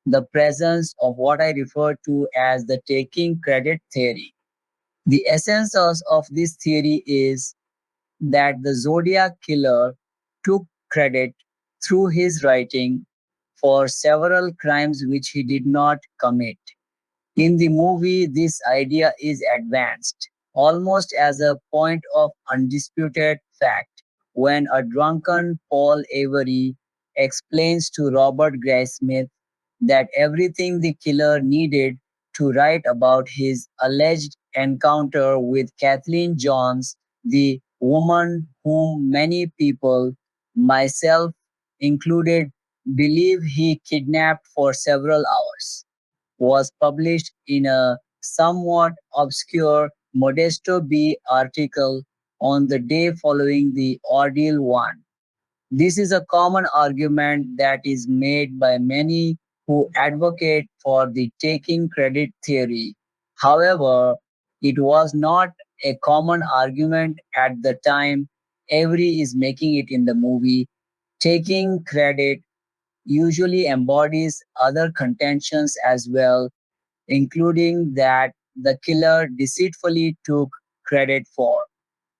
the presence of what I refer to as the taking credit theory. The essence of this theory is that the Zodiac Killer took credit through his writing for several crimes which he did not commit. In the movie, this idea is advanced almost as a point of undisputed fact when a drunken Paul Avery explains to Robert Graysmith that everything the killer needed to write about his alleged encounter with Kathleen Johns, the woman whom many people, myself included, believe he kidnapped for several hours, was published in a somewhat obscure Modesto B article on the day following the ordeal one. This is a common argument that is made by many who advocate for the taking credit theory. However, it was not a common argument at the time Avery is making it in the movie. Taking credit usually embodies other contentions as well, including that the killer deceitfully took credit for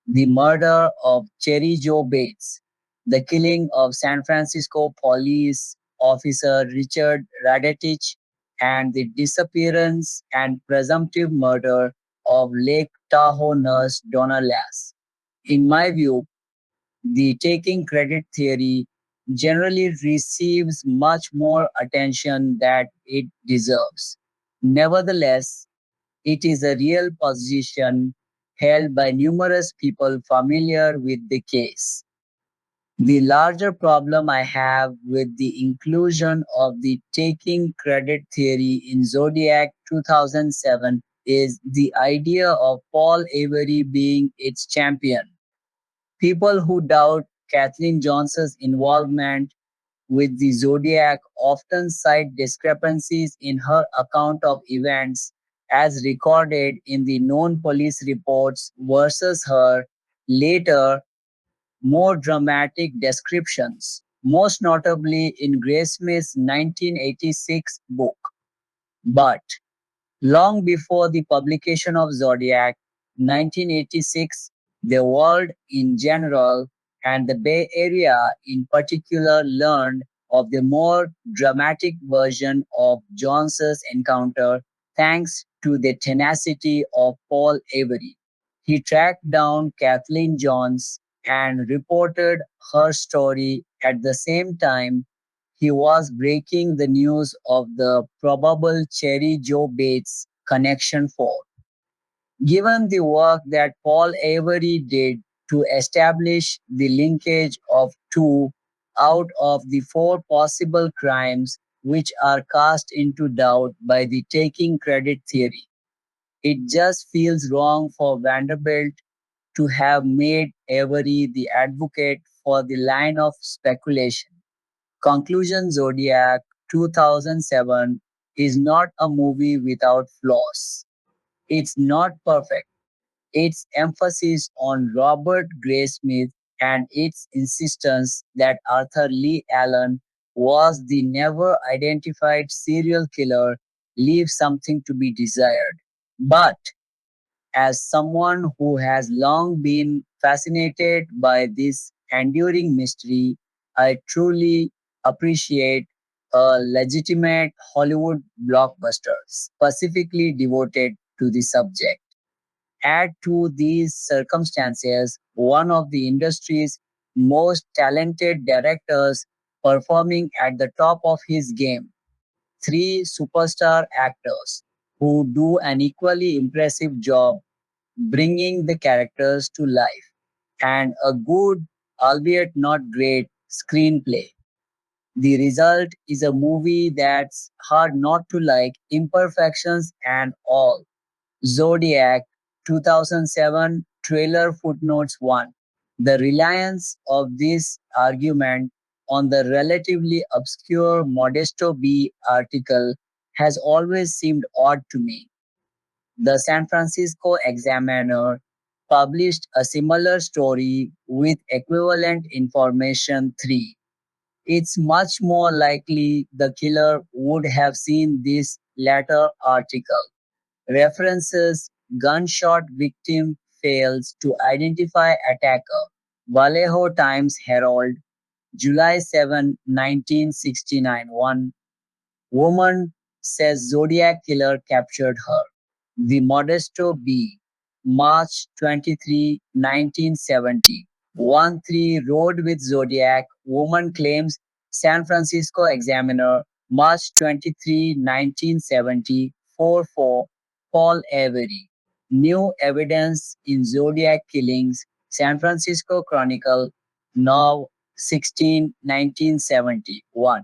the murder of Cherry Joe Bates, the killing of San Francisco police officer Richard Radetich, and the disappearance and presumptive murder of Lake Tahoe nurse Donna Lass. In my view, the taking credit theory generally receives much more attention that it deserves. Nevertheless, it is a real position held by numerous people familiar with the case. The larger problem I have with the inclusion of the taking credit theory in Zodiac 2007 is the idea of Paul Avery being its champion. People who doubt Kathleen Johnson's involvement with the Zodiac often cite discrepancies in her account of events as recorded in the known police reports versus her later, more dramatic descriptions, most notably in Graysmith's 1986 book. But long before the publication of Zodiac, 1986, the world in general and the Bay Area in particular learned of the more dramatic version of Johnson's encounter thanks to the tenacity of Paul Avery. He tracked down Kathleen Johns and reported her story at the same time he was breaking the news of the probable Cherry Joe Bates connection for. Given the work that Paul Avery did to establish the linkage of two out of the four possible crimes which are cast into doubt by the taking credit theory, it just feels wrong for Vanderbilt to have made Avery the advocate for the line of speculation. Conclusion: Zodiac 2007 is not a movie without flaws. It's not perfect. Its emphasis on Robert Graysmith and its insistence that Arthur Lee Allen was the never identified serial killer leaves something to be desired. But as someone who has long been fascinated by this enduring mystery, I truly appreciate a legitimate Hollywood blockbuster specifically devoted to the subject. Add to these circumstances one of the industry's most talented directors performing at the top of his game, three superstar actors who do an equally impressive job bringing the characters to life, and a good, albeit not great, screenplay. The result is a movie that's hard not to like, imperfections and all. Zodiac 2007 trailer footnotes 1. The reliance of this argument on the relatively obscure Modesto B article has always seemed odd to me. The San Francisco Examiner published a similar story with equivalent information 3. It's much more likely the killer would have seen this latter article. References gunshot victim fails to identify attacker. Vallejo Times Herald, July 7, 1969. 1. Woman says Zodiac Killer captured her. The Modesto B, March 23, 1970. 1-3 Road with Zodiac. Woman claims San Francisco Examiner, March 23, 1970. 4-4 Paul Avery. New evidence in Zodiac killings. San Francisco Chronicle, Now 16, 1970. 1.